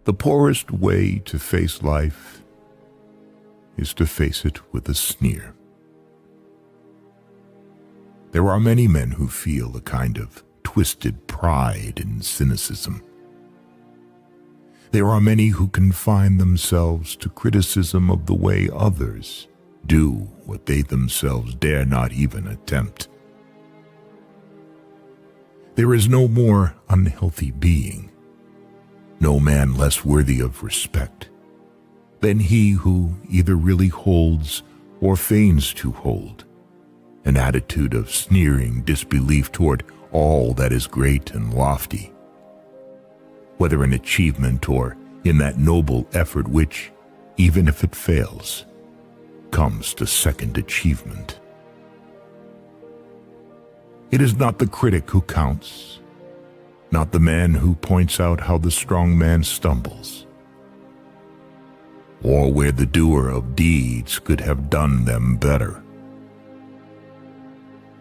The poorest way to face life is to face it with a sneer. There are many men who feel a kind of twisted pride and cynicism. There are many who confine themselves to criticism of the way others do what they themselves dare not even attempt. There is no more unhealthy being, no man less worthy of respect than he who either really holds or feigns to hold an attitude of sneering disbelief toward all that is great and lofty, whether in achievement or in that noble effort which, even if it fails, comes to second achievement. It is not the critic who counts, not the man who points out how the strong man stumbles, or where the doer of deeds could have done them better.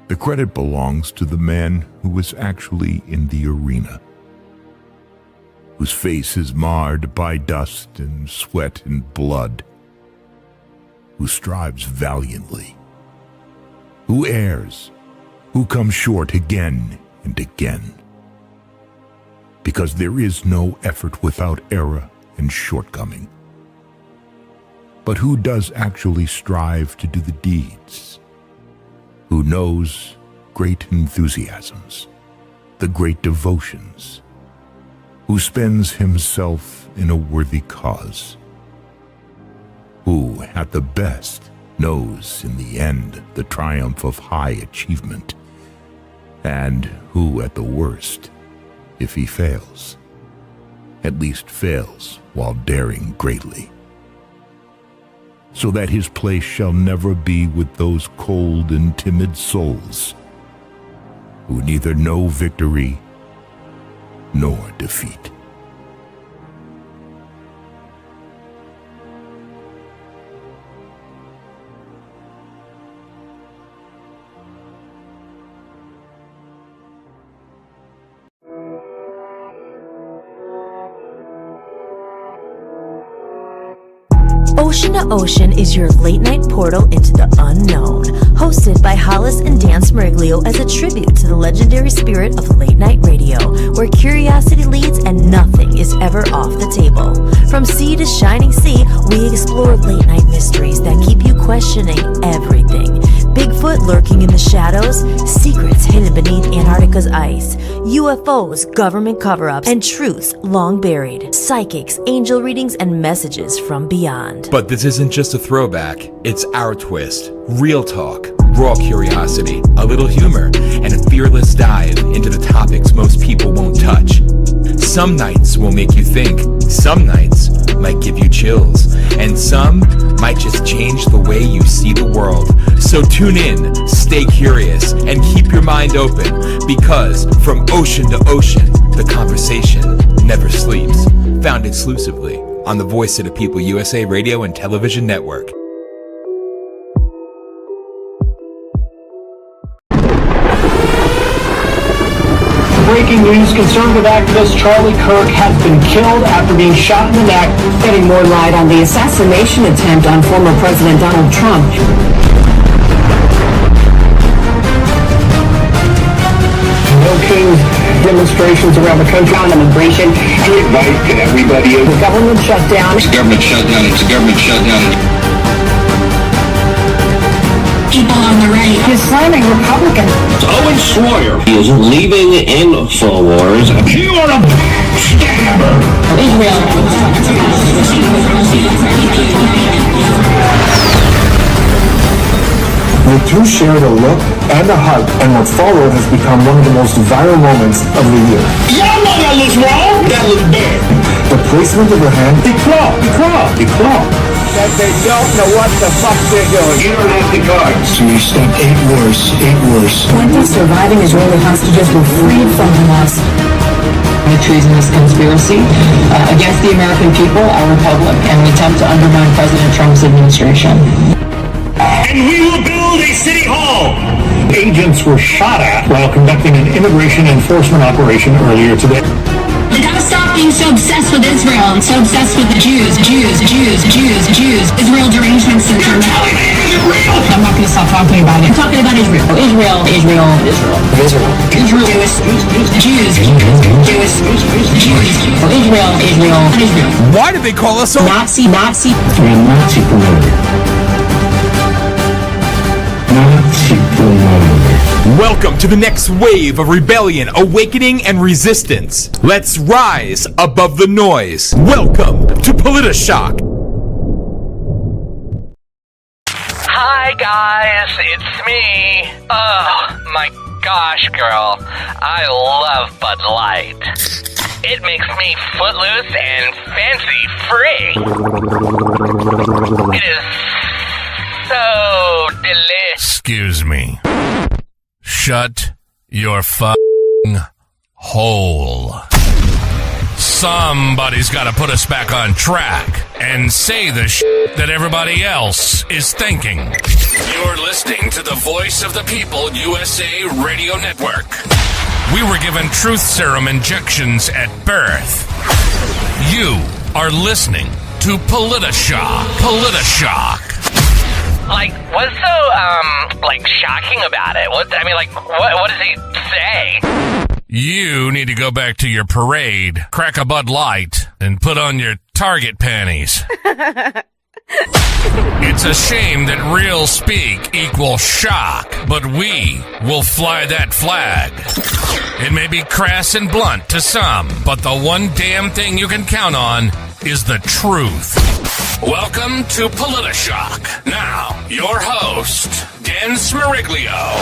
The credit belongs to the man who is actually in the arena, whose face is marred by dust and sweat and blood, who strives valiantly, who errs, who comes short again and again, because there is no effort without error and shortcoming, but who does actually strive to do the deeds, who knows great enthusiasms, the great devotions, who spends himself in a worthy cause, who, at the best, knows in the end the triumph of high achievement, and who, at the worst, if he fails, at least fails while daring greatly, so that his place shall never be with those cold and timid souls who neither know victory nor defeat. Ocean to Ocean is your late-night portal into the unknown, hosted by Hollis and Dan Smeriglio as a tribute to the legendary spirit of late-night radio, where curiosity leads and nothing is ever off the table. From sea to shining sea, we explore late-night mysteries that keep you questioning everything. Bigfoot lurking in the shadows, secrets hidden beneath Antarctica's ice, UFOs, government cover-ups, and truths long buried, psychics, angel readings, and messages from beyond. But this isn't just a throwback, it's our twist. Real talk, raw curiosity, a little humor, and a fearless dive into the topics most people won't touch. Some nights will make you think, some nights might give you chills, and some might just change the way you see the world. So tune in, stay curious, and keep your mind open, because from ocean to ocean, the conversation never sleeps. Found exclusively on the Voice of the People U.S.A. radio and television network. Breaking news, conservative activist Charlie Kirk has been killed after being shot in the neck. Getting more light on the assassination attempt on former President Donald Trump. No Kings demonstrations around the country on immigration. To invite everybody in. The government shutdown. It's a government shutdown. It's a government shutdown. People on the right. He's slamming Republicans. Owen Schroyer is leaving InfoWars. You are a scammer. Israel. The two shared a look and a hug, and what followed has become one of the most viral moments of the year. Y'all know that looks wrong. That looks bad. The placement of her hand. Declaw. That they don't know what the fuck they're doing. Internet the cards. We stopped 8 wars. 20 surviving Israeli hostages were freed from Hamas. A treasonous conspiracy against the American people, our republic, and an attempt to undermine President Trump's administration. And we will build a city hall. Agents were shot at while conducting an immigration enforcement operation earlier today. You gotta stop being so obsessed with Israel and so obsessed with the Jews. Israel derangement syndrome. I'm not going to stop talking about it. I'm talking about Israel. Israel. Jews. Israel. Why did they call us all Nazi. Nazi promoter. Welcome to the next wave of rebellion, awakening, and resistance. Let's rise above the noise. Welcome to POLITI-SHOCK. Hi guys, it's me. Oh my gosh, girl. I love Bud Light. It makes me footloose and fancy free. It is so delicious. Excuse me. Shut your f***ing hole. Somebody's got to put us back on track and say the shit that everybody else is thinking. You're listening to the Voice of the People U.S.A. radio network. We were given truth serum injections at birth. You are listening to POLITI-SHOCK. POLITI-SHOCK. Like, what's so, shocking about it? What does he say? You need to go back to your parade, crack a Bud Light, and put on your Target panties. It's a shame that real speak equals shock, but we will fly that flag. It may be crass and blunt to some, but the one damn thing you can count on is the truth. Welcome to POLITI-SHOCK. Now, your host, Dan Smiriglio.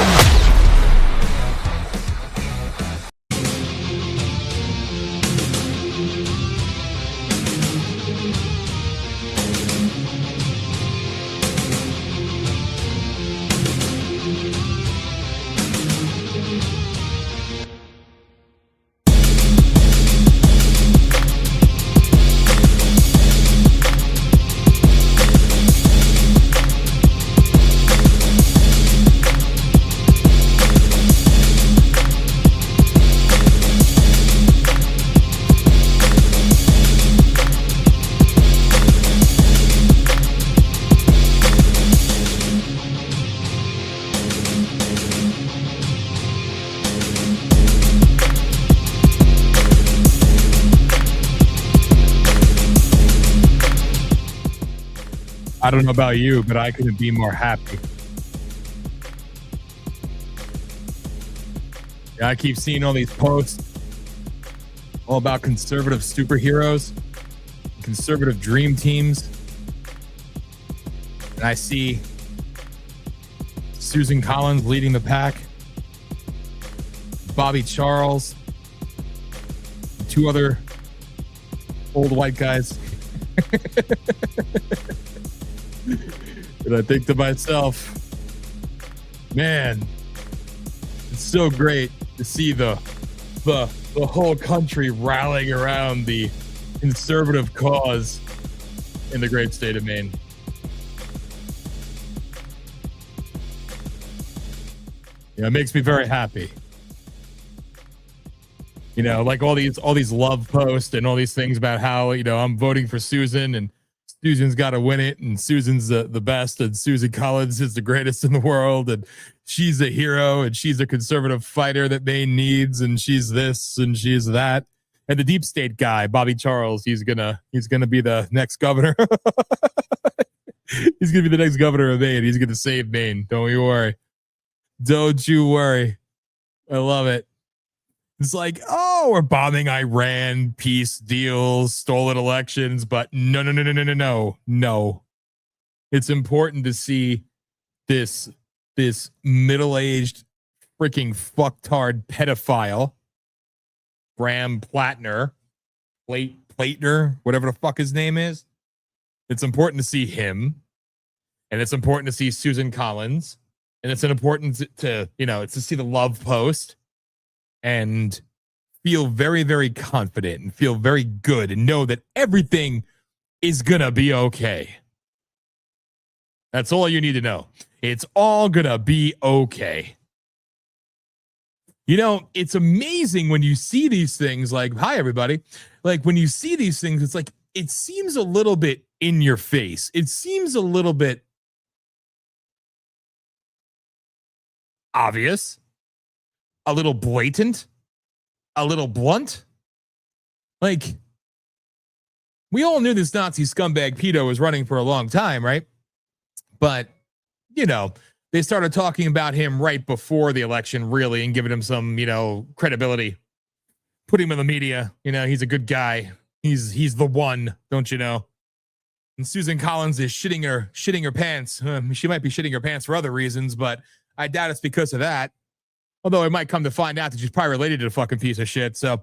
I don't know about you, but I couldn't be more happy. Yeah, I keep seeing all these posts all about conservative superheroes, conservative dream teams. And I see Susan Collins leading the pack, Bobby Charles, two other old white guys. And I think to myself, man, it's so great to see the whole country rallying around the conservative cause in the great state of Maine. It makes me very happy. Like all these love posts and all these things about how, I'm voting for Susan and Susan's got to win it, and Susan's the best, and Susan Collins is the greatest in the world, and she's a hero, and she's a conservative fighter that Maine needs, and she's this and she's that. And the deep state guy, Bobby Charles, he's gonna be the next governor. He's gonna be the next governor of Maine. He's gonna save Maine. Don't you worry. Don't you worry. I love it. It's like, oh, we're bombing Iran, peace deals, stolen elections, but no. It's important to see this middle-aged freaking fucktard pedophile, Graham Platner, whatever the fuck his name is. It's important to see him, and it's important to see Susan Collins, and it's important to see the love post. And feel very, very confident and feel very good and know that everything is going to be okay. That's all you need to know. It's all going to be okay. You know, it's amazing when you see these things like, hi, everybody. Like when you see these things, it's like, it seems a little bit in your face. It seems a little bit obvious, a little blatant, a little blunt. Like, we all knew this Nazi scumbag pedo was running for a long time, right? But, you know, they started talking about him right before the election, really, and giving him some, you know, credibility. Put him in the media. You know, he's a good guy. He's the one, don't you know? And Susan Collins is shitting her pants. She might be shitting her pants for other reasons, but I doubt it's because of that. Although it might come to find out that she's probably related to the fucking piece of shit. So,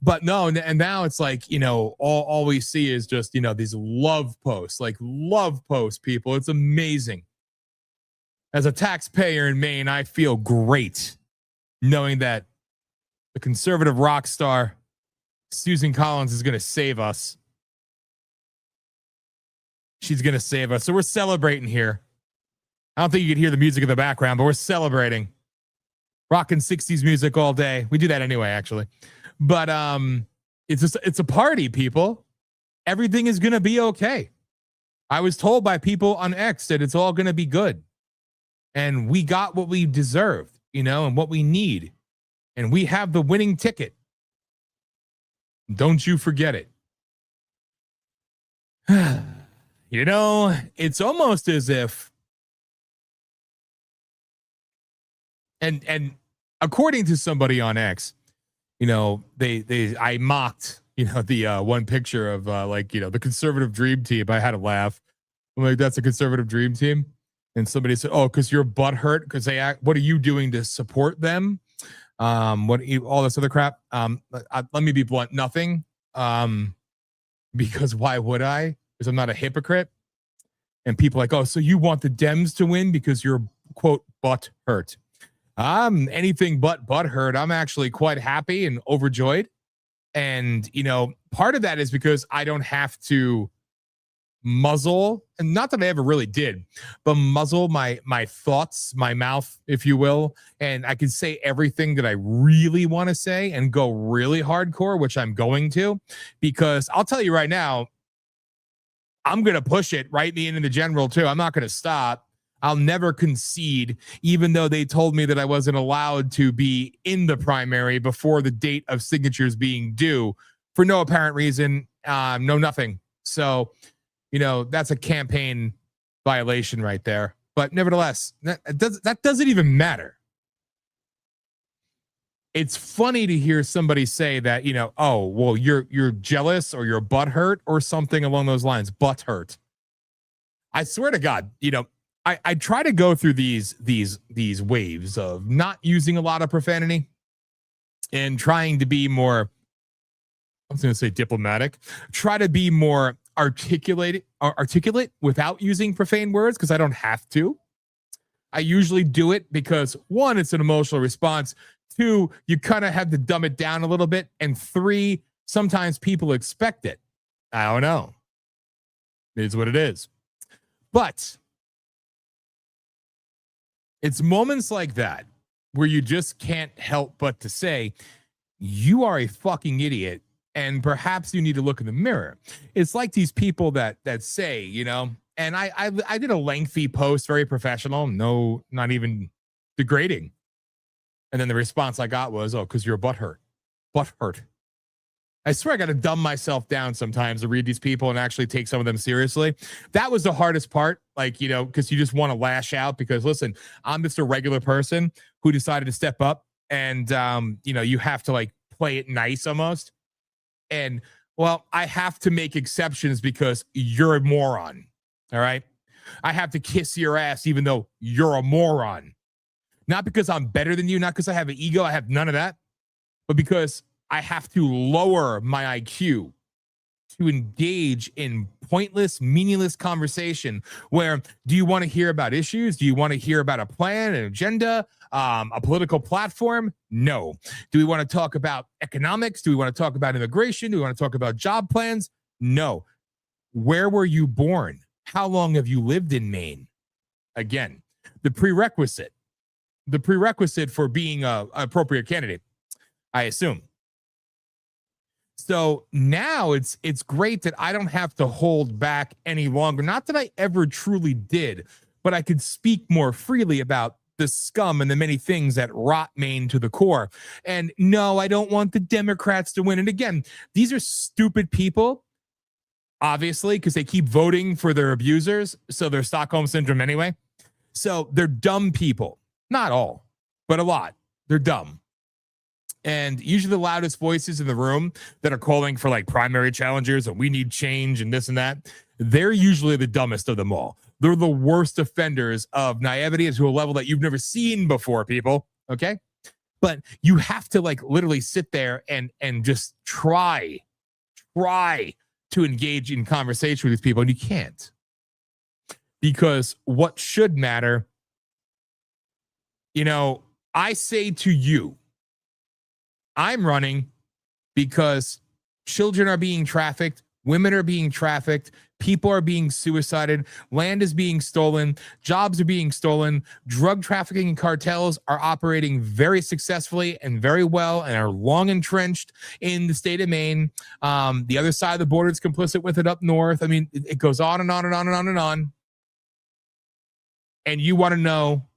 but no, and now it's like, you know, all we see is just, you know, these love posts, like love posts, people. It's amazing. As a taxpayer in Maine, I feel great knowing that the conservative rock star Susan Collins is going to save us. She's going to save us. So we're celebrating here. I don't think you can hear the music in the background, but we're celebrating. Rocking 60s music all day. We do that anyway, actually. But it's a party, people. Everything is going to be okay. I was told by people on X that it's all going to be good. And we got what we deserved, you know, and what we need. And we have the winning ticket. Don't you forget it. You know, it's almost as if, and according to somebody on X, you know, I mocked, you know, the one picture of like, you know, the conservative dream team. I had a laugh. I'm like, that's a conservative dream team. And somebody said, oh, because your butt hurt because they act, what are you doing to support them? All this other crap. Let me be blunt, nothing. Because why would I? Because I'm not a hypocrite. And people are like, oh, so you want the Dems to win because you're, quote, butt hurt. Anything but butt hurt. I'm actually quite happy and overjoyed. And, you know, part of that is because I don't have to muzzle, and not that I ever really did, but muzzle my thoughts, my mouth, if you will. And I can say everything that I really want to say and go really hardcore, which I'm going to, because I'll tell you right now, I'm going to push it right in the general too. I'm not going to stop. I'll never concede, even though they told me that I wasn't allowed to be in the primary before the date of signatures being due for no apparent reason. No, nothing. So, you know, that's a campaign violation right there. But nevertheless, that doesn't even matter. It's funny to hear somebody say that, you know, oh, well, you're jealous or you're butt hurt or something along those lines. Butt hurt. I swear to God, you know, I try to go through these waves of not using a lot of profanity and trying to be more, I was going to say diplomatic, try to be more articulate without using profane words because I don't have to. I usually do it because, one, it's an emotional response. Two, you kind of have to dumb it down a little bit. And three, sometimes people expect it. I don't know. It is what it is. But it's moments like that where you just can't help but to say, you are a fucking idiot. And perhaps you need to look in the mirror. It's like these people that say, you know, and I did a lengthy post, very professional, no, not even degrading. And then the response I got was, oh, because you're butt hurt. Butt hurt. I swear I got to dumb myself down sometimes to read these people and actually take some of them seriously. That was the hardest part. Like, you know, because you just want to lash out because, listen, I'm just a regular person who decided to step up and, you know, you have to like play it nice almost. And, well, I have to make exceptions because you're a moron. All right. I have to kiss your ass even though you're a moron. Not because I'm better than you, not because I have an ego. I have none of that. But because I have to lower my IQ to engage in pointless, meaningless conversation where, do you want to hear about issues? Do you want to hear about a plan, an agenda, a political platform? No. Do we want to talk about economics? Do we want to talk about immigration? Do we want to talk about job plans? No. Where were you born? How long have you lived in Maine? Again, the prerequisite the prerequisite for being a appropriate candidate, I assume. So now it's great that I don't have to hold back any longer. Not that I ever truly did, but I could speak more freely about the scum and the many things that rot Maine to the core. And no, I don't want the Democrats to win. And again, these are stupid people, obviously, because they keep voting for their abusers. So they're Stockholm Syndrome anyway. So they're dumb people. Not all, but a lot. They're dumb. And usually the loudest voices in the room that are calling for like primary challengers and we need change and this and that, they're usually the dumbest of them all. They're the worst offenders of naivety to a level that you've never seen before, people. Okay. But you have to like literally sit there and just try to engage in conversation with these people. And you can't, because what should matter, you know, I say to you, I'm running because children are being trafficked, women are being trafficked, people are being suicided, land is being stolen, jobs are being stolen, drug trafficking and cartels are operating very successfully and very well and are long entrenched in the state of Maine. The other side of the border is complicit with it up north. I mean, it goes on and on and on and on and on. And you want to know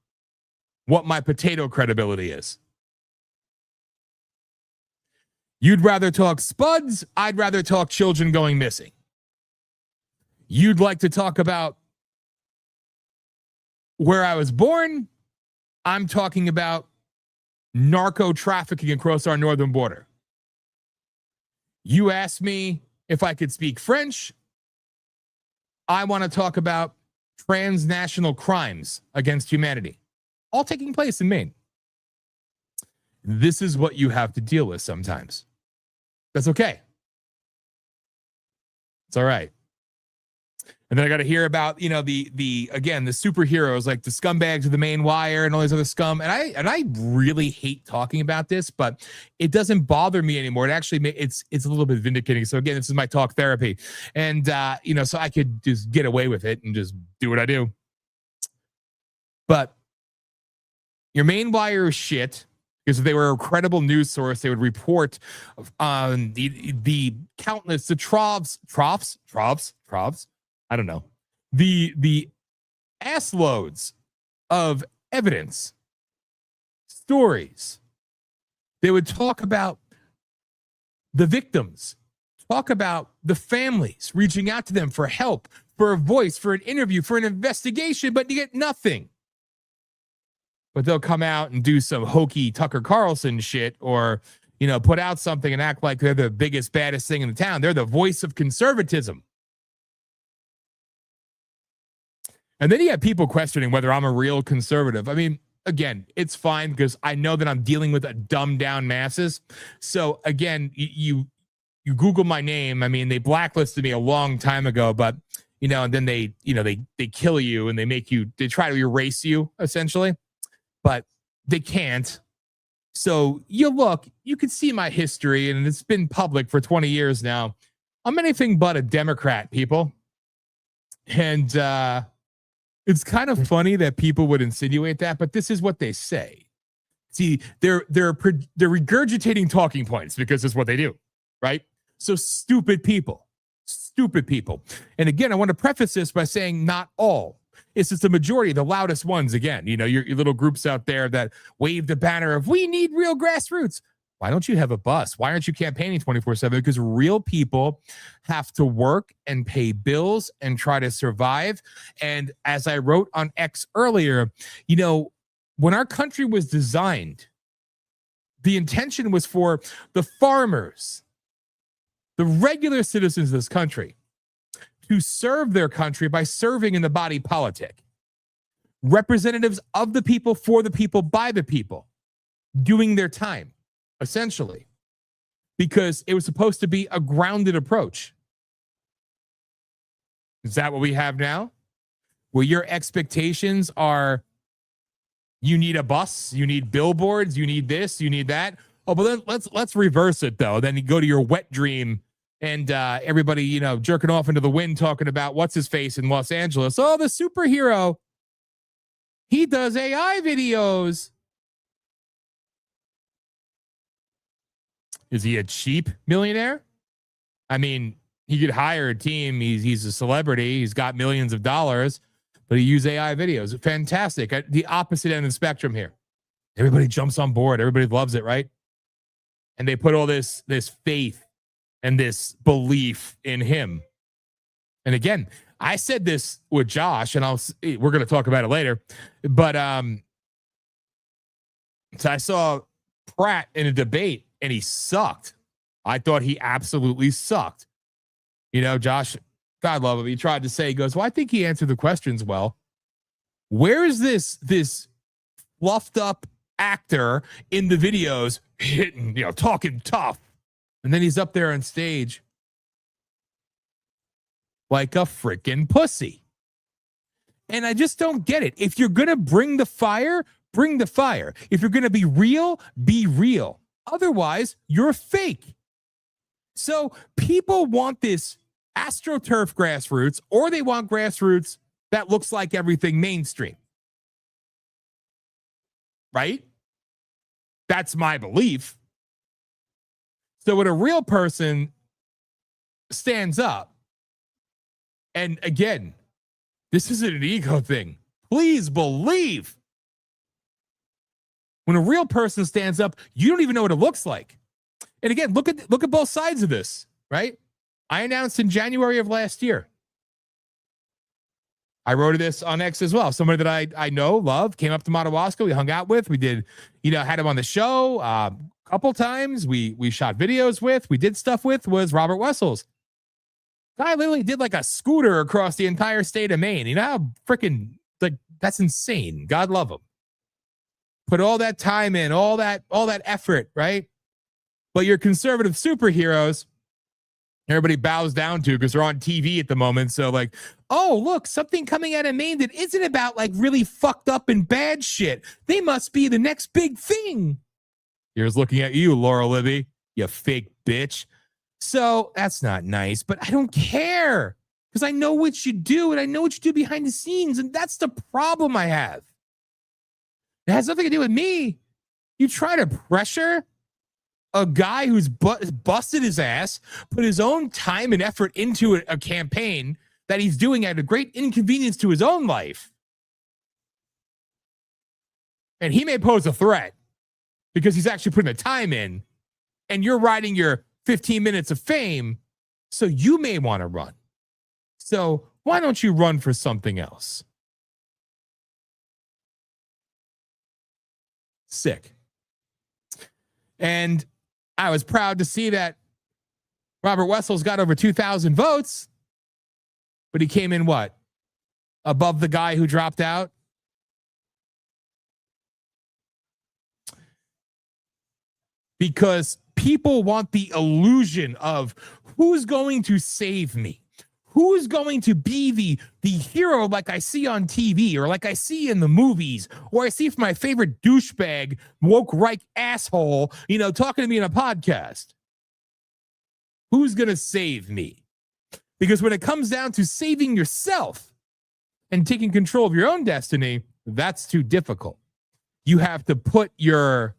what my potato credibility is. You'd rather talk spuds. I'd rather talk children going missing. You'd like to talk about where I was born. I'm talking about narco trafficking across our northern border. You asked me if I could speak French. I want to talk about transnational crimes against humanity, all taking place in Maine. This is what you have to deal with sometimes. That's okay. It's all right. And then I got to hear about, you know, the superheroes like the scumbags of the Maine Wire and all these other scum. And I really hate talking about this, but it doesn't bother me anymore. It actually it's a little bit vindicating. So again, this is my talk therapy, and you know, so I could just get away with it and just do what I do. But your Maine Wire is shit. Because if they were a credible news source, they would report on the countless, the troughs, I don't know, the ass loads of evidence, stories. They would talk about the victims, talk about the families, reaching out to them for help, for a voice, for an interview, for an investigation, but you get nothing. But they'll come out and do some hokey Tucker Carlson shit, or, you know, put out something and act like they're the biggest, baddest thing in the town. They're the voice of conservatism. And then you have people questioning whether I'm a real conservative. I mean, again, it's fine because I know that I'm dealing with a dumbed down masses. So again, you Google my name. I mean, they blacklisted me a long time ago, but, you know, and then they kill you and they try to erase you essentially. But they can't. So you can see my history, and it's been public for 20 years now. I'm anything but a Democrat, people. And it's kind of funny that people would insinuate that, but this is what they say. See, they're regurgitating talking points because it's what they do, right? So stupid people. And again, I want to preface this by saying not all. It's just the majority, the loudest ones. Again, you know, your little groups out there that wave the banner of we need real grassroots. Why don't you have a bus? Why aren't you campaigning 24/7? Because real people have to work and pay bills and try to survive. And as I wrote on X earlier, you know, when our country was designed, the intention was for the farmers, the regular citizens of this country, to serve their country by serving in the body politic. Representatives of the people, for the people, by the people, doing their time, essentially, because it was supposed to be a grounded approach. Is that what we have now? Where your expectations are, you need a bus, you need billboards, you need this, you need that. Oh, but then let's reverse it though. Then you go to your wet dream and everybody, you know, jerking off into the wind talking about what's his face in Los Angeles. Oh, the superhero. He does AI videos. Is he a cheap millionaire? I mean, he could hire a team. He's a celebrity. He's got millions of dollars, but he used AI videos. Fantastic. The opposite end of the spectrum here. Everybody jumps on board. Everybody loves it, right? And they put all this faith and this belief in him. And again, I said this with Josh, and we're going to talk about it later. But so I saw Pratt in a debate, and he sucked. I thought he absolutely sucked. You know, Josh, God love him, he tried to say, he goes, well, I think he answered the questions well. Where is this fluffed up actor in the videos hitting, talking tough? And then he's up there on stage like a freaking pussy. And I just don't get it. If you're going to bring the fire, bring the fire. If you're going to be real, be real. Otherwise, you're fake. So people want this AstroTurf grassroots, or they want grassroots that looks like everything mainstream. Right? That's my belief. So when a real person stands up, and again, this isn't an ego thing. Please believe. When a real person stands up, you don't even know what it looks like. And again, look at both sides of this, right? I announced in January of last year. I wrote this on X as well. Somebody that I know, love, came up to Madawaska. We hung out with. We did, had him on the show a couple times. We shot videos with. We did stuff with. Was Robert Wessels. Guy literally did like a scooter across the entire state of Maine. You know how freaking, that's insane. God love him. Put all that time in, all that effort, right? But your conservative superheroes, everybody bows down to because they're on TV at the moment. So oh, look, something coming out of Maine that isn't about really fucked up and bad shit. They must be the next big thing. Here's looking at you, Laura Libby, you fake bitch. So that's not nice, but I don't care because I know what you do and I know what you do behind the scenes. And that's the problem I have. It has nothing to do with me. You try to pressure a guy who's busted his ass, put his own time and effort into a campaign that he's doing at a great inconvenience to his own life. And he may pose a threat because he's actually putting the time in, and you're riding your 15 minutes of fame, so you may want to run. So why don't you run for something else? Sick. And I was proud to see that Robert Wessels got over 2,000 votes, but he came in what? Above the guy who dropped out? Because people want the illusion of who's going to save me. Who's going to be the hero like I see on TV or like I see in the movies or I see from my favorite douchebag, woke right asshole, talking to me in a podcast? Who's going to save me? Because when it comes down to saving yourself and taking control of your own destiny, that's too difficult. You have to put your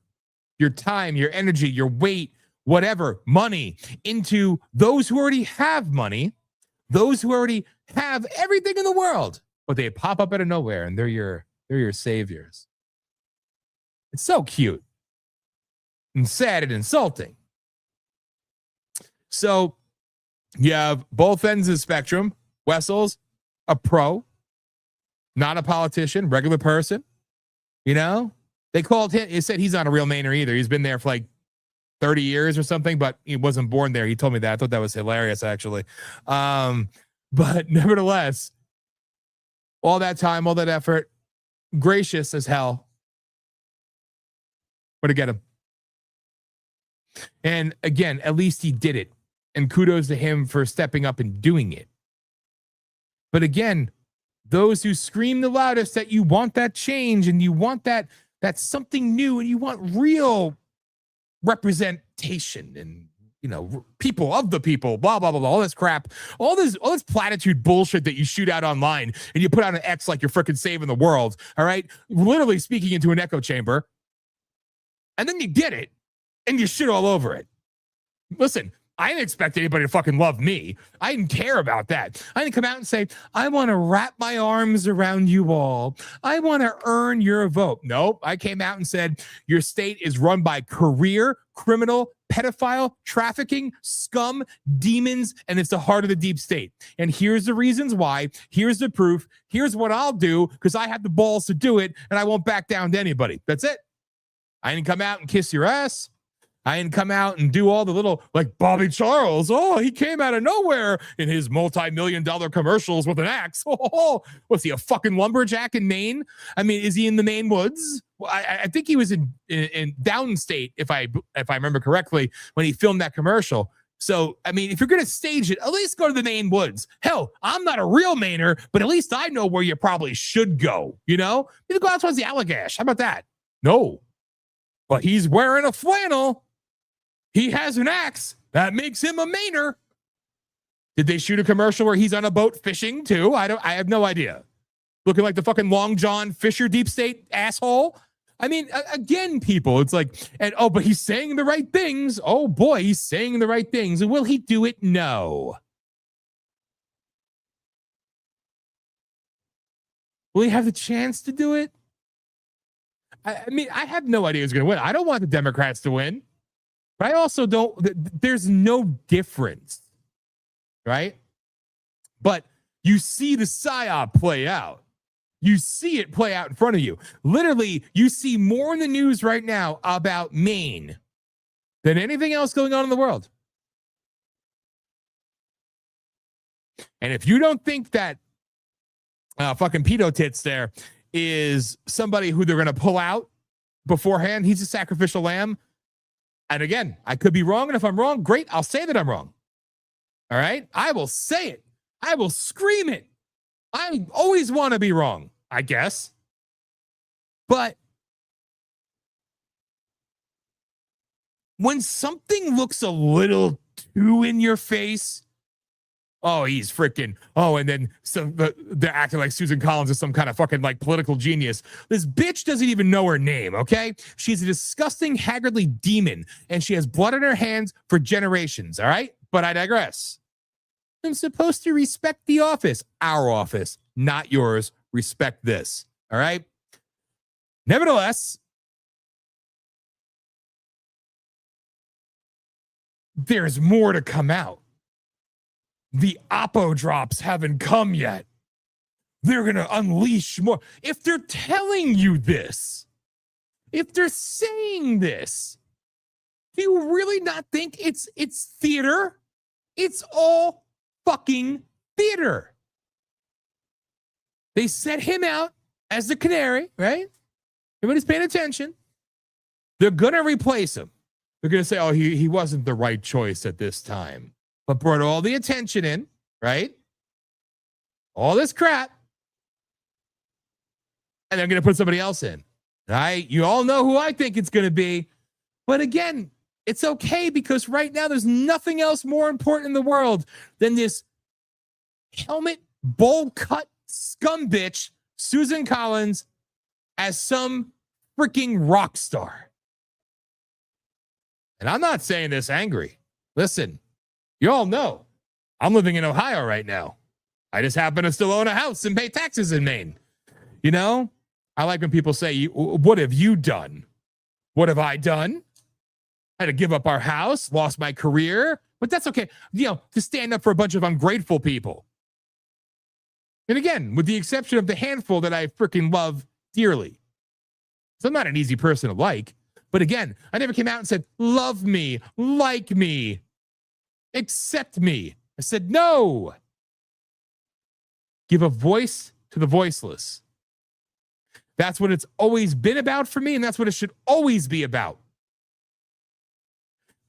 time, your energy, your weight, whatever, money into those who already have money, those who already have everything in the world, but they pop up out of nowhere and they're your saviors. It's so cute and sad and insulting. So you have both ends of the spectrum. Wessels, a pro, not a politician, regular person. They called him, he said he's not a real Mainer either. He's been there for 30 years or something, but he wasn't born there. He told me that. I thought that was hilarious, actually. But nevertheless, all that time, all that effort, gracious as hell. But to get him. And again, at least he did it. And kudos to him for stepping up and doing it. But again, those who scream the loudest that you want that change and you want that something new and you want real representation and people of the people, blah blah blah, all this crap, all this platitude bullshit that you shoot out online and you put on an X like you're freaking saving the world. All right, literally speaking into an echo chamber, and then you get it and you shit all over it. Listen, I didn't expect anybody to fucking love me. I didn't care about that. I didn't come out and say, I want to wrap my arms around you all. I want to earn your vote. Nope. I came out and said, your state is run by career, criminal, pedophile, trafficking, scum, demons, and it's the heart of the deep state. And here's the reasons why. Here's the proof. Here's what I'll do because I have the balls to do it and I won't back down to anybody. That's it. I didn't come out and kiss your ass. I didn't come out and do all the little, like Bobby Charles. Oh, he came out of nowhere in his multi-million-dollar commercials with an axe. Oh, was he a fucking lumberjack in Maine? I mean, is he in the Maine woods? Well, I think he was in downstate, if I remember correctly, when he filmed that commercial. So, I mean, if you're going to stage it, at least go to the Maine woods. Hell, I'm not a real Mainer, but at least I know where you probably should go, you know? You go out towards the Allagash. How about that? No. But he's wearing a flannel. He has an axe. That makes him a Mainer. Did they shoot a commercial where he's on a boat fishing too? I have no idea. Looking like the fucking Long John Fisher deep state asshole. I mean, again, people, it's like, but he's saying the right things. Oh boy, he's saying the right things. Will he do it? No. Will he have the chance to do it? I mean, I have no idea who's going to win. I don't want the Democrats to win. But I also don't, there's no difference, right? But you see the psyop play out. You see it play out in front of you. Literally, you see more in the news right now about Maine than anything else going on in the world. And if you don't think that fucking pedo tits there is somebody who they're going to pull out beforehand, he's a sacrificial lamb. And again, I could be wrong. And if I'm wrong, great. I'll say that I'm wrong. All right. I will say it. I will scream it. I always want to be wrong, I guess. But when something looks a little too in your face, oh, he's freaking, and then they're acting like Susan Collins is some kind of fucking like political genius. This bitch doesn't even know her name, okay? She's a disgusting, haggardly demon, and she has blood on her hands for generations, all right? But I digress. I'm supposed to respect the office. Our office, not yours. Respect this, all right? Nevertheless, there's more to come out. The Oppo drops haven't come yet. They're going to unleash more. If they're telling you this, if they're saying this, do you really not think it's theater? It's all fucking theater. They set him out as the canary, right? Everybody's paying attention. They're going to replace him. They're going to say, oh, he wasn't the right choice at this time. But brought all the attention in, right? All this crap. And they're going to put somebody else in. Right? You all know who I think it's going to be. But again, it's okay because right now there's nothing else more important in the world than this helmet, bowl cut scum bitch, Susan Collins, as some freaking rock star. And I'm not saying this angry. Listen. You all know I'm living in Ohio right now. I just happen to still own a house and pay taxes in Maine. You know, I like when people say, what have you done? What have I done? I had to give up our house, lost my career, but that's okay. You know, to stand up for a bunch of ungrateful people. And again, with the exception of the handful that I freaking love dearly. So I'm not an easy person to like. But again, I never came out and said, love me, like me. Accept me. I said, no. Give a voice to the voiceless. That's what it's always been about for me, and that's what it should always be about.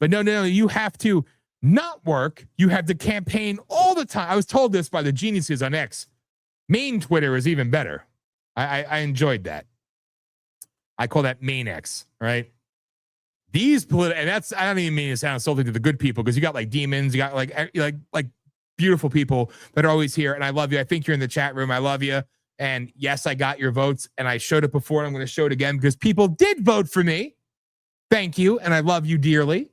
But no, you have to not work. You have to campaign all the time. I was told this by the geniuses on X. Maine Twitter is even better. I enjoyed that. I call that Maine X, right? These and that's, I don't even mean to sound insulting to the good people, because you got like demons, you got like beautiful people that are always here, and I love you. I think you're in the chat room. I love you. And yes, I got your votes, and I showed it before, and I'm going to show it again because people did vote for me. Thank you, and I love you dearly.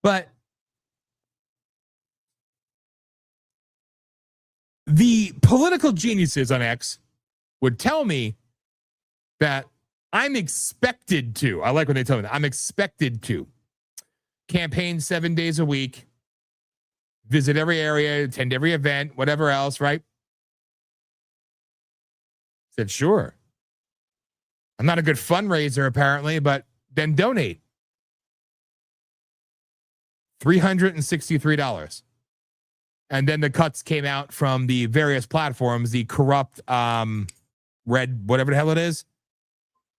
But the political geniuses on X would tell me that I'm expected to, I like when they tell me that, I'm expected to campaign 7 days a week, visit every area, attend every event, whatever else, right? Said, sure. I'm not a good fundraiser, apparently, but then donate. $363. And then the cuts came out from the various platforms, the corrupt Red, whatever the hell it is.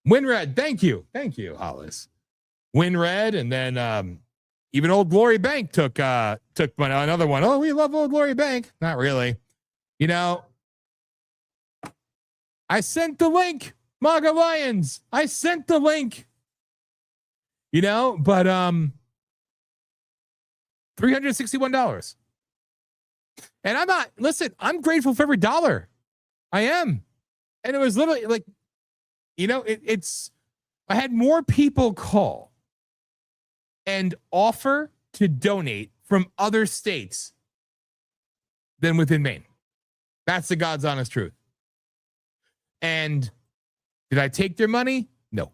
WinRed, thank you. Thank you, Hollis. WinRed, and then even Old Glory Bank took another one. Oh, we love Old Glory Bank. Not really. You know, I sent the link, MAGA Lions. I sent the link. You know, but $361. And I'm not, listen, I'm grateful for every dollar. I am. And it was literally like, you know, I had more people call and offer to donate from other states than within Maine. That's the God's honest truth. And did I take their money? No.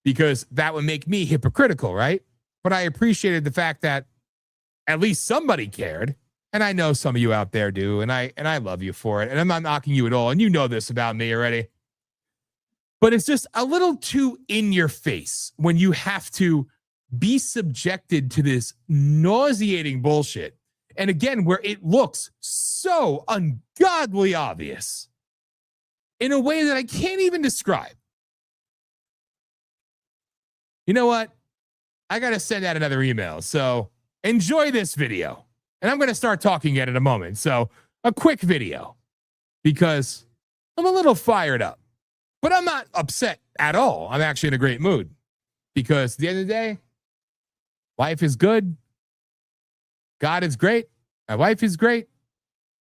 Because that would make me hypocritical, right? But I appreciated the fact that at least somebody cared. And I know some of you out there do. And I love you for it. And I'm not knocking you at all. And you know this about me already. But it's just a little too in your face when you have to be subjected to this nauseating bullshit. And again, where it looks so ungodly obvious in a way that I can't even describe. You know what? I got to send out another email. So enjoy this video. And I'm going to start talking at it in a moment. So a quick video because I'm a little fired up. But I'm not upset at all. I'm actually in a great mood because at the end of the day, life is good. God is great. My wife is great.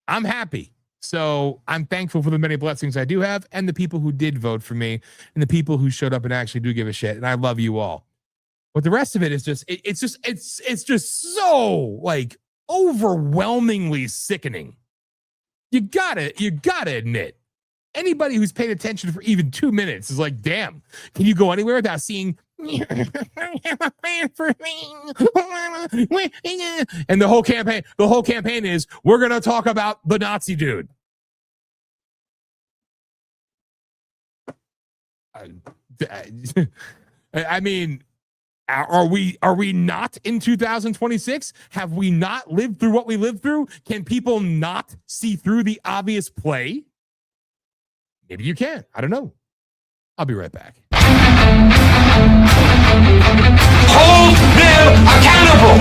I'm happy. So I'm thankful for the many blessings I do have and the people who did vote for me and the people who showed up and actually do give a shit. And I love you all. But the rest of it is just, it's just so like overwhelmingly sickening. You gotta admit. Anybody who's paid attention for even 2 minutes is like, damn, can you go anywhere without seeing and the whole campaign is we're gonna talk about the Nazi dude. I mean, are we not in 2026? Have we not lived through what we lived through? Can people not see through the obvious play? Maybe you can. I don't know. I'll be right back. Hold them accountable.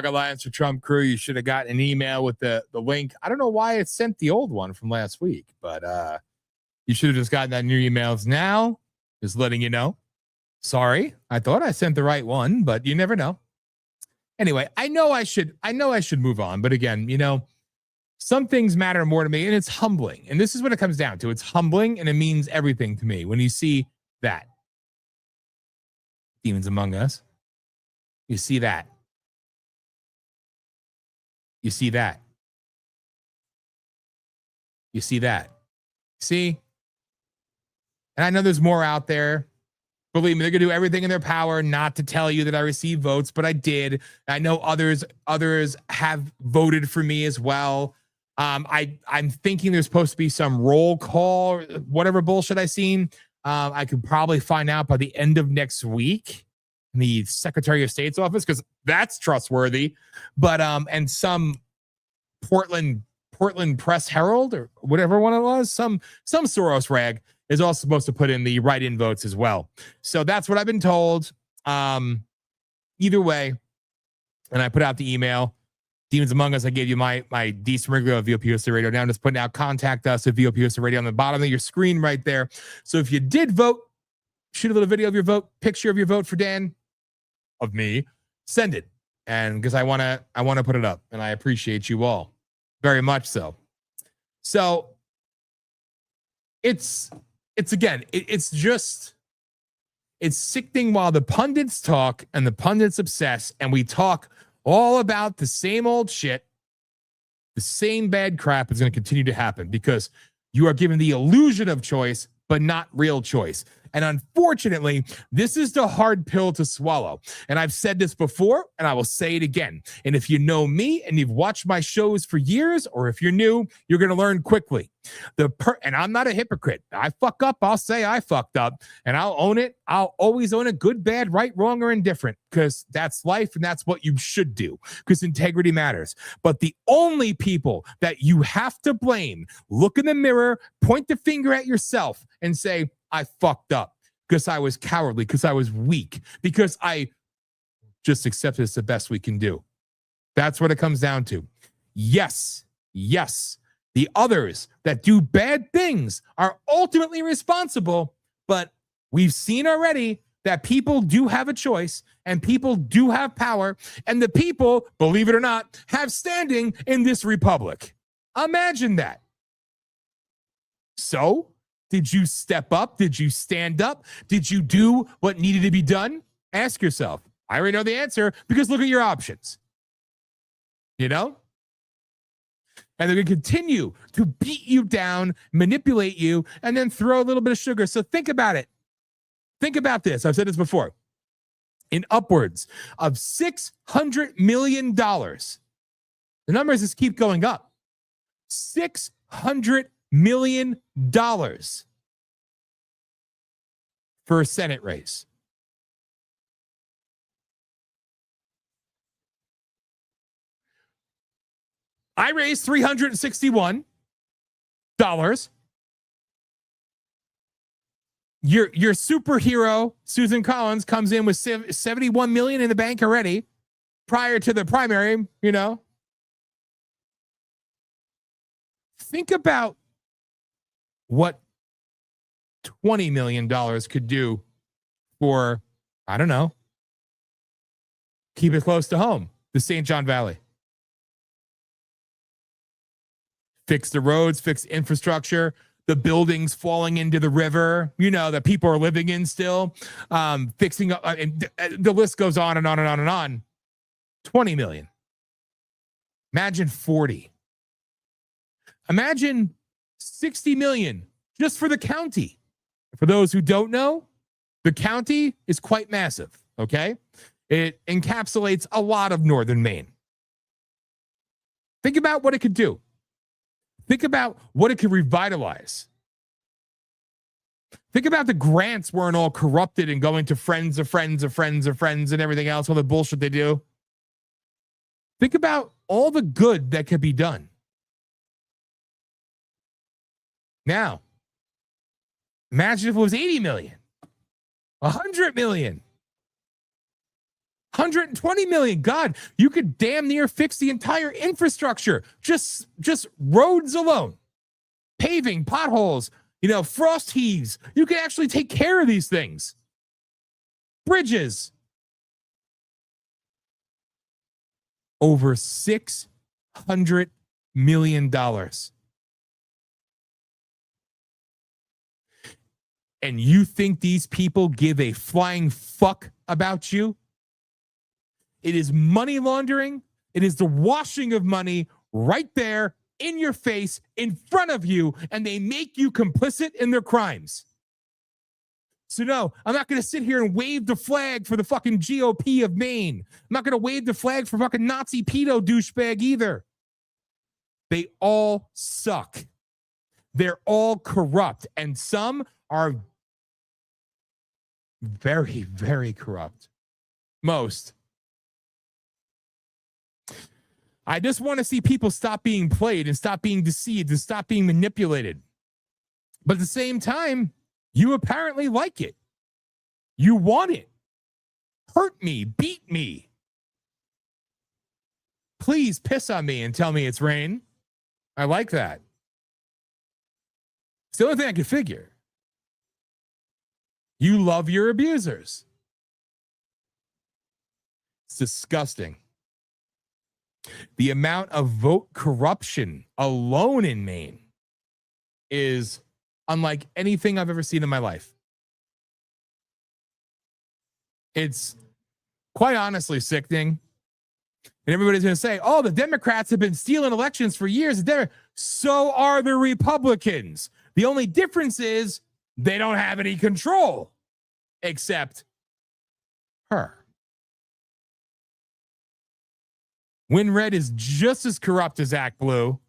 Blog Alliance for Trump crew. You should have gotten an email with the link. I don't know why it sent the old one from last week, but you should have just gotten that new emails now. Just letting you know. Sorry, I thought I sent the right one, but you never know. Anyway, I know I should move on, but again, some things matter more to me, and it's humbling. And this is what it comes down to. It's humbling, and it means everything to me when you see that. Demons Among Us. You see that. You see that. You see that. See? And I know there's more out there. Believe me, they're going to do everything in their power not to tell you that I received votes, but I did. I know others have voted for me as well. I'm thinking there's supposed to be some roll call, whatever bullshit I've seen. I could probably find out by the end of next week in the Secretary of State's office, because that's trustworthy. But and some Portland Press Herald or whatever one it was, some Soros rag is also supposed to put in the write-in votes as well. So that's what I've been told. Either way, and I put out the email. Demons Among Us, I gave you my decent regular of VOP Radio. Now I'm just putting out contact us at VOP Radio on the bottom of your screen right there. So if you did vote, shoot a little video of your vote, picture of your vote for Dan, of me, send it. And because I want to put it up, and I appreciate you all very much so. So it's sickening while the pundits talk and the pundits obsess, and we talk all about the same old shit. The same bad crap is going to continue to happen because you are given the illusion of choice, but not real choice. And unfortunately, this is the hard pill to swallow. And I've said this before, and I will say it again. And if you know me and you've watched my shows for years, or if you're new, you're going to learn quickly. And I'm not a hypocrite. I fuck up, I'll say I fucked up, and I'll own it. I'll always own it, good, bad, right, wrong, or indifferent, because that's life, and that's what you should do, because integrity matters. But the only people that you have to blame, look in the mirror, point the finger at yourself, and say, I fucked up because I was cowardly, because I was weak, because I just accepted it's the best we can do. That's what it comes down to. Yes, the others that do bad things are ultimately responsible, but we've seen already that people do have a choice and people do have power, and the people, believe it or not, have standing in this republic. Imagine that. So, did you step up? Did you stand up? Did you do what needed to be done? Ask yourself. I already know the answer, because look at your options. And they're going to continue to beat you down, manipulate you, and then throw a little bit of sugar. So think about it. Think about this. I've said this before. In upwards of $600 million. The numbers just keep going up. $600 million for a Senate race. I raised $361. Your superhero, Susan Collins, comes in with $71 million in the bank already prior to the primary, Think about what $20 million could do for, I don't know, keep it close to home, the St. John Valley. Fix the roads, fix infrastructure, the buildings falling into the river, that people are living in still, fixing up, and the list goes on and on and on and on. 20 million. Imagine 40. Imagine 60 million just for the county. For those who don't know, the county is quite massive, okay? It encapsulates a lot of northern Maine. Think about what it could do. Think about what it could revitalize. Think about the grants weren't all corrupted and going to friends of friends of friends of friends and everything else, all the bullshit they do. Think about all the good that could be done. Now, imagine if it was 80 million, 100 million, 120 million. God, you could damn near fix the entire infrastructure. Just roads alone. Paving, potholes, frost heaves. You can actually take care of these things. Bridges. Over $600 million. And you think these people give a flying fuck about you? It is money laundering. It is the washing of money right there in your face, in front of you, and they make you complicit in their crimes. So no, I'm not going to sit here and wave the flag for the fucking GOP of Maine. I'm not going to wave the flag for fucking Nazi pedo douchebag either. They all suck. They're all corrupt, and some are very, very corrupt. Most. I just want to see people stop being played and stop being deceived and stop being manipulated. But at the same time, you apparently like it. You want it. Hurt me, beat me. Please piss on me and tell me it's rain. I like that. It's the only thing I can figure. You love your abusers. It's disgusting. The amount of vote corruption alone in Maine is unlike anything I've ever seen in my life. It's quite honestly sickening. And everybody's going to say, oh, the Democrats have been stealing elections for years. So are the Republicans. The only difference is they don't have any control except her. Win Red is just as corrupt as Act Blue.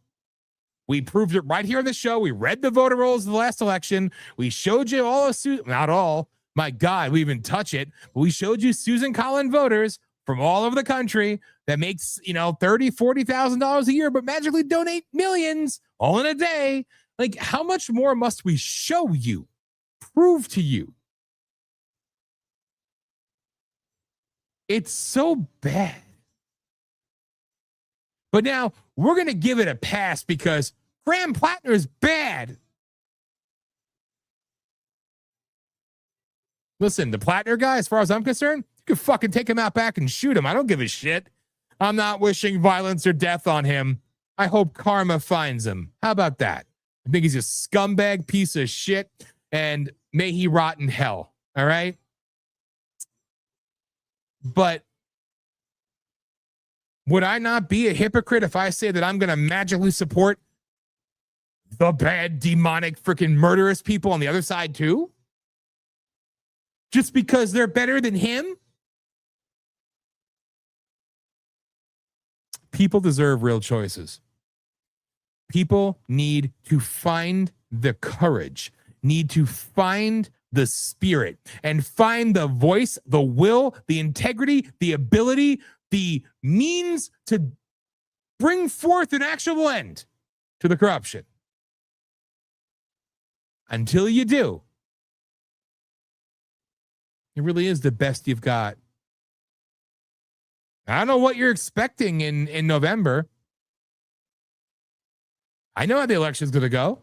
We proved it right here on the show. We read the voter rolls of the last election. We showed you all of not all. My God, we even touch it. But we showed you Susan Collins voters from all over the country that makes, $30,000, $40,000 a year, but magically donate millions all in a day. Like, how much more must we show you, prove to you? It's so bad. But now we're going to give it a pass because Graham Plattner is bad. Listen, the Plattner guy, as far as I'm concerned, you can fucking take him out back and shoot him. I don't give a shit. I'm not wishing violence or death on him. I hope karma finds him. How about that? I think he's a scumbag piece of shit, and may he rot in hell. All right? But would I not be a hypocrite if I say that I'm going to magically support the bad, demonic, freaking murderous people on the other side too? Just because they're better than him? People deserve real choices. People need to find the courage, need to find the spirit, and find the voice, the will, the integrity, the ability, the means to bring forth an actual end to the corruption. Until you do, it really is the best you've got. I don't know what you're expecting in November. I know how the election's going to go.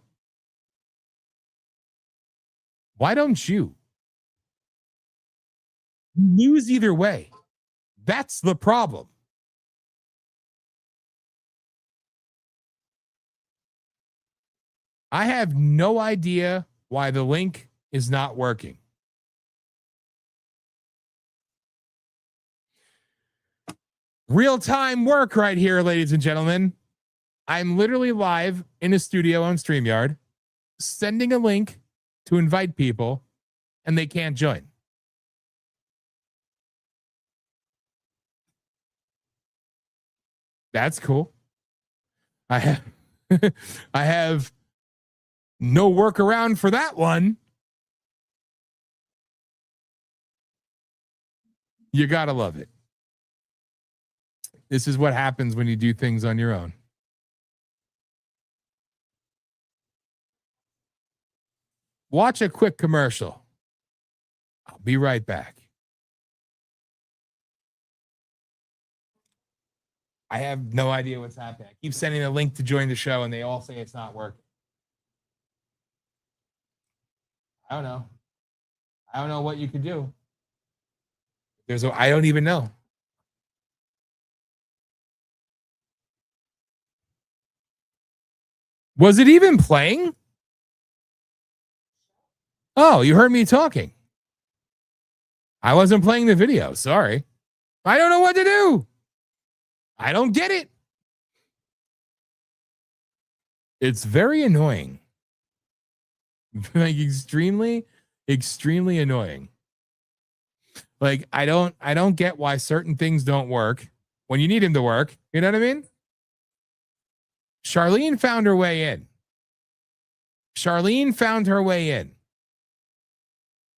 Why don't you? You lose either way. That's the problem. I have no idea why the link is not working. Real-time work right here, ladies and gentlemen. I'm literally live in a studio on StreamYard, sending a link to invite people, and they can't join. That's cool. I have no workaround for that one. You gotta love it. This is what happens when you do things on your own. Watch a quick commercial. I'll be right back. I have no idea what's happening. I keep sending a link to join the show, and they all say it's not working. I don't know. I don't know what you could do. I don't even know. Was it even playing? Oh, you heard me talking. I wasn't playing the video. Sorry. I don't know what to do. I don't get it. It's very annoying. Like extremely, extremely annoying. Like I don't get why certain things don't work when you need them to work. You know what I mean? Charlene found her way in. Charlene found her way in.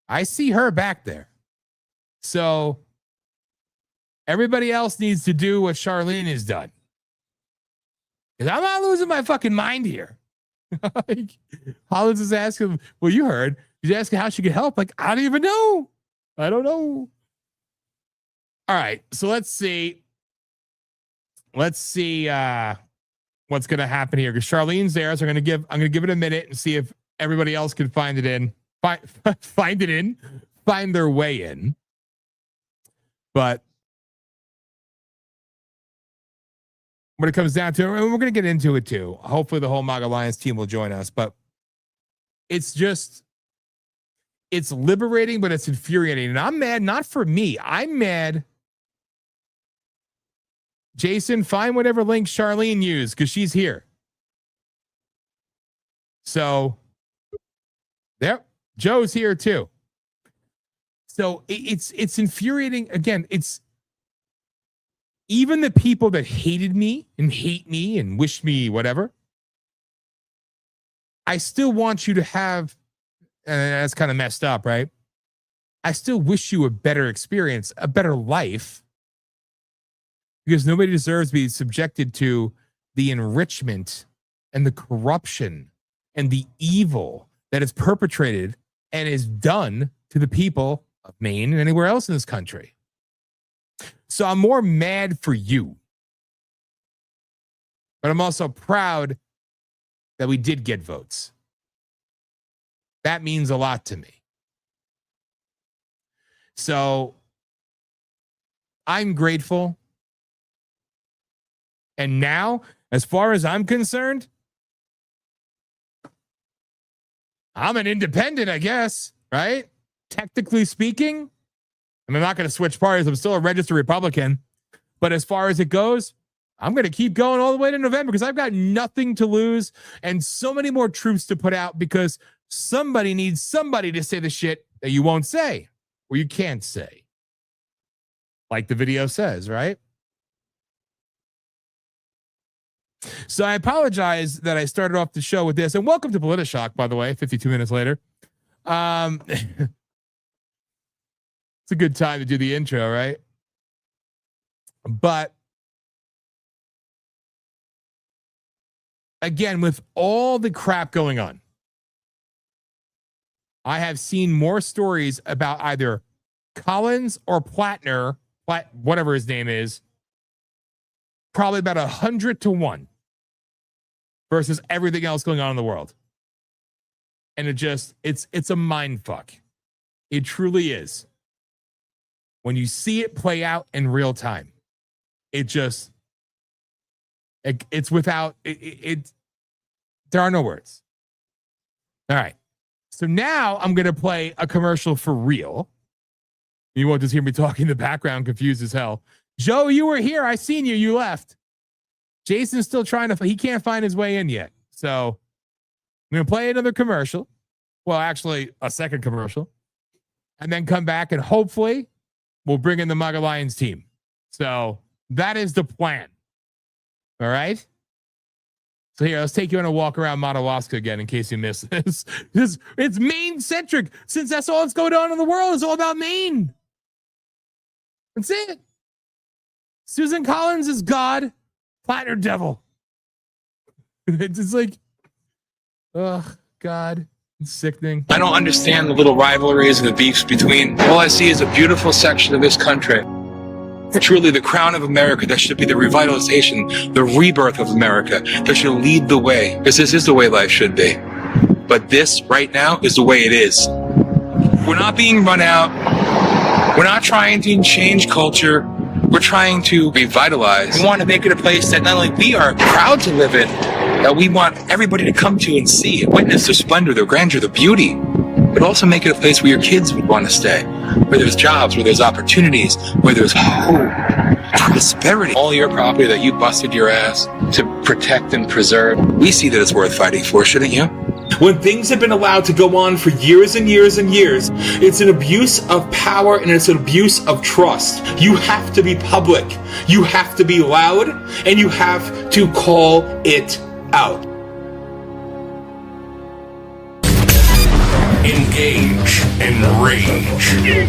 I see her back there. So everybody else needs to do what Charlene has done. Because I'm not losing my fucking mind here. Like, Hollins is asking, well, you heard. He's asking how she could help. Like, I don't even know. I don't know. All right. So let's see. Let's see what's going to happen here. Because Charlene's there. So I'm going to give it a minute and see if everybody else can find their way in. But when it comes down to it, and we're going to get into it too. Hopefully the whole MAGA Alliance team will join us, but it's liberating, but it's infuriating. And I'm mad, not for me. I'm mad. Jason, find whatever link Charlene used because she's here. So there, Joe's here too. So it's infuriating. Again, it's even the people that hated me and hate me and wish me whatever. I still want you to have, and that's kind of messed up, right? I still wish you a better experience, a better life, because nobody deserves to be subjected to the enrichment and the corruption and the evil that is perpetrated and is done to the people of Maine and anywhere else in this country. So I'm more mad for you. But I'm also proud that we did get votes. That means a lot to me. So I'm grateful. And now, as far as I'm concerned, I'm an independent, I guess, right? Technically speaking, I'm not going to switch parties. I'm still a registered Republican. But as far as it goes, I'm going to keep going all the way to November because I've got nothing to lose and so many more troops to put out because somebody needs somebody to say the shit that you won't say or you can't say. Like the video says, right? So I apologize that I started off the show with this. And welcome to POLITI-SHOCK, by the way, 52 minutes later. It's a good time to do the intro, right? But again, with all the crap going on, I have seen more stories about either Collins or Plattner, whatever his name is, probably about 100-1 versus everything else going on in the world. And it's a mind fuck. It truly is. When you see it play out in real time, it's without it. There are no words. All right. So now I'm going to play a commercial for real. You won't just hear me talking in the background, confused as hell. Joe, you were here. I seen you. You left. Jason's still trying to, he can't find his way in yet. So I'm going to play another commercial. Well, actually a second commercial and then come back and hopefully we'll bring in the MAGA Lions team. So that is the plan. All right. So here, let's take you on a walk around Madawaska again in case you missed this. It's Maine centric since that's all that's going on in the world. It's all about Maine. That's it. Susan Collins is God, Plattner devil. It's just like, oh, God. It's sickening. I don't understand the little rivalries and the beefs between. All I see is a beautiful section of this country Truly the crown of America, that should be the revitalization, the rebirth of America, that should lead the way, because this is the way life should be. But this right now is the way it is. We're not being run out. We're not trying to change culture. We're trying to revitalize. We want to make it a place that not only we are proud to live in, that we want everybody to come to and see and witness the splendor, the grandeur, the beauty, but also make it a place where your kids would want to stay, where there's jobs, where there's opportunities, where there's hope, prosperity. All your property that you busted your ass to protect and preserve, we see that it's worth fighting for, shouldn't you? When things have been allowed to go on for years and years and years, it's an abuse of power and it's an abuse of trust. You have to be public, you have to be loud, and you have to call it out. Engage and rage.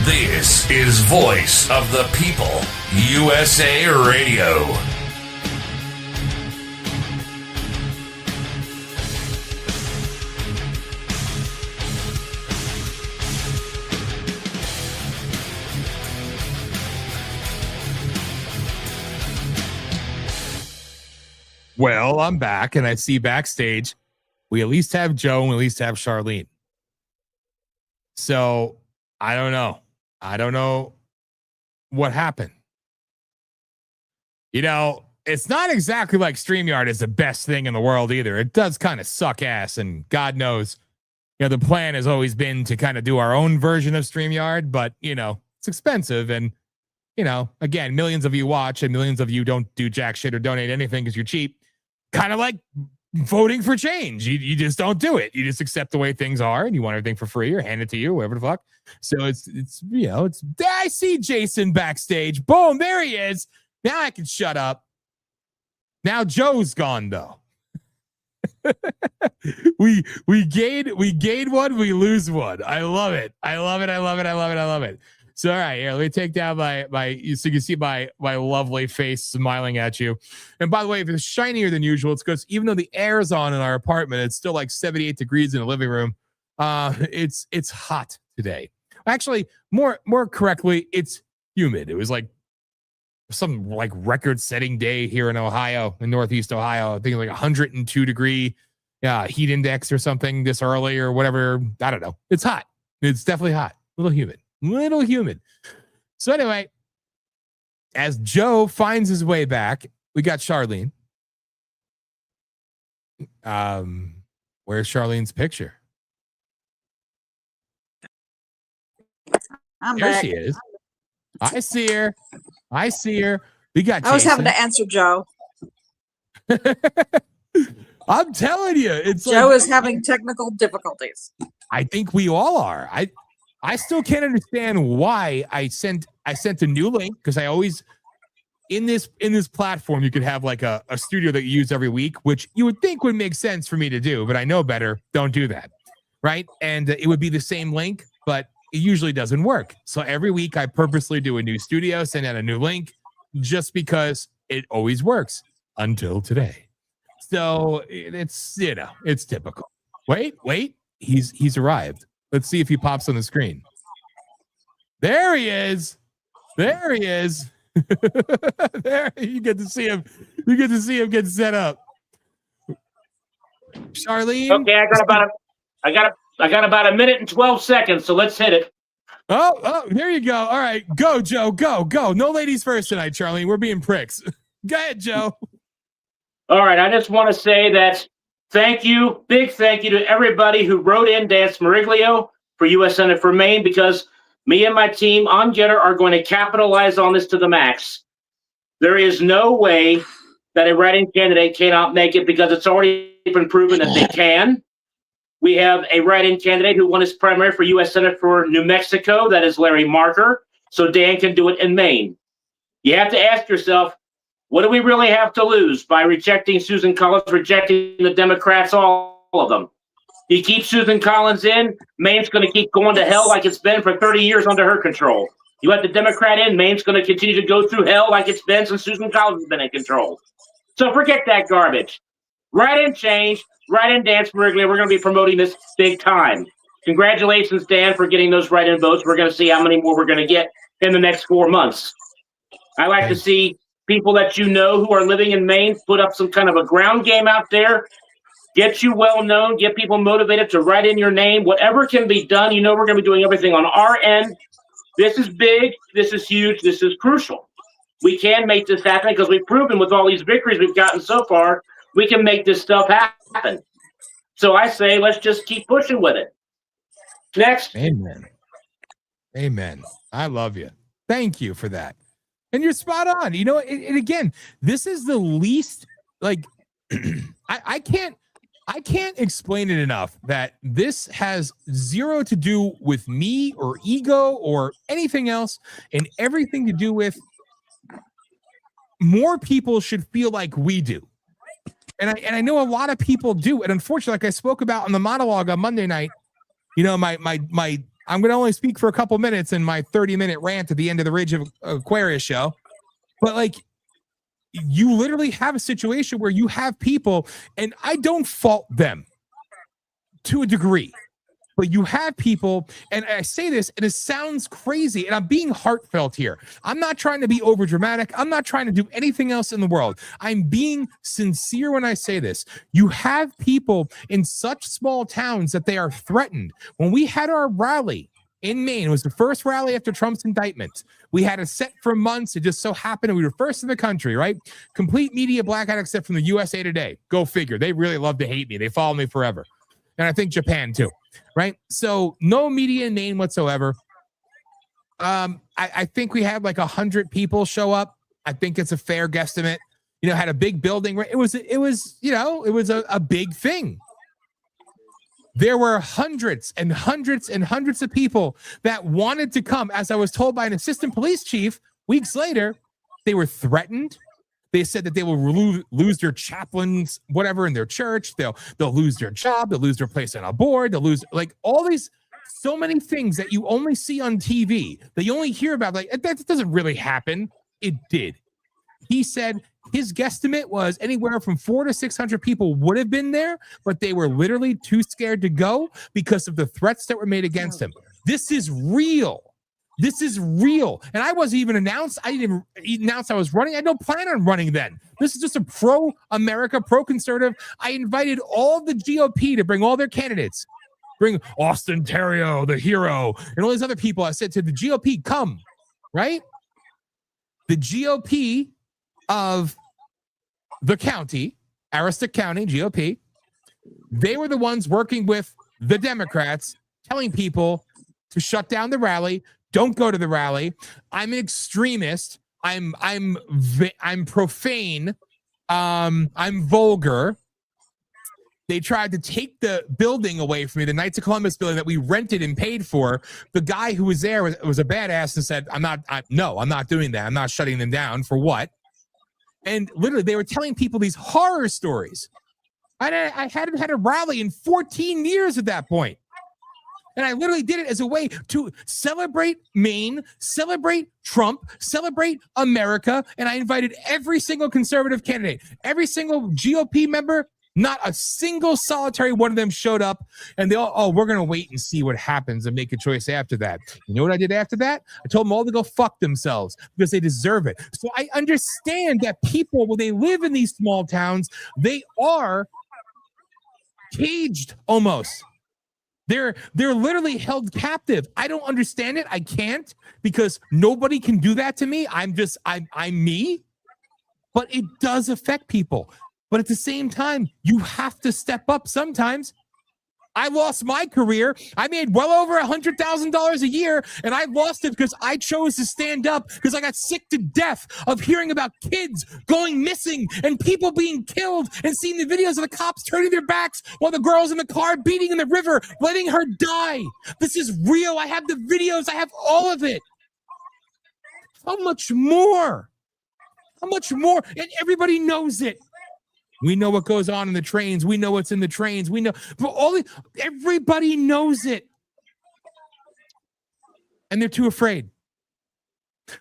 This is Voice of the People, USA Radio. Well, I'm back, and I see backstage we at least have Joe and we at least have Charlene. So I don't know. I don't know what happened. You know, it's not exactly like StreamYard is the best thing in the world either. It does kind of suck ass, and God knows, you know, the plan has always been to kind of do our own version of StreamYard, but, you know, it's expensive. And, you know, again, millions of you watch and millions of you don't do jack shit or donate anything because you're cheap. Kind of like voting for change. You just don't do it. You just accept the way things are and you want everything for free or hand it to you, whatever the fuck. So it's you know, it's I see Jason backstage. Boom, there he is. Now I can shut up. Now Joe's gone though. we gain one, we lose one. I love it. I love it. So all right, here, let me take down my so you can see my lovely face smiling at you. And by the way, if it's shinier than usual, it's because even though the air is on in our apartment, it's still like 78 degrees in the living room. It's hot today. Actually, more correctly, it's humid. It was like some like record-setting day here in Ohio, in Northeast Ohio. I think like 102 degree heat index or something this early or whatever. I don't know. It's hot. It's definitely hot. A little humid. So anyway, as Joe finds his way back, we got Charlene. Where's Charlene's picture? There she is. I see her. We got Jason. I was having to answer Joe. I'm telling you, it's Joe like, is having technical difficulties. I think we all are. I still can't understand why I sent a new link, because I always in this platform you could have like a studio that you use every week, which you would think would make sense for me to do, but I know better. Don't do that, right? And it would be the same link, but it usually doesn't work. So every week I purposely do a new studio, send out a new link, just because it always works until today. So it's, you know, it's typical. Wait, he's arrived. Let's see if he pops on the screen. There he is. There, you get to see him. You get to see him get set up. Charlene. Okay, I got about a minute and 12 seconds, so let's hit it. Oh, there you go. All right, go, Joe. Go. No ladies first tonight, Charlene. We're being pricks. Go ahead, Joe. All right, I just want to say that big thank you to everybody who wrote in Dan Smeriglio for U.S. Senate for Maine, because Me and my team on Getter are going to capitalize on this to the max. There is no way that a write-in candidate cannot make it because it's already been proven that they can. We have a write-in candidate who won his primary for U.S. Senate for New Mexico. That is Larry Marker. So Dan can do it in Maine. You have to ask yourself, what do we really have to lose by rejecting Susan Collins, rejecting the Democrats, all of them? You keep Susan Collins in, Maine's going to keep going to hell like it's been for 30 years under her control. You let the Democrat in, Maine's going to continue to go through hell like it's been since Susan Collins has been in control. So forget that garbage. Write-in change, write-in Dan Smurgley. We're going to be promoting this big time. Congratulations, Dan, for getting those write-in votes. We're going to see how many more we're going to get in the next 4 months. I like to see people that you know who are living in Maine put up some kind of a ground game out there. Get you well known, get people motivated to write in your name. Whatever can be done, you know we're going to be doing everything on our end. This is big, this is huge, this is crucial. We can make this happen because we've proven with all these victories we've gotten so far, we can make this stuff happen. So I say, let's just keep pushing with it. Next. Amen. Amen. I love you. Thank you for that. And you're spot on. You know, and again, this is the least, like, I can't explain it enough that this has zero to do with me or ego or anything else, and everything to do with more people should feel like we do. And I know a lot of people do. And unfortunately, like I spoke about in the monologue on Monday night, you know, my I'm going to only speak for a couple minutes in my 30-minute rant at the end of the Ridge of Aquarius show. But like, you literally have a situation where you have people, and I don't fault them to a degree, but you have people, and I say this, and it sounds crazy, and I'm being heartfelt here. I'm not trying to be over dramatic. I'm not trying to do anything else in the world. I'm being sincere when I say this. You have people in such small towns that they are threatened. When we had our rally in Maine, it was the first rally after Trump's indictment. We had it set for months. It just so happened we were first in the country, right? Complete media blackout except from the U.S.A. Today. Go figure. They really love to hate me. They follow me forever. And I think Japan too, right? So no media in Maine whatsoever. I think we had like 100 people show up. I think it's a fair guesstimate. You know, had a big building. It was a big thing. There were hundreds and hundreds and hundreds of people that wanted to come. As I was told by an assistant police chief weeks later, they were threatened. They said that they will lose their chaplains, whatever, in their church. They'll lose their job. They'll lose their place on a board. They'll lose, like, all these, so many things that you only see on TV, that you only hear about. Like, that doesn't really happen. It did. He said his guesstimate was anywhere from 400 to 600 people would have been there, but they were literally too scared to go because of the threats that were made against him. This is real. This is real. And I wasn't even announced. I didn't even announce I was running. I had no plan on running then. This is just a pro-America, pro-conservative. I invited all the GOP to bring all their candidates. Bring Austin Terrio, the hero, and all these other people. I said to the GOP, come, right? The GOP of the county, Aroostook County, GOP, they were the ones working with the Democrats, telling people to shut down the rally. Don't go to the rally. I'm an extremist. I'm profane. I'm vulgar. They tried to take the building away from me, the Knights of Columbus building that we rented and paid for. The guy who was there was a badass and said, I'm not doing that. I'm not shutting them down. For what? And literally, they were telling people these horror stories. I hadn't had a rally in 14 years at that point. And I literally did it as a way to celebrate Maine, celebrate Trump, celebrate America. And I invited every single conservative candidate, every single GOP member. Not a single solitary one of them showed up. And they all, we're going to wait and see what happens and make a choice after that. You know what I did after that? I told them all to go fuck themselves because they deserve it. So I understand that people, when they live in these small towns, they are caged almost. They're literally held captive. I don't understand it. I can't, because nobody can do that to me. I'm me. But it does affect people. But at the same time, you have to step up sometimes. I lost my career. I made well over $100,000 a year, and I lost it because I chose to stand up because I got sick to death of hearing about kids going missing and people being killed and seeing the videos of the cops turning their backs while the girl's in the car beating in the river, letting her die. This is real. I have the videos. I have all of it. How much more? How much more? And everybody knows it. We know what goes on in the trains. We know what's in the trains. We know, but everybody knows it. And they're too afraid.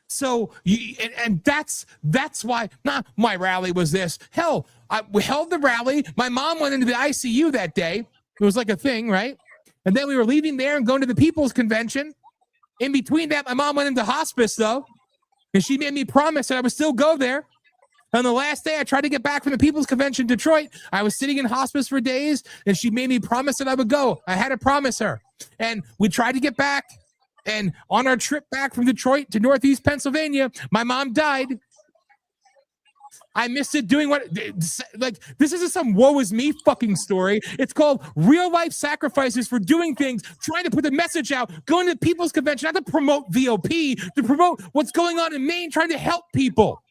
So, and that's why, my rally was this. Hell, we held the rally. My mom went into the ICU that day. It was like a thing, right? And then we were leaving there and going to the People's Convention. In between that, my mom went into hospice, though. And she made me promise that I would still go there. On the last day, I tried to get back from the People's Convention in Detroit. I was sitting in hospice for days, and she made me promise that I would go. I had to promise her. And we tried to get back. And on our trip back from Detroit to Northeast Pennsylvania, my mom died. I missed it doing this isn't some woe is me fucking story. It's called real life sacrifices for doing things, trying to put the message out, going to the People's Convention, not to promote VOP, to promote what's going on in Maine, trying to help people.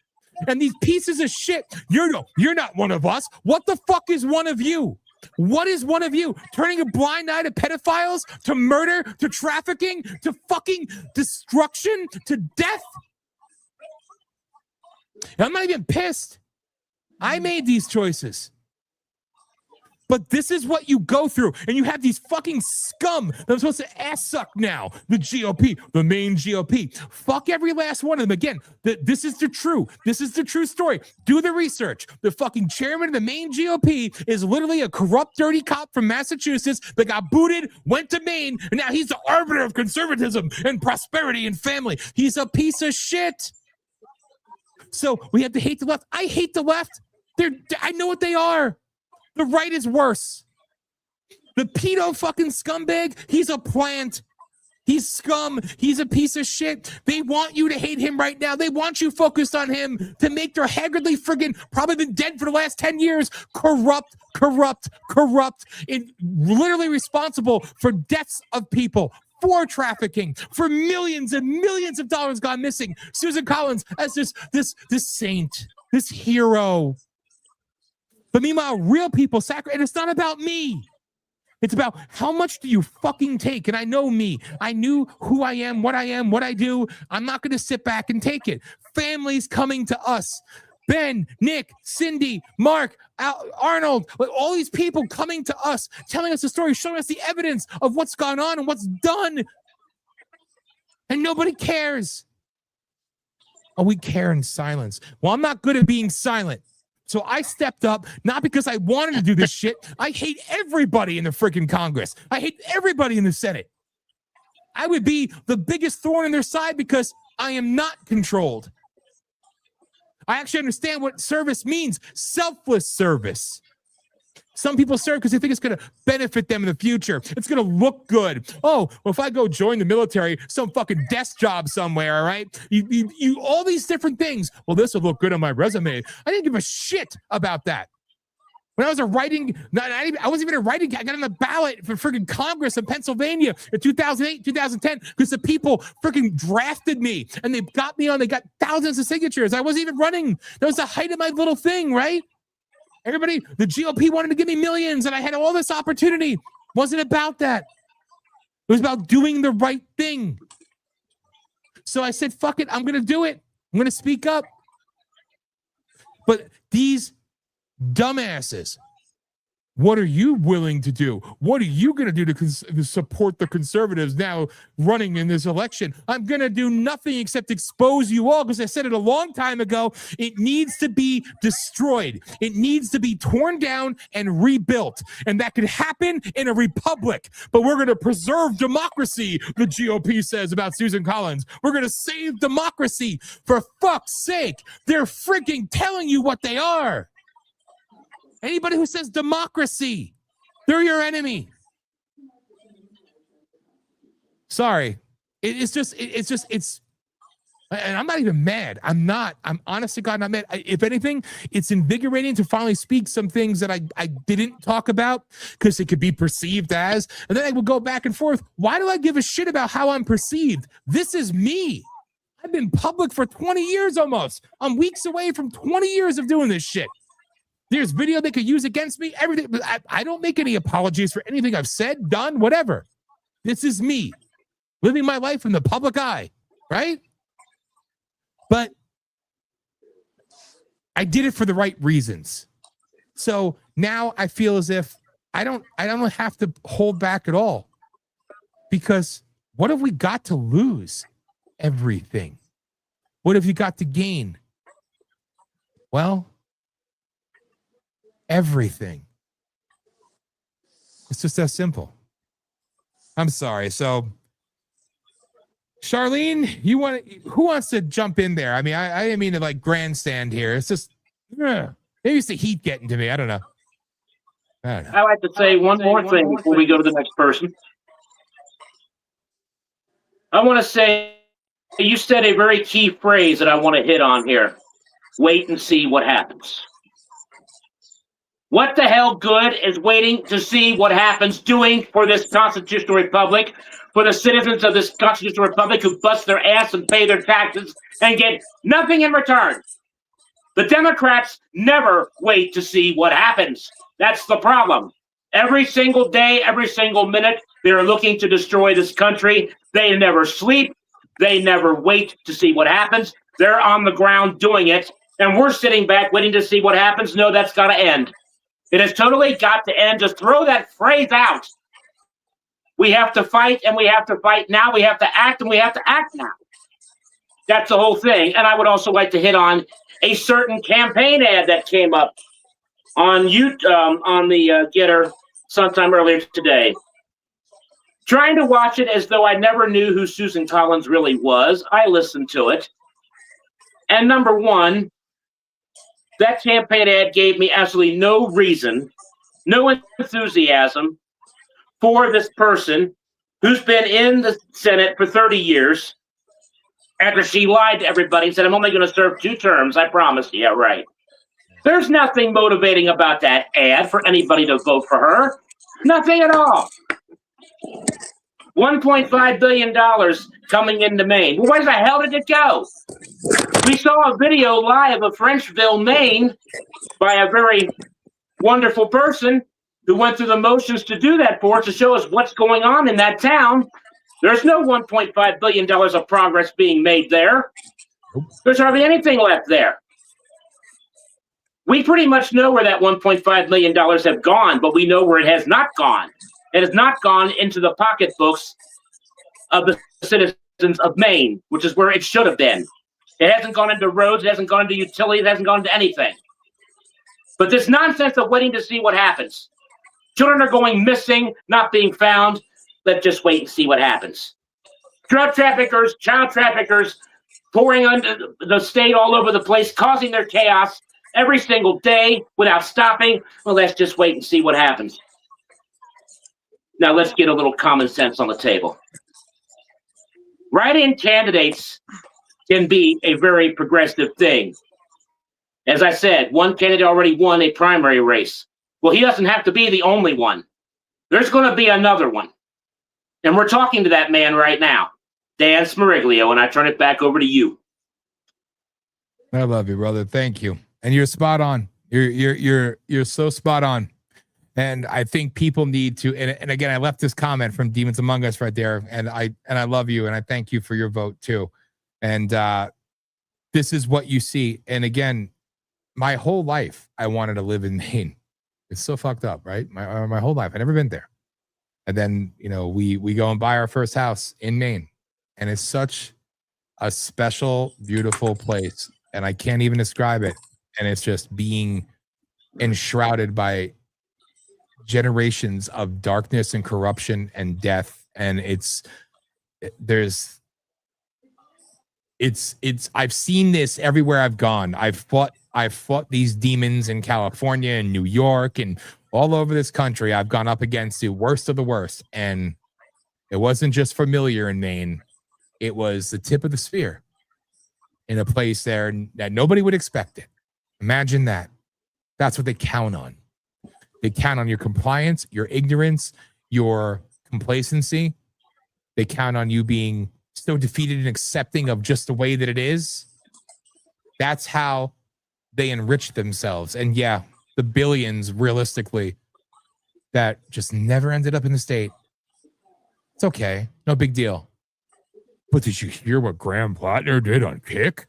And these pieces of shit, you're not one of us. What the fuck is one of you? What is one of you? Turning a blind eye to pedophiles, to murder, to trafficking, to fucking destruction, to death? And I'm not even pissed. I made these choices. But this is what you go through. And you have these fucking scum that I'm supposed to ass suck now. The GOP, the Maine GOP. Fuck every last one of them. Again, this is the true story. Do the research. The fucking chairman of the Maine GOP is literally a corrupt, dirty cop from Massachusetts that got booted, went to Maine, and now he's the arbiter of conservatism and prosperity and family. He's a piece of shit. So we have to hate the left. I hate the left. I know what they are. The right is worse. The pedo fucking scumbag, he's a plant. He's scum. He's a piece of shit. They want you to hate him right now. They want you focused on him to make their haggardly friggin', probably been dead for the last 10 years, corrupt, and literally responsible for deaths of people, for trafficking, for millions and millions of dollars gone missing. Susan Collins as this saint, this hero. But meanwhile, real people sacrifice, and it's not about me. It's about how much do you fucking take? And I know me. I knew who I am, what I do. I'm not going to sit back and take it. Families coming to us. Ben, Nick, Cindy, Mark, Arnold, all these people coming to us, telling us the story, showing us the evidence of what's gone on and what's done. And nobody cares. Oh, we care in silence. Well, I'm not good at being silent. So I stepped up, not because I wanted to do this shit. I hate everybody in the freaking Congress. I hate everybody in the Senate. I would be the biggest thorn in their side because I am not controlled. I actually understand what service means. Selfless service. Some people serve because they think it's going to benefit them in the future. It's going to look good. Oh, well, if I go join the military, some fucking desk job somewhere, all right? You all these different things. Well, this will look good on my resume. I didn't give a shit about that. When I was I wasn't even a writing. I got on the ballot for freaking Congress in Pennsylvania in 2008, 2010, because the people freaking drafted me and they got me on. They got thousands of signatures. I wasn't even running. That was the height of my little thing, right? Everybody, the GOP wanted to give me millions and I had all this opportunity. It wasn't about that. It was about doing the right thing. So I said, fuck it, I'm going to do it. I'm going to speak up. But these dumbasses, what are you willing to do? What are you going to do to support the conservatives now running in this election? I'm going to do nothing except expose you all because I said it a long time ago. It needs to be destroyed. It needs to be torn down and rebuilt. And that could happen in a republic. But we're going to preserve democracy, the GOP says about Susan Collins. We're going to save democracy. For fuck's sake, they're freaking telling you what they are. Anybody who says democracy, they're your enemy. Sorry. It's And I'm not even mad. I'm honest to God not mad. If anything, it's invigorating to finally speak some things that I didn't talk about because it could be perceived as, and then I would go back and forth. Why do I give a shit about how I'm perceived? This is me. I've been public for 20 years almost. I'm weeks away from 20 years of doing this shit. There's video they could use against me, everything. I don't make any apologies for anything I've said, done, whatever. This is me living my life in the public eye, right? But I did it for the right reasons. So now I feel as if I don't have to hold back at all, because what have we got to lose? Everything. What have you got to gain? Well, everything. It's just that simple. I'm sorry. So Charlene, who wants to jump in there? I mean, I didn't mean to like grandstand here. It's just, maybe it's the heat getting to me. I don't know. I like to say one more thing before we go to the next person. I want to say, you said a very key phrase that I want to hit on here. Wait and see what happens. What the hell good is waiting to see what happens doing for this constitutional republic, for the citizens of this constitutional republic who bust their ass and pay their taxes and get nothing in return? The Democrats never wait to see what happens. That's the problem. Every single day, every single minute, they're looking to destroy this country. They never sleep. They never wait to see what happens. They're on the ground doing it, and we're sitting back waiting to see what happens. No, that's got to end. It has totally got to end. Just throw that phrase out. We have to fight, and we have to fight now. We have to act, and we have to act now. That's the whole thing. And I would also like to hit on a certain campaign ad that came up on the Getter sometime earlier today. Trying to watch it as though I never knew who Susan Collins really was. I listened to it. And number one, that campaign ad gave me absolutely no reason, no enthusiasm for this person who's been in the Senate for 30 years after she lied to everybody and said, I'm only going to serve 2 terms, I promise. Yeah, right. There's nothing motivating about that ad for anybody to vote for her. Nothing at all. $1.5 billion coming into Maine. Well, where the hell did it go? We saw a video live of Frenchville, Maine, by a very wonderful person who went through the motions to do that for us, to show us what's going on in that town. There's no $1.5 billion of progress being made there. There's hardly anything left there. We pretty much know where that $1.5 million have gone, but we know where it has not gone. It has not gone into the pocketbooks of the citizens of Maine, which is where it should have been. It hasn't gone into roads, it hasn't gone into utilities, it hasn't gone into anything. But this nonsense of waiting to see what happens. Children are going missing, not being found. Let's just wait and see what happens. Drug traffickers, child traffickers, pouring under the state all over the place, causing their chaos every single day without stopping. Well, let's just wait and see what happens. Now let's get a little common sense on the table. Write-in candidates can be a very progressive thing. As I said, one candidate already won a primary race. Well, he doesn't have to be the only one. There's going to be another one. And we're talking to that man right now, Dan Smeriglio, and I turn it back over to you. I love you, brother. Thank you. And you're spot on. You're so spot on. And I think people need to, and again, I left this comment from Demons Among Us right there, and I love you, and I thank you for your vote too. And this is what you see. And again, my whole life, I wanted to live in Maine. It's so fucked up, right? My whole life, I've never been there. And then, we go and buy our first house in Maine, and it's such a special, beautiful place, and I can't even describe it. And it's just being enshrouded by generations of darkness and corruption and death. And I've seen this everywhere I've gone. I've fought these demons in California and New York and all over this country. I've gone up against the worst of the worst. And it wasn't just familiar in Maine. It was the tip of the spear. in a place there that nobody would expect it. Imagine that. That's what they count on. They count on your compliance, your ignorance, your complacency. They count on you being so defeated and accepting of just the way that it is. That's how they enrich themselves. And yeah, the billions, realistically, that just never ended up in the state. It's okay. No big deal. But did you hear what Graham Plattner did on Kick?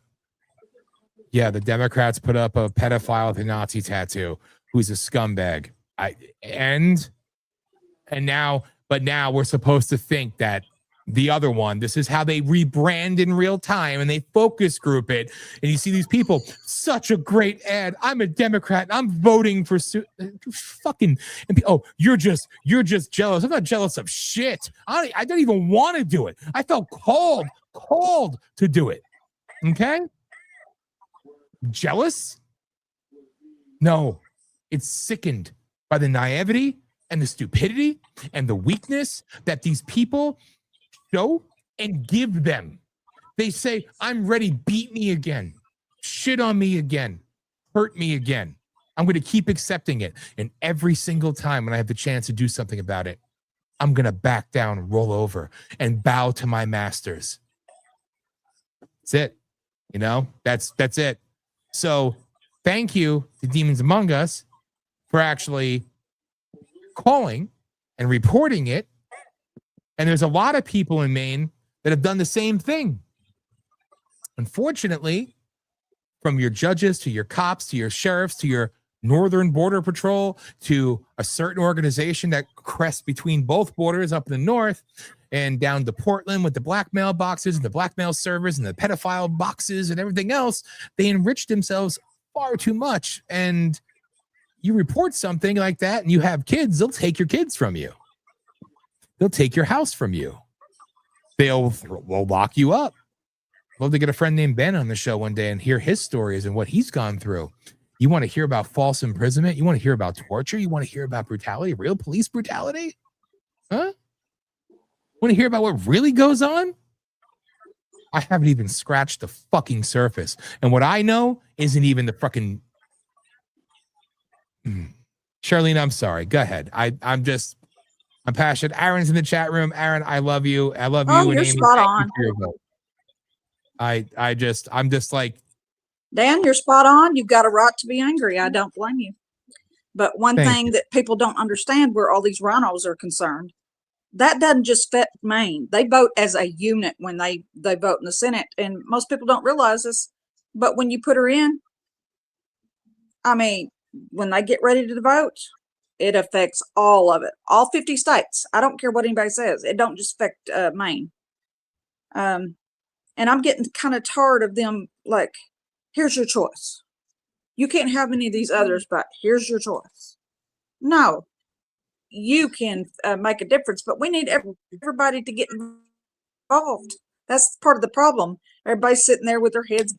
Yeah, the Democrats put up a pedophile with a Nazi tattoo who's a scumbag. And now we're supposed to think that the other one, this is how they rebrand in real time and they focus group it. And you see these people, such a great ad. I'm a Democrat. I'm voting for fucking. Oh, you're just jealous. I'm not jealous of shit. I don't even want to do it. I felt called to do it. Okay. Jealous? No, it's sickened by the naivety and the stupidity and the weakness that these people show and give them. They say, I'm ready, beat me again, shit on me again, hurt me again. I'm going to keep accepting it. And every single time when I have the chance to do something about it, I'm going to back down, roll over, and bow to my masters. That's it. You know, that's it. So thank you to Demons Among Us for actually calling and reporting it. And there's a lot of people in Maine that have done the same thing. Unfortunately, from your judges to your cops to your sheriffs to your Northern Border Patrol to a certain organization that crests between both borders up in the north and down to Portland with the blackmail boxes and the blackmail servers and the pedophile boxes and everything else, they enrich themselves far too much. And you report something like that and you have kids, they'll take your kids from you. They'll take your house from you. They'll lock you up. Love to get a friend named Ben on the show one day and hear his stories and what he's gone through. You want to hear about false imprisonment? You want to hear about torture? You want to hear about brutality, real police brutality? Huh? Want to hear about what really goes on? I haven't even scratched the fucking surface. And what I know isn't even the fucking... Charlene, I'm sorry. Go ahead. I'm passionate. Aaron's in the chat room. Aaron, I love you. I love you. You're and Amy. spot on. I'm just like, Dan, you're spot on. You've got a right to be angry. I don't blame you. But one thing that people don't understand where all these rhinos are concerned, that doesn't just fit Maine. They vote as a unit when they vote in the Senate. And most people don't realize this. But when you put her in, I mean, when they get ready to vote, it affects all of it, all 50 states. I don't care what anybody says. It don't just affect Maine. And I'm getting kind of tired of them like, here's your choice. You can't have any of these others, but here's your choice. No, you can make a difference, but we need everybody to get involved. That's part of the problem. Everybody's sitting there with their heads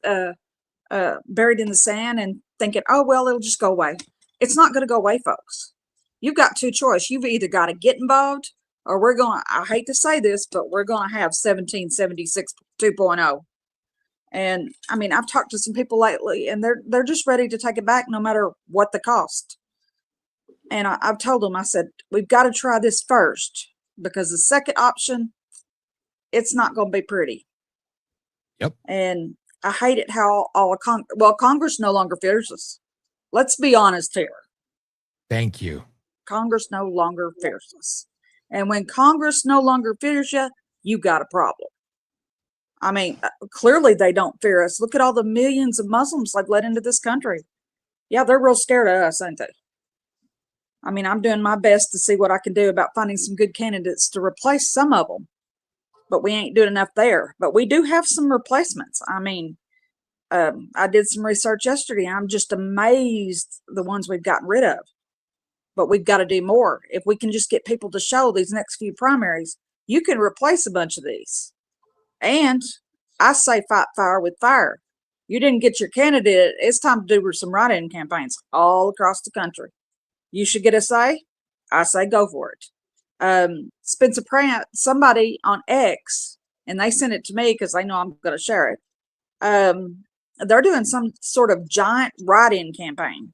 buried in the sand and thinking, oh, well, it'll just go away. It's not going to go away, folks. You've got two choices. You've either got to get involved or we're going to, I hate to say this, but we're going to have 1776 2.0. And I mean, I've talked to some people lately and they're just ready to take it back no matter what the cost. And I've told them, I said, we've got to try this first because the second option, it's not going to be pretty. Yep. And I hate it how Congress no longer fears us. Let's be honest here. Thank you. Congress no longer fears us. And when Congress no longer fears you, you got a problem. I mean, clearly they don't fear us. Look at all the millions of Muslims they've let into this country. Yeah, they're real scared of us, ain't they? I mean, I'm doing my best to see what I can do about finding some good candidates to replace some of them. But we ain't doing enough there. But we do have some replacements. I mean, I did some research yesterday. I'm just amazed the ones we've gotten rid of. But we've got to do more. If we can just get people to show these next few primaries, you can replace a bunch of these. And I say fight fire with fire. You didn't get your candidate. It's time to do some write-in campaigns all across the country. You should get a say. I say go for it. Spencer Pratt, somebody on X, and they sent it to me because they know I'm going to share it. they're doing some sort of giant write-in campaign.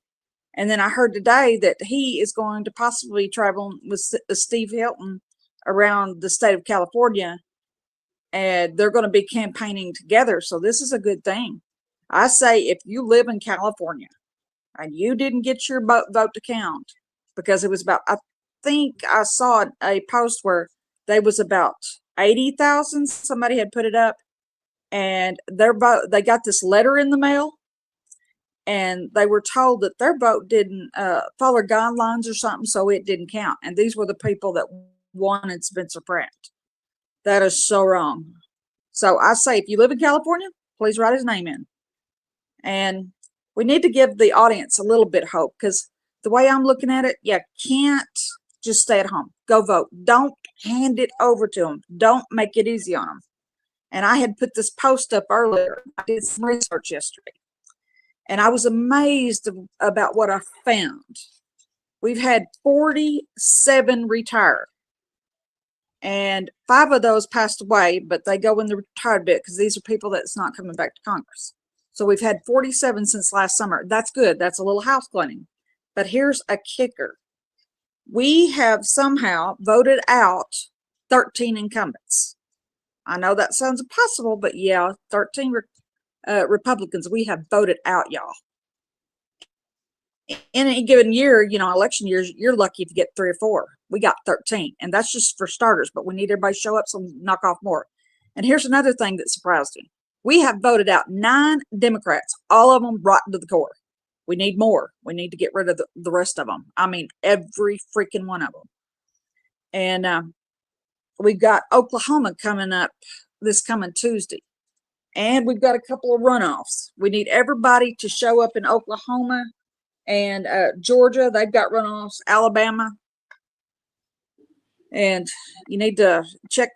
And then I heard today that he is going to possibly travel with Steve Hilton around the state of California, and they're going to be campaigning together. So this is a good thing. I say if you live in California and you didn't get your vote to count, because it was about, I think I saw a post where they was about 80,000. Somebody had put it up, and their vote, they got this letter in the mail, and they were told that their vote didn't follow guidelines or something, so it didn't count. And these were the people that wanted Spencer Pratt. That is so wrong. So I say, if you live in California, please write his name in. And we need to give the audience a little bit of hope, because the way I'm looking at it, you can't just stay at home. Go vote. Don't hand it over to them. Don't make it easy on them. And I had put this post up earlier. I did some research yesterday, and I was amazed about what I found. We've had 47 retire, and 5 of those passed away, but they go in the retired bit because these are people that's not coming back to Congress. So we've had 47 since last summer. That's good. That's a little house cleaning. But here's a kicker. We have somehow voted out 13 incumbents. I know that sounds impossible, but yeah, 13 Republicans we have voted out, y'all. In any given year, you know, election years, you're lucky if you get 3 or 4. We got 13, and that's just for starters, but we need everybody to show up, so knock off more. And here's another thing that surprised me. We have voted out 9 Democrats, all of them rotten to the core. We need more. We need to get rid of the rest of them. I mean, every freaking one of them. And we've got Oklahoma coming up this coming Tuesday. And we've got a couple of runoffs. We need everybody to show up in Oklahoma and Georgia. They've got runoffs. Alabama. And you need to check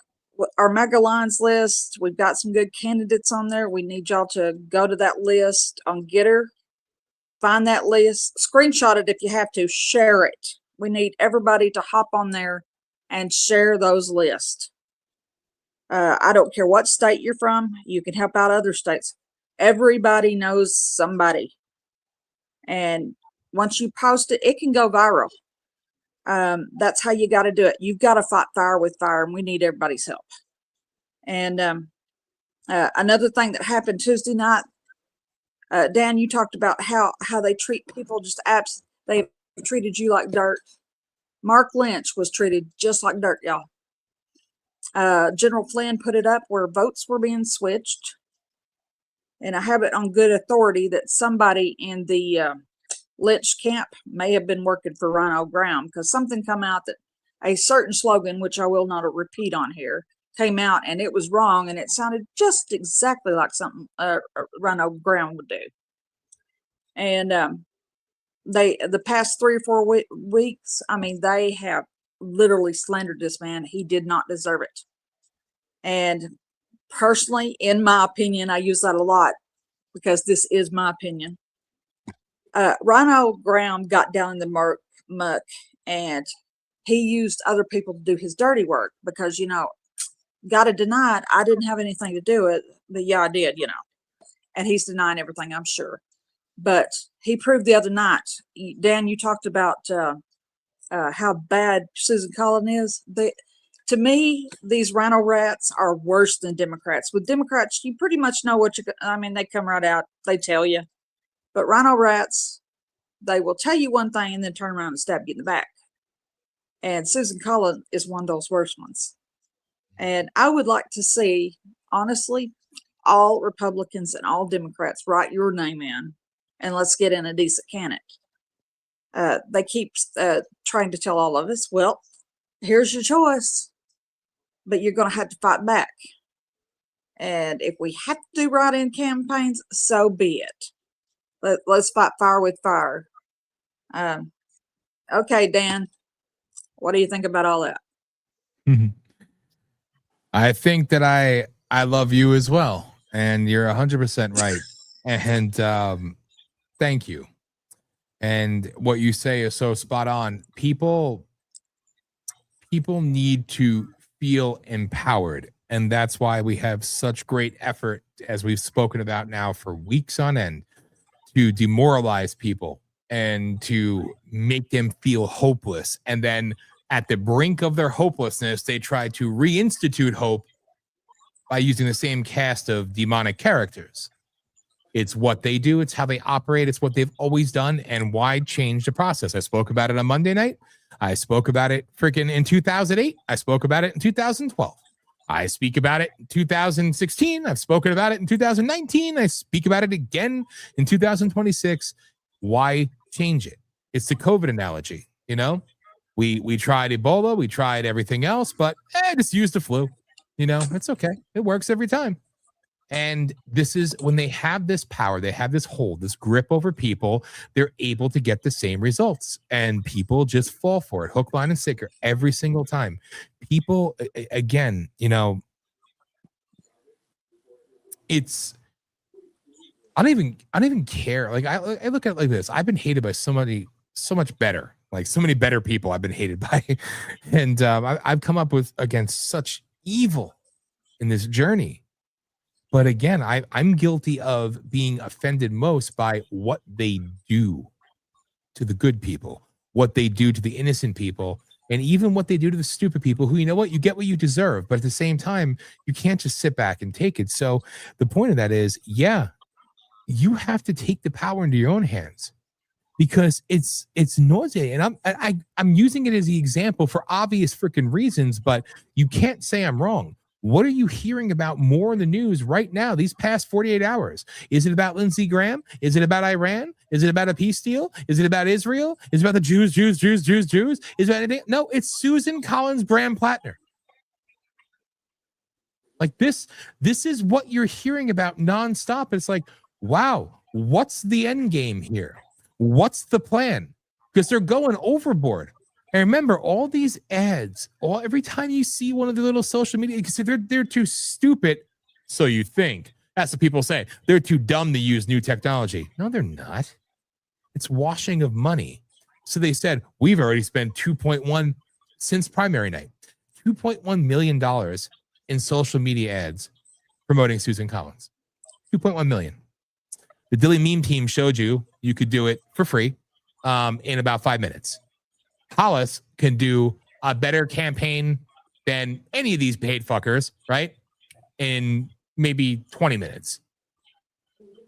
our Mega Lines list. We've got some good candidates on there. We need y'all to go to that list on Getter. Find that list. Screenshot it if you have to. Share it. We need everybody to hop on there and share those lists. I don't care what state you're from. You can help out other states. Everybody knows somebody. And once you post it, it can go viral. That's how you got to do it. You've got to fight fire with fire, and we need everybody's help. And another thing that happened Tuesday night, Dan, you talked about how they treat people just they treated you like dirt. Mark Lynch was treated just like dirt, y'all. General Flynn put it up where votes were being switched. And I have it on good authority that somebody in the Lynch camp may have been working for Rhino Graham, because something come out that a certain slogan, which I will not repeat on here, came out and it was wrong, and it sounded just exactly like something Rhino Graham would do. And the past 3 or 4 weeks, I mean, they have literally slandered this man. He did not deserve it. And personally, in my opinion, I use that a lot because this is my opinion. Rhino Graham got down in the muck, and he used other people to do his dirty work because, you know, gotta deny it. I didn't have anything to do with it, but yeah, I did, you know. And he's denying everything, I'm sure. But he proved the other night. Dan, you talked about how bad Susan Collins is. To me, these Rhino rats are worse than Democrats. With Democrats, you pretty much know what I mean, they come right out, they tell you. But Rhino rats, they will tell you one thing and then turn around and stab you in the back. And Susan Collins is one of those worst ones. And I would like to see, honestly, all Republicans and all Democrats write your name in, and let's get in a decent candidate. They keep trying to tell all of us, well, here's your choice, but you're going to have to fight back. And if we have to do write-in campaigns, so be it. Let's fight fire with fire. Okay, Dan, what do you think about all that? I think that I love you as well, and you're 100% right. And thank you. And what you say is so spot on. People need to feel empowered, And that's why we have such great effort, as we've spoken about now for weeks on end, to demoralize people and to make them feel hopeless. And then at the brink of their hopelessness, they try to reinstitute hope by using the same cast of demonic characters. It's what they do. It's how they operate. It's what they've always done. And why change the process? I spoke about it on Monday night. I spoke about it freaking in 2008. I spoke about it in 2012. I speak about it in 2016. I've spoken about it in 2019. I speak about it again in 2026. Why change it? It's the COVID analogy. You know, we tried Ebola, we tried everything else, but just use the flu. You know, it's okay. It works every time. And this is when they have this power, they have this hold, this grip over people, they're able to get the same results. And people just fall for it, hook, line, and sinker every single time. People, again, you know, it's, I don't even care. Like, I look at it like this. I've been hated by so much better, like so many better people I've been hated by. And I've come up with against such evil in this journey. But again, I'm guilty of being offended most by what they do to the good people, what they do to the innocent people, and even what they do to the stupid people who, you know what, you get what you deserve. But at the same time, you can't just sit back and take it. So the point of that is, yeah, you have to take the power into your own hands, because it's nauseating. And I'm using it as the example for obvious freaking reasons, but you can't say I'm wrong. What are you hearing about more in the news right now, these past 48 hours? Is it about Lindsey Graham? Is it about Iran? Is it about a peace deal? Is it about Israel? Is it about the Jews? Is it about anything? No, it's Susan Collins Graham-Plattner. Like this is what you're hearing about nonstop. It's like, wow, what's the end game here? What's the plan? Because they're going overboard. And remember, all these ads, every time you see one of the little social media, because they're too stupid, so you think. That's what people say. They're too dumb to use new technology. No, they're not. It's washing of money. So they said, we've already spent 2.1 since primary night, $2.1 million in social media ads promoting Susan Collins. 2.1 million. The Dilly Meme team showed you could do it for free in about 5 minutes. Hollis can do a better campaign than any of these paid fuckers, right? In maybe 20 minutes.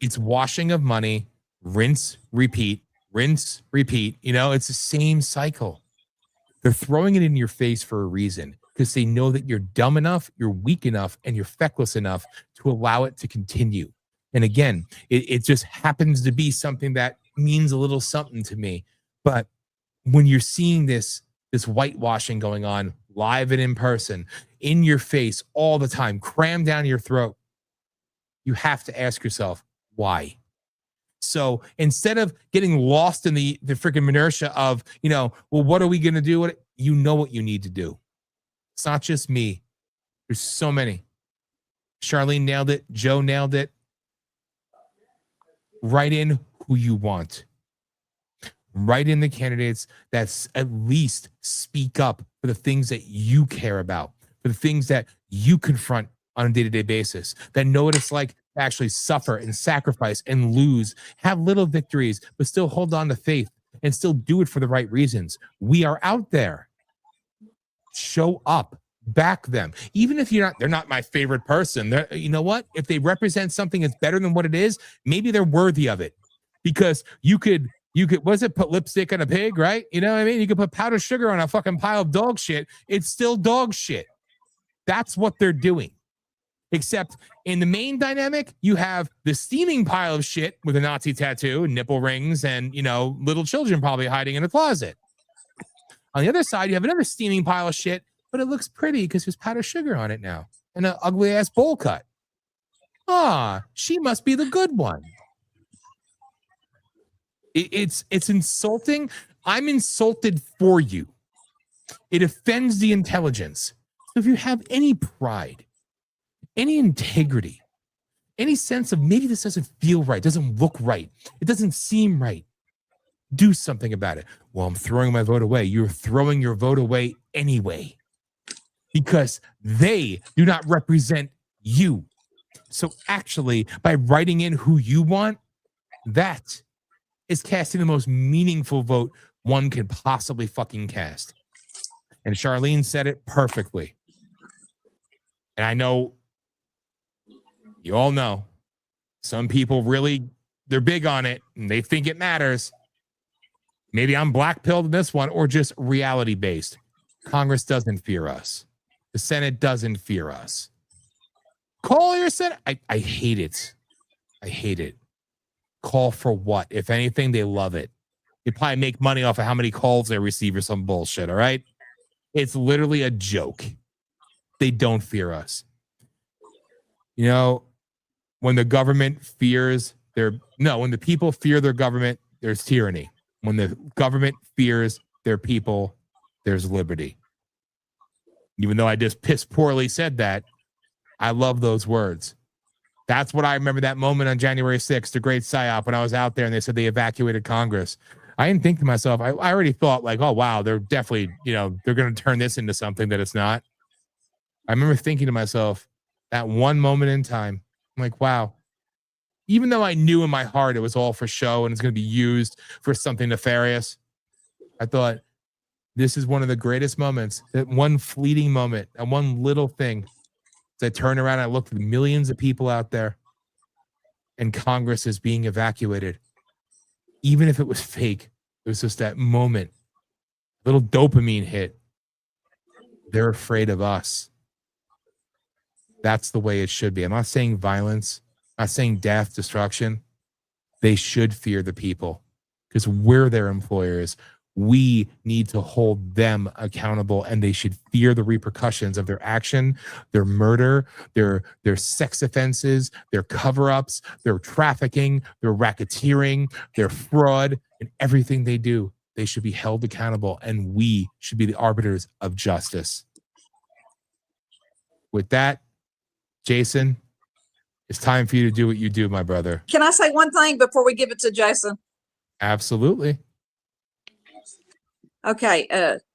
It's washing of money, rinse, repeat. You know, it's the same cycle. They're throwing it in your face for a reason, because they know that you're dumb enough, you're weak enough, and you're feckless enough to allow it to continue. And again, it just happens to be something that means a little something to me. But when you're seeing this whitewashing going on live and in person, in your face all the time, crammed down your throat, you have to ask yourself, why? So instead of getting lost in the freaking minutia of, you know, well, what are we going to do? You know what you need to do. It's not just me. There's so many. Charlene nailed it. Joe nailed it. Write in who you want. Write in the candidates that at least speak up for the things that you care about, for the things that you confront on a day-to-day basis, that know what it's like to actually suffer and sacrifice and lose, have little victories, but still hold on to faith and still do it for the right reasons. We are out there. Show up. Back them. Even if they're not my favorite person. You know what? If they represent something that's better than what it is, maybe they're worthy of it. Because you could, put lipstick on a pig, right? You know what I mean? You could put powdered sugar on a fucking pile of dog shit. It's still dog shit. That's what they're doing. Except in the Maine dynamic, you have the steaming pile of shit with a Nazi tattoo and nipple rings and, you know, little children probably hiding in a closet. On the other side, you have another steaming pile of shit, but it looks pretty because there's powdered sugar on it now and an ugly ass bowl cut. She must be the good one. It's insulting. I'm insulted for you. It offends the intelligence. So if you have any pride, any integrity, any sense of maybe this doesn't feel right, doesn't look right, it doesn't seem right, do something about it. Well, I'm throwing my vote away. You're throwing your vote away anyway. because they do not represent you. So actually, by writing in who you want, that is casting the most meaningful vote one can possibly fucking cast. And Charlene said it perfectly. And I know you all know some people really, they're big on it and they think it matters. Maybe I'm black-pilled in this one or just reality-based. Congress doesn't fear us. The Senate doesn't fear us. Call your Senate. I hate it. I hate it. Call for what? If anything, they love it. They probably make money off of how many calls they receive or some bullshit, all right? It's literally a joke. They don't fear us. You know, when the government fears when the people fear their government, there's tyranny. When the government fears their people, there's liberty. Even though I just piss poorly said that, I love those words. That's what I remember that moment on January 6th, the great psyop, when I was out there and they said they evacuated Congress. I didn't think to myself, I already thought like, oh, wow, they're definitely, they're going to turn this into something that it's not. I remember thinking to myself, that one moment in time, I'm like, wow, even though I knew in my heart it was all for show and it's going to be used for something nefarious, I thought, this is one of the greatest moments, that one fleeting moment, and one little thing. As I turned around, I looked at the millions of people out there, and Congress is being evacuated. Even if it was fake, it was just that moment, little dopamine hit. They're afraid of us. That's the way it should be. I'm not saying violence. I'm not saying death, destruction. They should fear the people because we're their employers. We need to hold them accountable, and they should fear the repercussions of their action, their murder, their sex offenses, their cover-ups, their trafficking, their racketeering, their fraud, and everything they do. They should be held accountable, and we should be the arbiters of justice. With that, Jason, it's time for you to do what you do, my brother. Can I say one thing before we give it to Jason? Absolutely. Okay,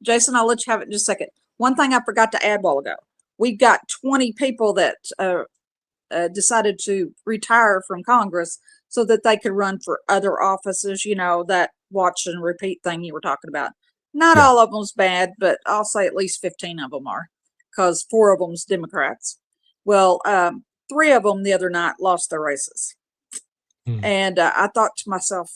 Jason, I'll let you have it in just a second. One thing I forgot to add a while ago. We've got 20 people that decided to retire from Congress so that they could run for other offices, that watch and repeat thing you were talking about. Not all of them's bad, but I'll say at least 15 of them are, because 4 of them's Democrats. Well, 3 of them the other night lost their races. And I thought to myself,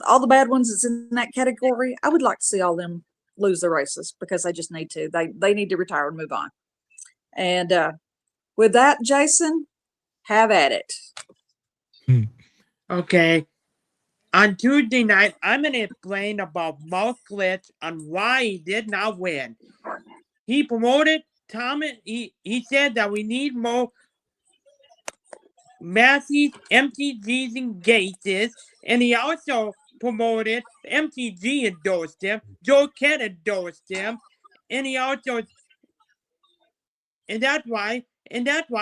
all the bad ones that's in that category, I would like to see all them lose their races because they just need to. They need to retire and move on. And with that, Jason, have at it. Okay. On Tuesday night, I'm going to explain about Mark Glitz on why he did not win. He promoted he said that we need more Massey's, MTGs, and Gates, and he also promoted MTG endorsed him, Joe Kent endorsed him, and he also, and that's why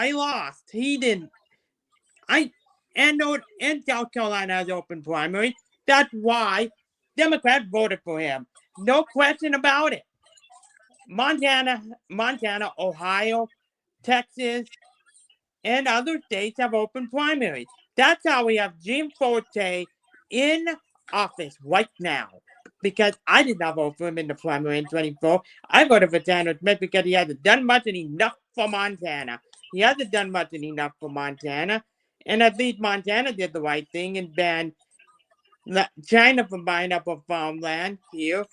he lost. He didn't. And South Carolina has open primary. That's why Democrats voted for him. No question about it. Montana, Ohio, Texas, and other states have open primaries. That's how we have Jim Forte in office right now. Because I did not vote for him in the primary in 24. I voted for Tanner Smith because he hasn't done much and enough for Montana. He hasn't done much and enough for Montana. And at least Montana did the right thing and banned China from buying up a farmland here.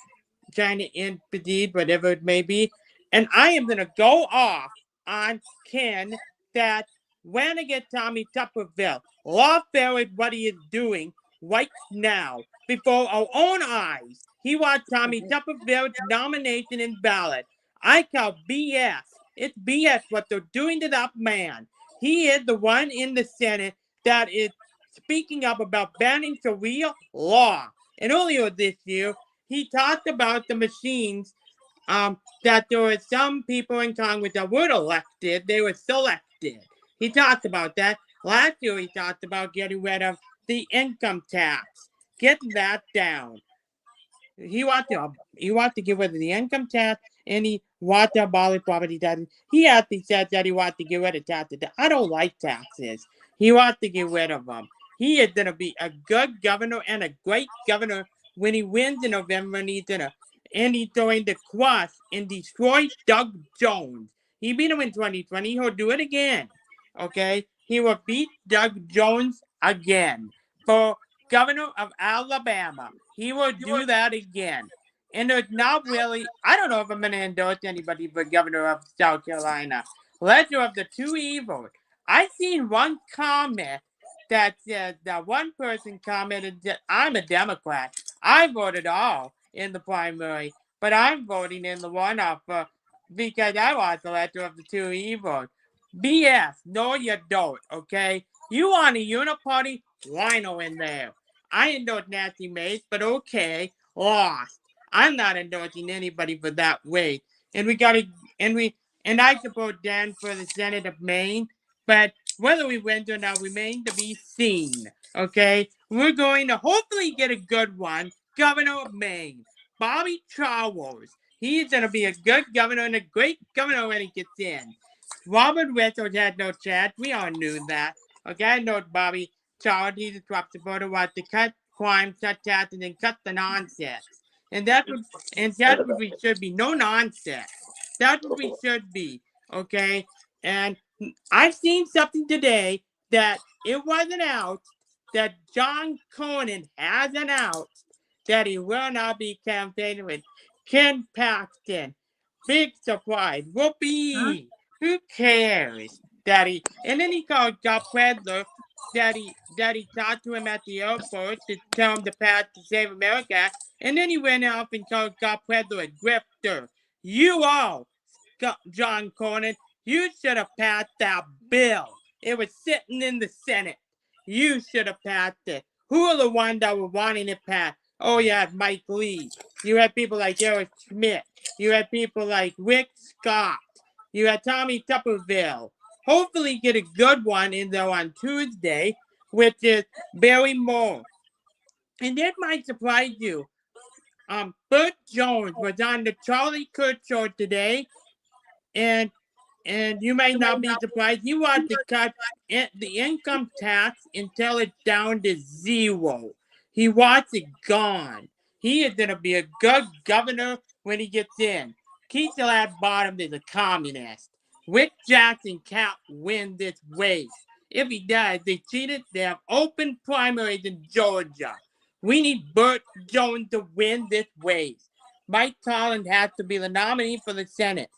China indeed, whatever it may be. And I am going to go off on Ken that when I get Tommy Tuberville, lawfare is what he is doing right now before our own eyes. He wants Tommy Tuberville's nomination and ballot. I call BS. It's BS what they're doing to that man. He is the one in the Senate that is speaking up about banning Sharia law. And earlier this year, he talked about the machines, that there were some people in Congress that were elected, they were selected. He talked about that. Last year, he talked about getting rid of the income tax, getting that down. he wants to get rid of the income tax, and he wants to abolish property taxes. He actually said that he wants to get rid of taxes. I don't like taxes. He wants to get rid of them. He is going to be a good governor and a great governor when he wins in November, and he's going to crush and destroy Doug Jones. He beat him in 2020. He'll do it again. Okay? He will beat Doug Jones again for governor of Alabama. He will do that again. And there's not really, I don't know if I'm going to endorse anybody for governor of South Carolina. Lesser of the two evils. I seen one comment that said that one person commented that I'm a Democrat. I voted all in the primary, but I'm voting in the runoff because I want the lesser of the two evils. BS. No, you don't, okay? You want a uniparty? Rhino in there. I endorse Nancy Mace, but okay, lost. I'm not endorsing anybody for that way. And I support Dan for the Senate of Maine, but whether we win or not remains to be seen. Okay? We're going to hopefully get a good one. Governor of Maine, Bobby Charles. He's going to be a good governor and a great governor when he gets in. Robert Richards had no chance. We all knew that. Okay, I know Bobby Charles, he's a Trump supporter, wants to cut crime, cut taxes, and cut the nonsense. And that's what we should be. No nonsense. That's what we should be. Okay? And I've seen something today that it wasn't out, that John Cornyn has announced that he will not be campaigning with Ken Paxton. Big surprise. Whoopee. Who cares? Daddy. And then he called Job Predler that he talked to him at the airport to tell him the path to save America. And then he went off and called Job Predler a grifter. You all, John Cornyn, you should have passed that bill. It was sitting in the Senate. You should have passed it. Who are the ones that were wanting it passed? Oh, you had Mike Lee. You had people like Eric Schmidt. You had people like Rick Scott. You had Tommy Tuberville. Hopefully get a good one in there on Tuesday, which is Barry Moore. And it might surprise you. Burt Jones was on the Charlie Kirk show today, and you may not be surprised. He wants to cut the income tax until it's down to zero. He wants it gone. He is going to be a good governor when he gets in. Keith at bottom is a communist. Rick Jackson can't win this race. If he does, they cheated. They have open primaries in Georgia. We need Burt Jones to win this race. Mike Collins has to be the nominee for the Senate.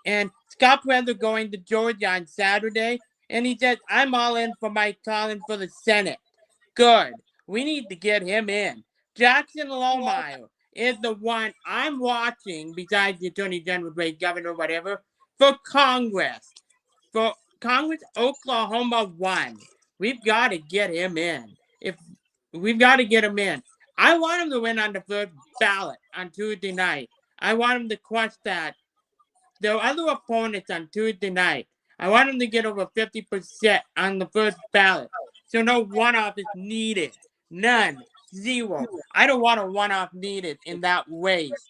And Scott Predler going to Georgia on Saturday, and he said, I'm all in for Mike Collins for the Senate. Good. We need to get him in. Jackson Lohmeyer is the one I'm watching, besides the Attorney General, great governor, whatever, for Congress. For Congress, Oklahoma 1. We've got to get him in. We've got to get him in. I want him to win on the first ballot on Tuesday night. I want him to crush that. There are other opponents on Tuesday night. I want him to get over 50% on the first ballot. So no runoff is needed. None. Zero. I don't want a runoff needed in that race.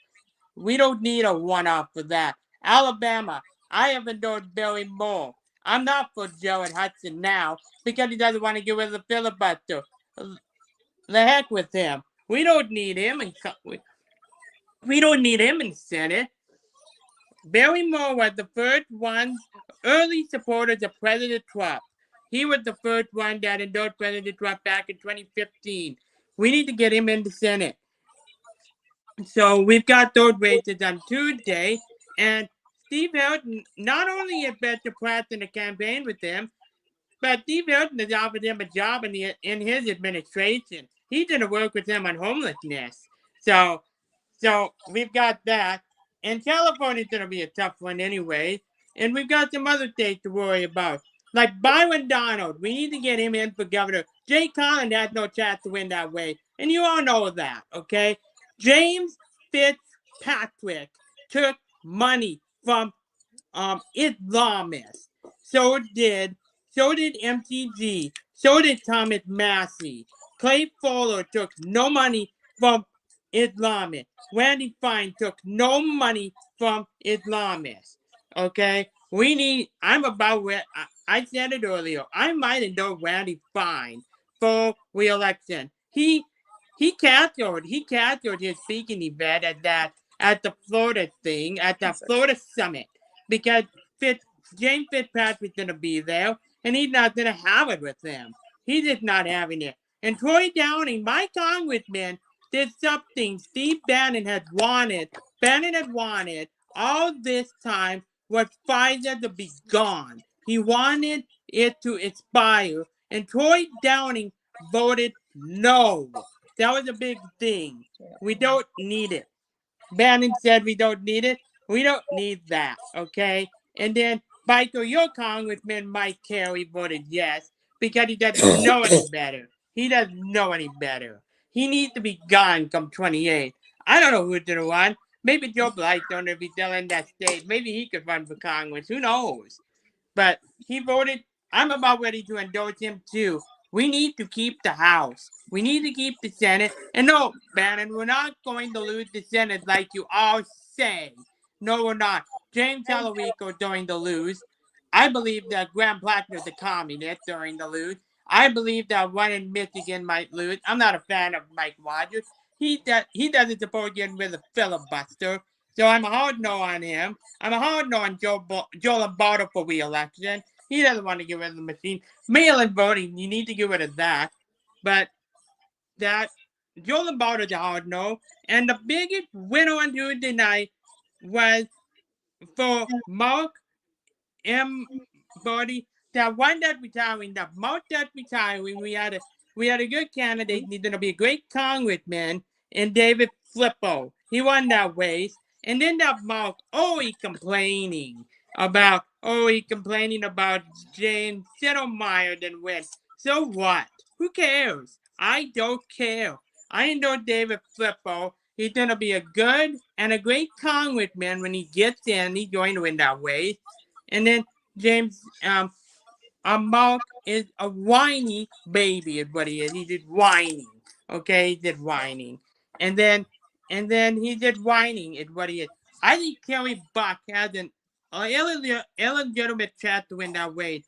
We don't need a runoff for that. Alabama, I have endorsed Barry Moore. I'm not for Jared Hudson now because he doesn't want to get rid of the filibuster. The heck with him. We don't need him in Senate. Barry Moore was the first one, early supporters of President Trump. He was the first one that endorsed President Trump back in 2015. We need to get him in the Senate. So we've got those races on Tuesday, and Steve Hilton not only has Mr. Pratt in the campaign with him, but Steve Hilton has offered him a job in his administration. He's going to work with him on homelessness. So we've got that. And California's going to be a tough one anyway. And we've got some other states to worry about. Like Byron Donald. We need to get him in for governor. Jay Collins has no chance to win that way. And you all know that, okay? James Fitzpatrick took money from Islamists. So did MTG. So did Thomas Massey. Clay Fuller took no money from Islamists. Randy Fine took no money from Islamists. Okay? I'm about where, I said it earlier, I might endorse Randy Fine for re-election. He canceled his speaking event at the Florida thing, at the Florida summit, because James Fitzpatrick's gonna be there, and he's not gonna have it with them. He's just not having it. And Troy Downing, my congressman, did something Steve Bannon had wanted. Bannon had wanted all this time was Pfizer to be gone. He wanted it to expire, and Troy Downing voted no. That was a big thing. We don't need it. Bannon said we don't need it. We don't need that, okay? And then Michael, your congressman Mike Carey voted yes because he doesn't know any better. He doesn't know any better. He needs to be gone come 28. I don't know who's going to run. Maybe Joe Blythe, if he's still in that state. Maybe he could run for Congress. Who knows? But he voted. I'm about ready to endorse him too. We need to keep the House. We need to keep the Senate. And no, Bannon, we're not going to lose the Senate like you all say. No, we're not. James Talarico during the lose. I believe that Graham Plattner's a communist during the lose. I believe that one in Michigan might lose. I'm not a fan of Mike Rogers. He doesn't support getting rid of filibuster. So I'm a hard no on him. I'm a hard no on Joe Lombardo for re-election. He doesn't want to get rid of the machine. Mail-in voting, you need to get rid of that. But that Joe Lombardo's a hard no. And the biggest winner on Tuesday night was for Mark M. Body. That one that retiring, that Mark that retiring, we had a good candidate. He's going to be a great congressman, and David Flippo. He won that race. And then that Mark, he complaining about James Sittelmeyer didn't win. So what? Who cares? I don't care. I know David Flippo. He's going to be a good and a great congressman when he gets in. He's going to win that race. And then James, Mark is a whiny baby, is what he is. He did whining. Okay, he did whining. And then he did whining, is what he is. I think Kelly Buck has an illegitimate chance to win that race.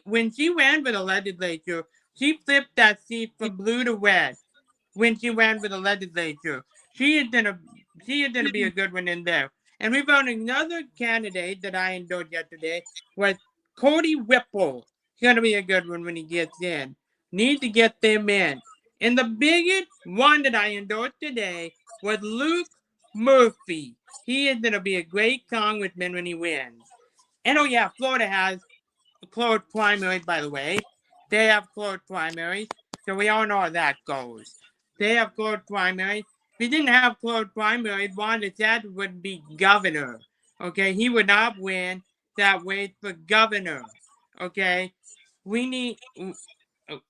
When she ran for the legislature, she flipped that seat from blue to red. When she ran for the legislature, she is gonna be a good one in there. And we found another candidate that I endorsed yesterday was Cody Whipple. He's going to be a good one when he gets in. Need to get them in. And the biggest one that I endorsed today was Luke Murphy. He is going to be a great congressman when he wins. And oh yeah, Florida has closed primaries, by the way. They have closed primaries. So we all know how that goes. They have closed primaries. If we didn't have closed primaries, Ron DeSantis would be governor. Okay, he would not win that race for governor. Okay,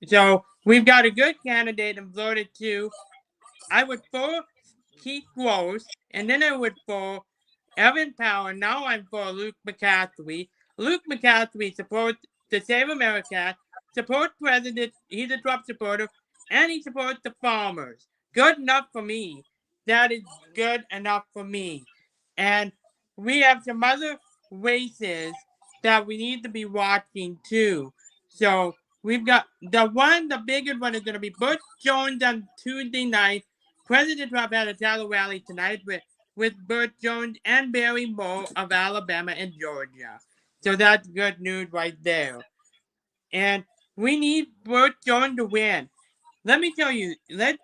so we've got a good candidate in Florida too. I would for Keith Gross, and then I would for Evan Powell. Now I'm for Luke McCaffrey. Luke McCaffrey supports to Save America, supports President. He's a Trump supporter, and he supports the farmers. Good enough for me. That is good enough for me. And we have some other races that we need to be watching too. So we've got the biggest one is going to be Butch Jones on Tuesday night. President Trump had a tallow rally tonight with Butch Jones and Barry Moore of Alabama and Georgia. So that's good news right there. And we need Butch Jones to win. Let me tell you this,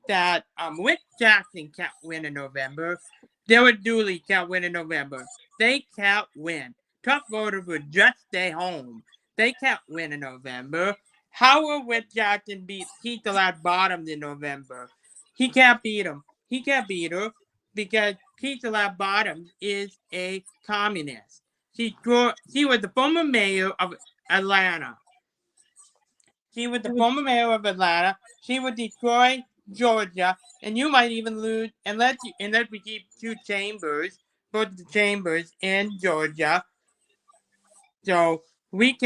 that Rick Jackson can't win in November. Derek Dooley can't win in November. They can't win. Trump voters would just stay home. They can't win in November. How will Rick Jackson beat Keith Lad Bottoms in November? He can't beat him. He can't beat her because Keith Lad Bottoms is a communist. She was the former mayor of Atlanta. She was the former mayor of Atlanta. She would destroy Georgia, and you might even lose unless we keep both the chambers in Georgia. So we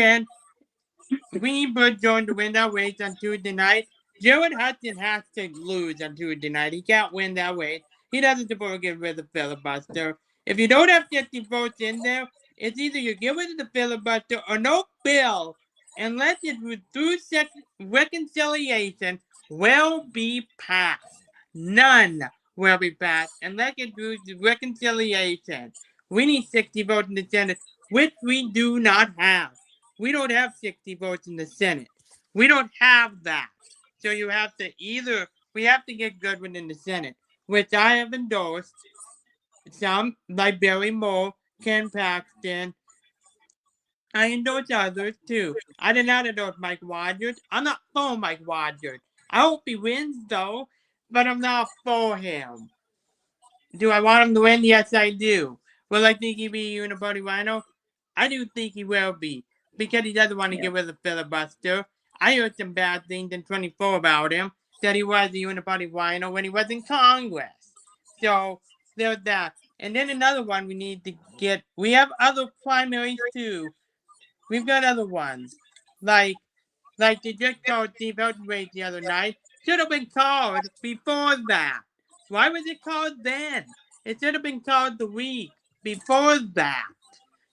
need Butch Jones to win that race on Tuesday night. Jared Hudson has to lose on Tuesday night. He can't win that way. He doesn't support to get rid of the filibuster. If you don't have 50 votes in there, it's either you get rid of the filibuster or no bill, unless it was through reconciliation, will be passed. None will be passed unless it through reconciliation. We need 60 votes in the Senate, which we do not have. We don't have 60 votes in the Senate. We don't have that. So you have to we have to get Goodwin in the Senate, which I have endorsed. Some, like Barry Moore, Ken Paxton. I endorse others too. I did not endorse Mike Rogers. I'm not for Mike Rogers. I hope he wins though, but I'm not for him. Do I want him to win? Yes, I do. Will I think he'll be a Uniparty Rhino? I do think he will be, because he doesn't want to get rid of the filibuster. I heard some bad things in 24 about him, that he was a Uniparty Rhino when he was in Congress. So, there's that. And then another one we need to get, we have other primaries too. We've got other ones. Like they just called Steve Hilton race the other night. Should have been called before that. Why was it called then? It should have been called the week before that.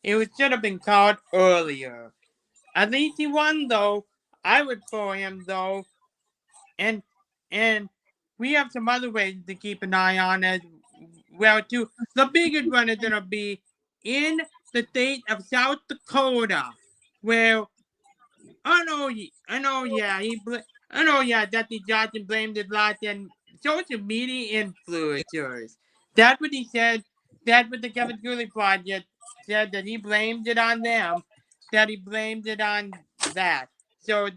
It should have been called earlier. At least he won though. I would for him though. And we have some other ways to keep an eye on as well too. The biggest one is gonna be in the state of South Dakota, where Dusty Johnson blamed it lot on social media influencers. That's what he said. That's what the Kevin Cooley Project said, that he blamed it on them, that he blamed it on that. So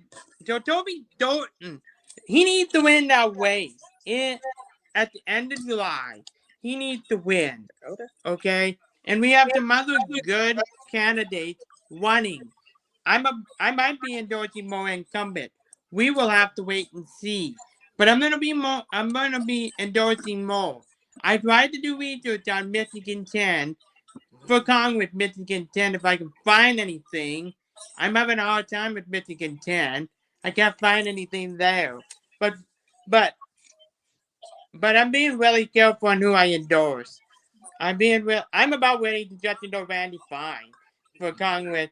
Toby Doughton, he needs to win that race at the end of July. He needs to win. Okay? And we have some other good candidates running. I might be endorsing more incumbent. We will have to wait and see. But I'm gonna be endorsing more. I tried to do research on Michigan 10 for Congress, Michigan 10, if I can find anything. I'm having a hard time with Michigan 10. I can't find anything there. But I'm being really careful on who I endorse. I'm about ready to just endorse Randy Fine for Congress.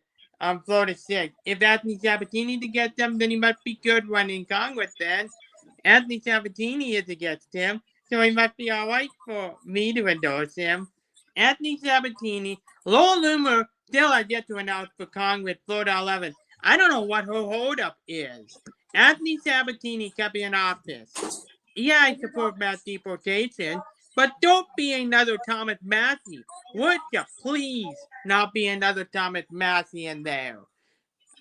Florida 6. If Anthony Sabatini to get them, then he must be good running Congress then. Anthony Sabatini is against him, so he must be alright for me to endorse him. Anthony Sabatini, Laura Loomer still has yet to announce for Congress, Florida 11. I don't know what her holdup is. Anthony Sabatini kept be in office. Yeah, I support mass deportation, but don't be another Thomas Massey. Would you please not be another Thomas Massey in there?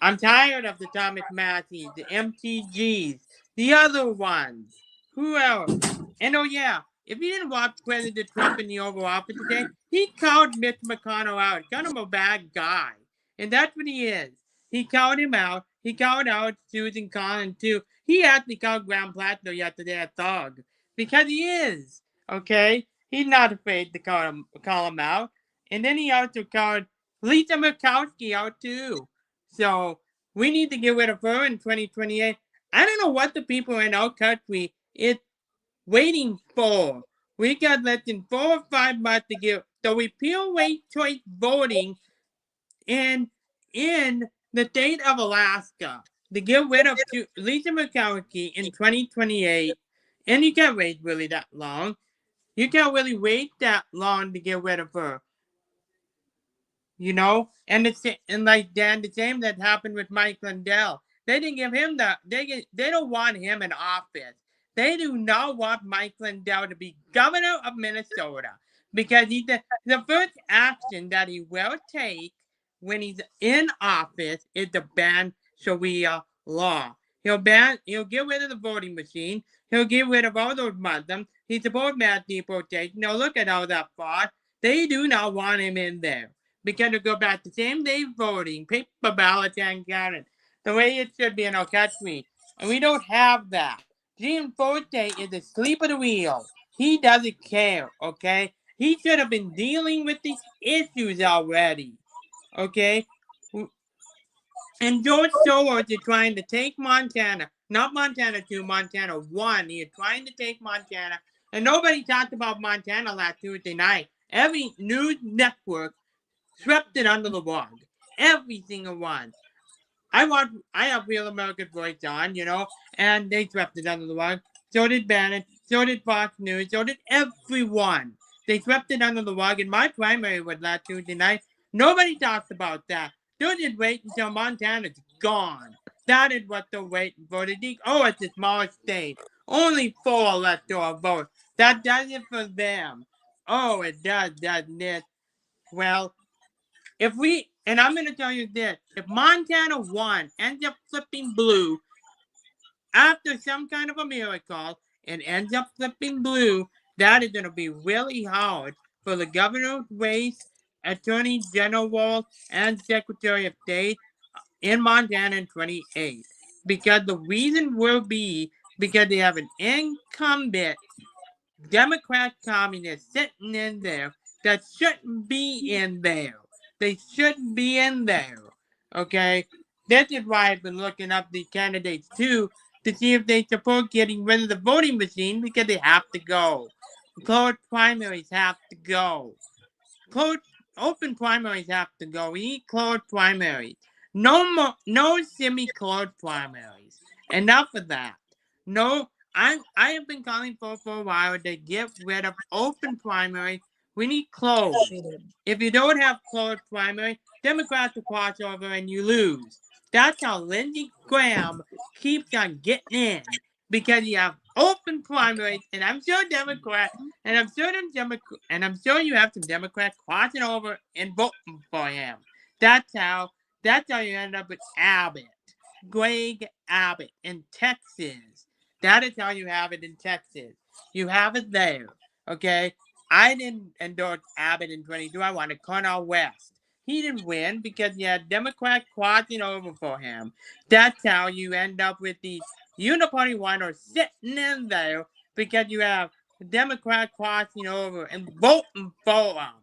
I'm tired of the Thomas Masseys, the MTGs, the other ones. Who else? And oh yeah, if you didn't watch President Trump in the Oval Office today, he called Mitch McConnell out. Called him a bad guy. And that's what he is. He called him out. He called out Susan Collins too. He actually called Graham Plattner yesterday a thug. Because he is. Okay? He's not afraid to call him out. And then he also called Lisa Murkowski out too. So we need to get rid of her in 2028. I don't know what the people in our country is waiting for. We got less than 4 or 5 months to get the repeal rate choice voting in the state of Alaska to get rid of Lisa Murkowski in 2028. And you can't wait really that long. You can't really wait that long to get rid of her. You know, and like Dan, the same that happened with Mike Lindell. They didn't give him they don't want him in office. They do not want Mike Lindell to be governor of Minnesota, because the first action that he will take when he's in office is to ban Sharia law. He'll get rid of the voting machine. He'll get rid of all those Muslims. He supports mass deportation. Now look at all that fraud. They do not want him in there. Because to go back to same day voting, paper ballots and counted, the way it should be in our country. And we don't have that. Jim Forte is asleep at the wheel. He doesn't care, okay? He should have been dealing with the issues already, okay? And George Soros is trying to take Montana. not Montana 2, Montana 1. He is trying to take Montana. And nobody talked about Montana last Tuesday night. Every news network swept it under the rug. Every single one. I have Real American Voice on, and they swept it under the rug. So did Bannon. So did Fox News. So did everyone. They swept it under the rug. And my primary was last Tuesday night. Nobody talked about that. They just wait until Montana's gone. That is what they're waiting for. It's a small state. Only 4 electoral votes. That does it for them. Oh, it does, doesn't it? Well, and I'm going to tell you this, if Montana 1 ends up flipping blue after some kind of a miracle and ends up flipping blue, that is going to be really hard for the governor's race, attorney general, and secretary of state in Montana in 28. Because the reason will be because they have an incumbent Democrat communist sitting in there that shouldn't be in there. They shouldn't be in there. Okay? This is why I've been looking up the candidates too to see if they support getting rid of the voting machine because they have to go. Closed primaries have to go. Open primaries have to go. We need closed primaries. No semi-closed primaries. Enough of that. No, I have been calling for a while to get rid of open primary. We need closed. If you don't have closed primary, Democrats will cross over and you lose. That's how Lindsey Graham keeps on getting in because you have open primaries, and I'm sure Democrats, and I'm sure you have some Democrats crossing over and voting for him. That's how you end up with Abbott, Greg Abbott in Texas. That is how you have it in Texas. You have it there, okay? I didn't endorse Abbott in 22. I wanted Cornel West. He didn't win because you had Democrats crossing over for him. That's how you end up with these uniparty winners sitting in there because you have Democrats crossing over and voting for them.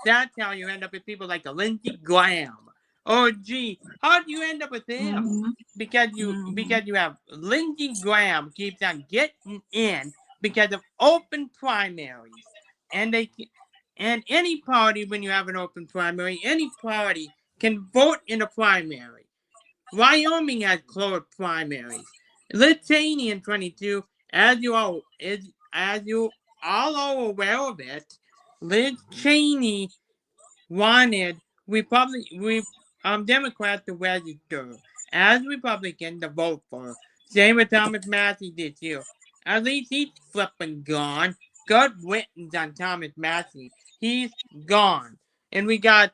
That's how you end up with people like Lindsey Graham. Oh, gee, how do you end up with him? Because you have Lindsey Graham keeps on getting in because of open primaries, and any party, when you have an open primary, any party can vote in a primary. Wyoming has closed primaries. Liz Cheney in 22, as you all are aware of it, Liz Cheney wanted Democrats to register as Republican to vote for. Same with Thomas Massey this year. At least he's flipping gone. Good riddance on Thomas Massey. He's gone. And we have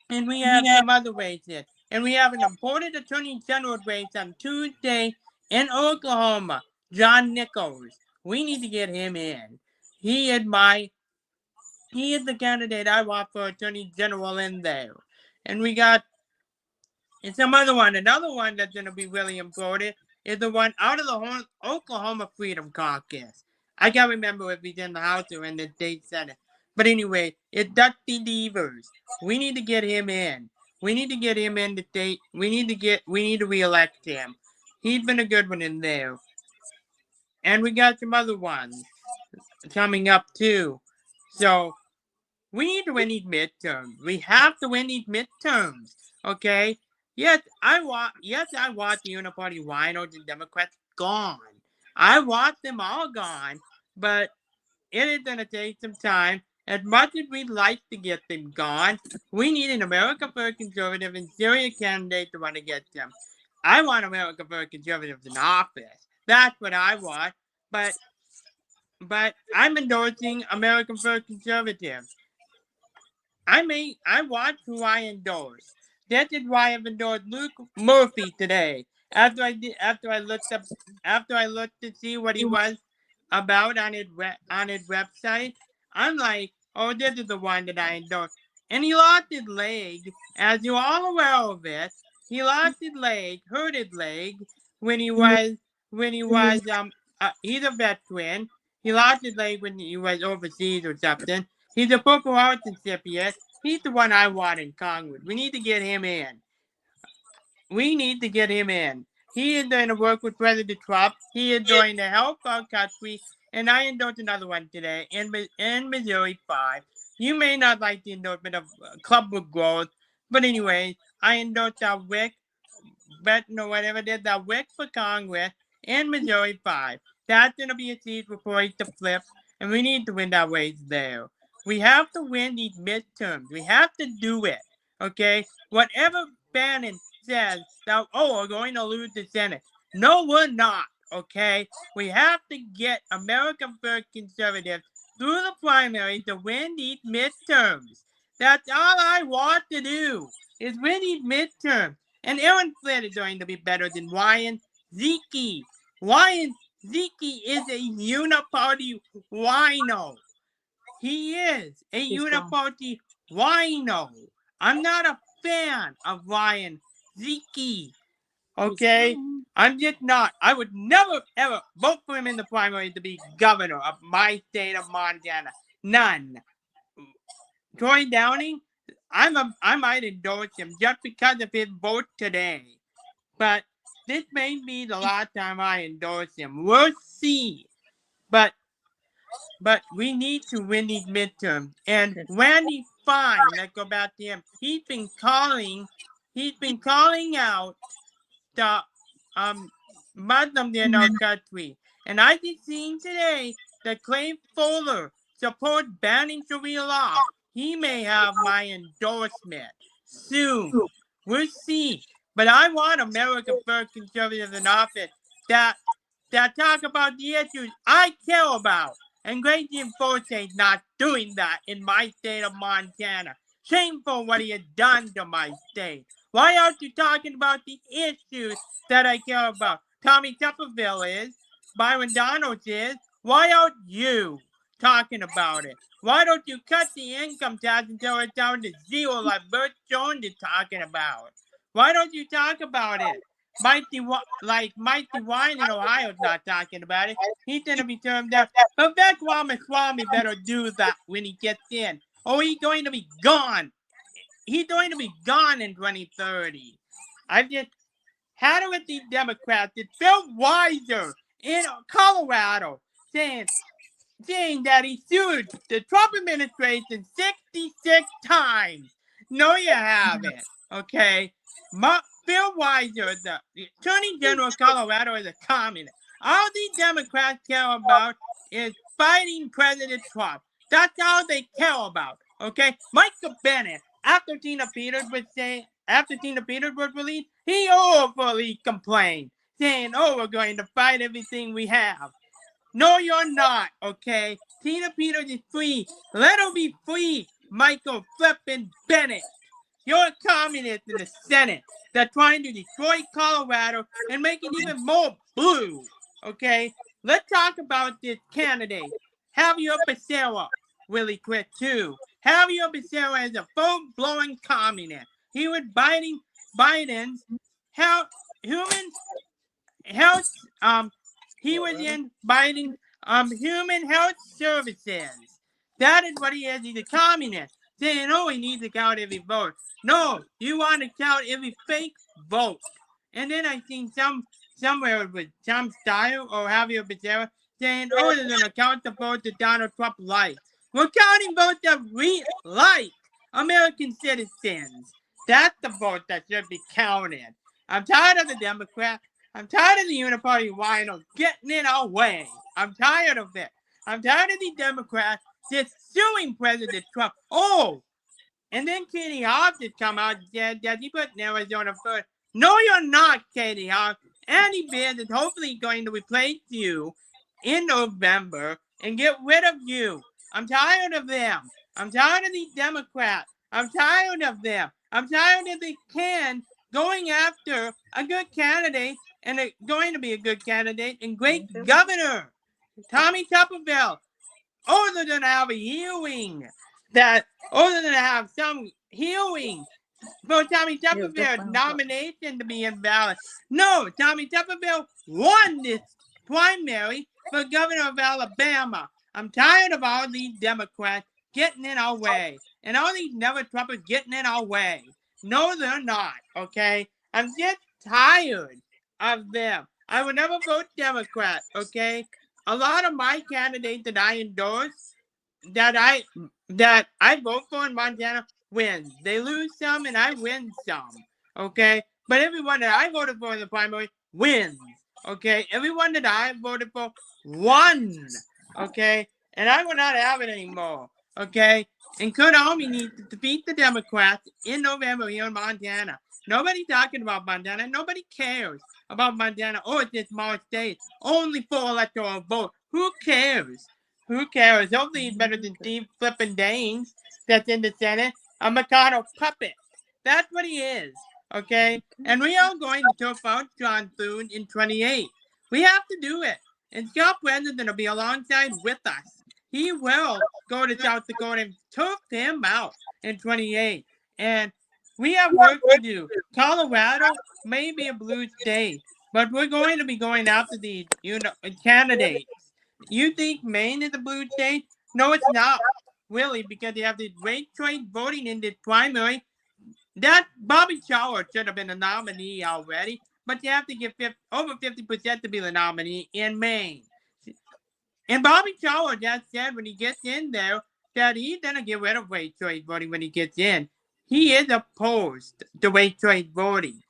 some other races. And we have an important attorney general race on Tuesday in Oklahoma. John Nichols. We need to get him in. He is the candidate I want for attorney general in there. And we got some other one. Another one that's going to be really important is the one out of the Oklahoma Freedom Caucus. I can't remember if he's in the House or in the state Senate. But anyway, it's Dusty Devers. We need to get him in. We need to get him in the state. We need to re-elect him. He's been a good one in there. And we got some other ones coming up too. So we need to win these midterms. We have to win these midterms. Okay? Yes, I want the uniparty rhinos and Democrats gone. I want them all gone, but it is going to take some time. As much as we'd like to get them gone, we need an America First conservative and serious candidate to want to get them. I want America First conservatives in office. That's what I want. But I'm endorsing American First conservatives. I watch who I endorse. That is why I've endorsed Luke Murphy today. After I looked to see what he was about on his website, I'm like, oh, this is the one that I endorse. And he lost his leg, as you're all aware of it. He lost his leg, hurt his leg when he was he's a veteran. He lost his leg when he was overseas or something. He's a Purple Heart recipient. He's the one I want in Congress. We need to get him in. He is going to work with President Trump. He is going to help our country. And I endorse another one today in Missouri 5. You may not like the endorsement of Club of Growth, but anyway, I endorse that Wick, whatever it is, that Wick for Congress in Missouri 5. That's going to be a seat for us to flip, and we need to win that race there. We have to win these midterms. We have to do it, okay? Whatever Bannon says that, we're going to lose the Senate. No, we're not, okay? We have to get American First conservatives through the primary to win these midterms. That's all I want to do, is win these midterms. And Aaron Flynn is going to be better than Ryan Zeke. Ryan Zeke is a uniparty wino. He is a uniparty wino. I'm not a fan of Ryan Zeke. Okay? I'm just not. I would never, ever vote for him in the primary to be governor of my state of Montana. None. Troy Downing, I might endorse him just because of his vote today. But this may be the last time I endorse him. We'll see. But we need to win these midterms. And Randy Fine, let's go back to him. He's been calling out the Muslims in our country. And I just seen today that Clay Fuller supports banning Sharia law. He may have my endorsement soon. We'll see. But I want American First conservatives in office that talk about the issues I care about. And Greg Forte is not doing that in my state of Montana. Shameful what he has done to my state. Why aren't you talking about the issues that I care about? Tommy Tupperville is. Byron Donalds is. Why aren't you talking about it? Why don't you cut the income tax until it's down to zero like Bert Jones is talking about? Why don't you talk about it? Mikey Wine in Ohio is not talking about it. He's going to be termed out. But Vivek Ramaswamy better do that when he gets in. He's going to be gone. He's going to be gone in 2030. I've just had it with these Democrats. It's Phil Weiser in Colorado saying that he sued the Trump administration 66 times. No, you haven't. Okay? Phil Weiser, the Attorney General of Colorado, is a communist. All these Democrats care about is fighting President Trump. That's all they care about. Okay? Michael Bennett, after Tina Peters was released, he overly complained, saying, we're going to fight everything we have. No, you're not, okay? Tina Peters is free. Let her be free, Michael flippin' Bennett. You're a communist in the Senate that's trying to destroy Colorado and make it even more blue, okay? Let's talk about this candidate. Javier Becerra, really quick, too. Javier Becerra is a full-blown communist. He was Biden's he was in Biden's human health services. That is what he is. He's a communist. Saying, he needs to count every vote. No, you want to count every fake vote. And then I seen somewhere with Tom Steyer or Javier Becerra saying, they're going to count the votes that Donald Trump likes. We're counting votes that we like. American citizens. That's the vote that should be counted. I'm tired of the Democrats. I'm tired of the uniparty winos getting in our way. I'm tired of it. I'm tired of the Democrats just suing President Trump. And then Katie Hobbs has come out and said that he put Arizona first. No, you're not, Katie Hobbs. Andy Beard is hopefully going to replace you in November and get rid of you. I'm tired of them. I'm tired of these Democrats. I'm tired of them. I'm tired of the going after a good candidate and going to be a good candidate and great governor, Tommy Tupperville. They're going to have a hearing they're going to have some hearing for Tommy Tupperville's nomination to be invalid. No, Tommy Tupperville won this primary for governor of Alabama. I'm tired of all these Democrats getting in our way and all these never-Trumpers getting in our way. No, they're not, okay? I'm just tired of them. I would never vote Democrat, okay? A lot of my candidates that I endorse, that I vote for in Montana, wins. They lose some and I win some, okay? But everyone that I voted for in the primary wins, okay? Everyone that I voted for won, okay? And I will not have it anymore, okay? And Kurt Army needs to defeat the Democrats in November here in Montana. Nobody's talking about Montana. Nobody cares about Montana. Oh, it's a small state. Only 4 electoral votes. Who cares? Who cares? Hopefully he's better than Steve Flippin' Daines that's in the Senate. A McConnell puppet. That's what he is, okay? And we are going to turf out John Thune in 28. We have to do it. And Scott President will be alongside with us. He will go to South Dakota and turf him out in 28. And we have work to do. Colorado may be a blue state, but we're going to be going after these, candidates. You think Maine is a blue state? No, it's not, really, because you have this ranked choice voting in this primary. That Bobby Schauer should have been a nominee already, but you have to get over 50% to be the nominee in Maine. And Bobby Schauer just said when he gets in there that he's going to get rid of ranked choice voting when he gets in. He is opposed to ranked choice voting.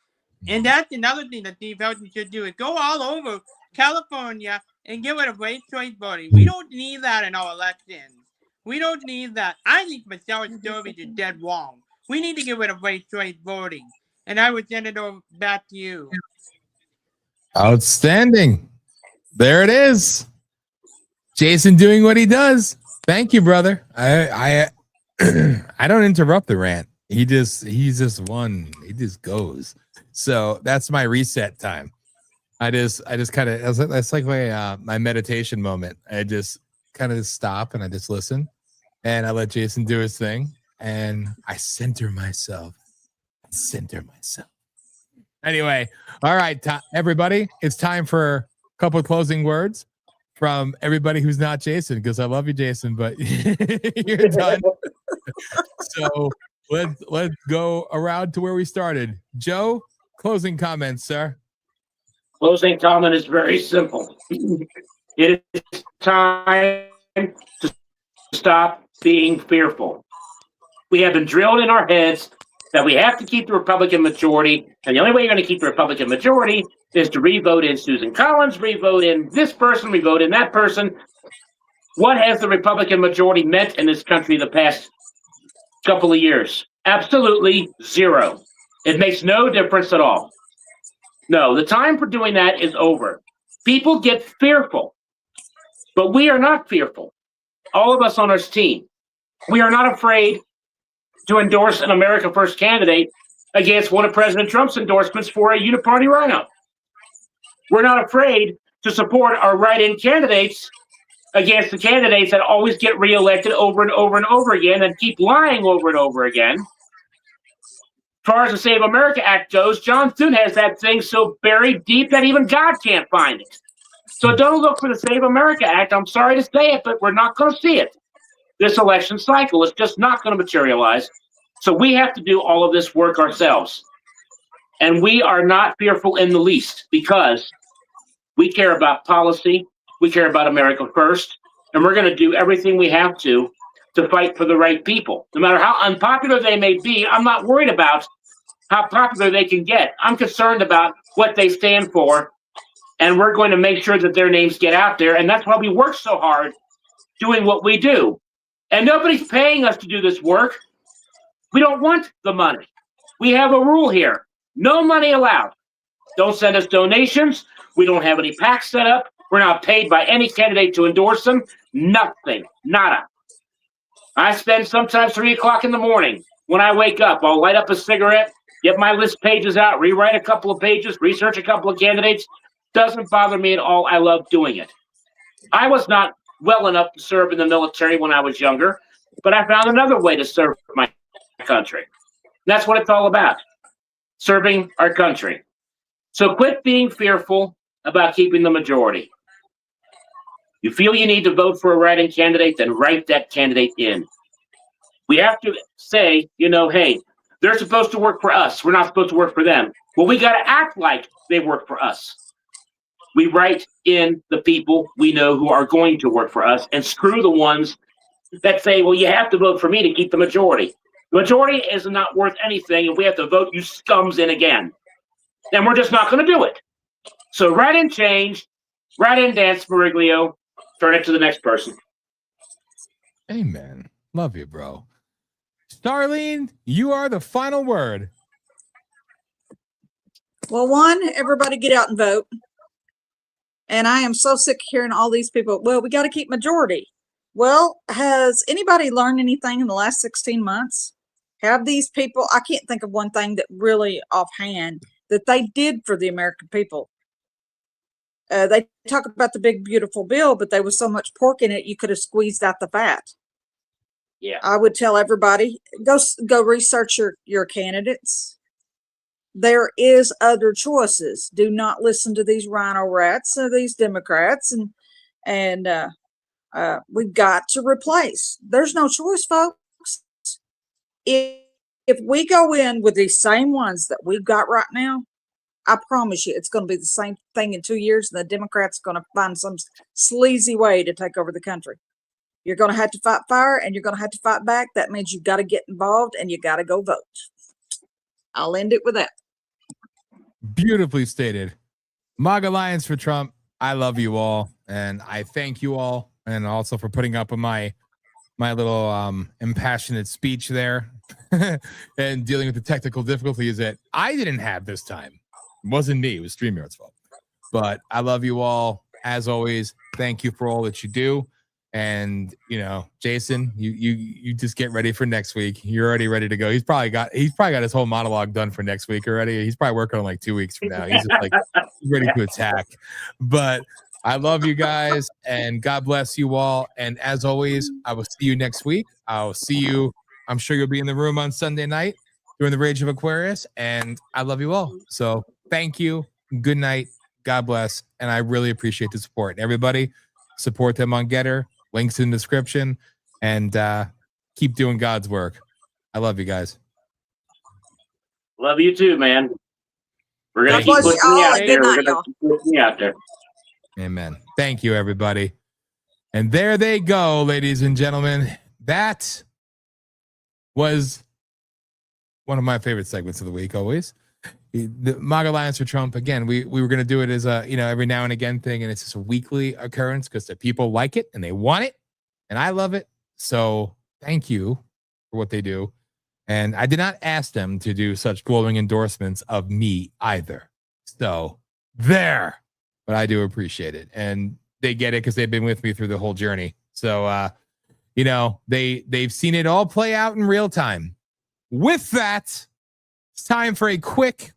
And that's another thing that Steve Helton should do, is go all over California and get rid of ranked choice voting. We don't need that in our elections. We don't need that. I think Michelle Sturvey is dead wrong. We need to get rid of ranked choice voting. And I would send it over back to you. Outstanding. There it is. Jason doing what he does. Thank you, brother. I don't interrupt the rant. He just goes. So that's my reset time. I just kind of, that's like my meditation moment. I just kind of stop and I just listen and I let Jason do his thing and I center myself. Anyway, all right, everybody, it's time for a couple of closing words from everybody who's not Jason, because I love you, Jason, but you're done. So let's go around to where we started. Joe, closing comments, sir. Closing comment is very simple. It is time to stop being fearful. We have been drilled in our heads that we have to keep the Republican majority, and the only way you're going to keep the Republican majority is to re-vote in Susan Collins, re-vote in this person, re-vote in that person. What has the Republican majority meant in this country the past couple of years? Absolutely zero. It makes no difference at all. No, the time for doing that is over. People get fearful, but we are not fearful. All of us on our team, we are not afraid to endorse an America First candidate against one of President Trump's endorsements for a uniparty rhino. We're not afraid to support our write-in candidates against the candidates that always get reelected over and over and over again and keep lying over and over again. As far as the Save America Act goes, John Thune has that thing so buried deep that even God can't find it. So don't look for the Save America Act. I'm sorry to say it, but we're not going to see it this election cycle. It's just not going to materialize. So we have to do all of this work ourselves. And we are not fearful in the least because we care about policy. We care about America first. And we're going to do everything we have to fight for the right people. No matter how unpopular they may be, I'm not worried about how popular they can get. I'm concerned about what they stand for. And we're going to make sure that their names get out there. And that's why we work so hard doing what we do. And nobody's paying us to do this work. We don't want the money. We have a rule here. No money allowed. Don't send us donations. We don't have any PACs set up. We're not paid by any candidate to endorse them. Nothing. Nada. I spend sometimes 3 o'clock in the morning. When I wake up, I'll light up a cigarette, get my list pages out, rewrite a couple of pages, research a couple of candidates. Doesn't bother me at all. I love doing it. I was not well enough to serve in the military when I was younger, but I found another way to serve my country. That's what it's all about, serving our country. So quit being fearful about keeping the majority. You feel you need to vote for a write-in candidate, then write that candidate in. We have to say, hey, They're supposed to work for us. We're not supposed to work for them. Well, we got to act like they work for us. We write in the people we know who are going to work for us and screw the ones that say, well, you have to vote for me to keep the majority. The majority is not worth anything if we have to vote you scums in again. And we're just not going to do it. So write in change, write in Dance Mariglio, turn it to the next person. Amen. Love you, bro. Starlene, you are the final word. Well, one, everybody get out and vote. And I am so sick of hearing all these people, well, we got to keep majority. Well, has anybody learned anything in the last 16 months? Have these people, I can't think of one thing that really offhand that they did for the American people. They talk about the big, beautiful bill, but there was so much pork in it, you could have squeezed out the fat. Yeah. I would tell everybody, go research your candidates. There is other choices. Do not listen to these rhino rats or these Democrats, and we've got to replace. There's no choice, folks. If we go in with these same ones that we've got right now, I promise you it's going to be the same thing in 2 years, and the Democrats are going to find some sleazy way to take over the country. You're going to have to fight fire, and you're going to have to fight back. That means you've got to get involved, and you got to go vote. I'll end it with that. Beautifully stated. MAGA Alliance for Trump. I love you all, and I thank you all, and also for putting up with my little impassionate speech there and dealing with the technical difficulties that I didn't have this time. It wasn't me. It was StreamYard's fault. But I love you all. As always, thank you for all that you do. And, you know, Jason, you just get ready for next week. You're already ready to go. He's probably got his whole monologue done for next week already. He's probably working on like 2 weeks from now. He's just like ready to attack. But I love you guys, and God bless you all. And as always, I will see you next week. I'll see you. I'm sure you'll be in the room on Sunday night during the Rage of Aquarius. And I love you all. So thank you. Good night. God bless. And I really appreciate the support. Everybody, support them on Getter. Links in the description. And keep doing God's work. I love you guys. Love you too, man. We're going to God keep bless pushing you you all. out Good there. We're night, going to keep pushing you out there. Amen. Thank you, everybody. And there they go, ladies and gentlemen. That was one of my favorite segments of the week, always. The MAGA Alliance for Trump. Again, we were going to do it as a, every now and again thing, and it's just a weekly occurrence because the people like it and they want it, and I love it. So thank you for what they do. And I did not ask them to do such glowing endorsements of me either. So there. But I do appreciate it, and they get it because they've been with me through the whole journey. So, they've seen it all play out in real time. With that, it's time for a quick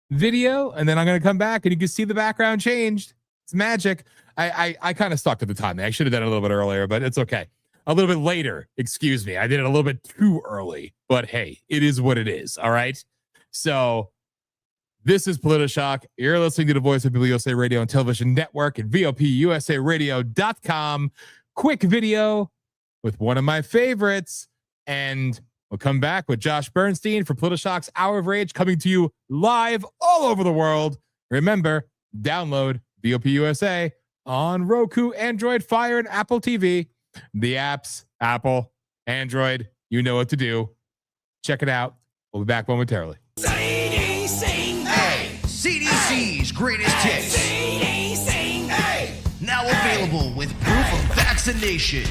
video, and then I'm going to come back, and you can see the background changed. It's magic. I kind of stuck to the time. I should have done it a little bit earlier, but it's okay. A little bit later, excuse me. I did it a little bit too early, but hey, it is what it is. All right. So this is POLITI-SHOCK. You're listening to the Voice of People U.S.A. Radio and Television Network at VOPUSARadio.com. Quick video with one of my favorites. And we'll come back with Josh Bernstein for POLITI-SHOCK's Hour of Rage, coming to you live all over the world. Remember, download VOPUSA on Roku, Android, Fire, and Apple TV. The apps, Apple, Android, you know what to do. Check it out. We'll be back momentarily. CDC's greatest hits. Now available with proof of vaccination.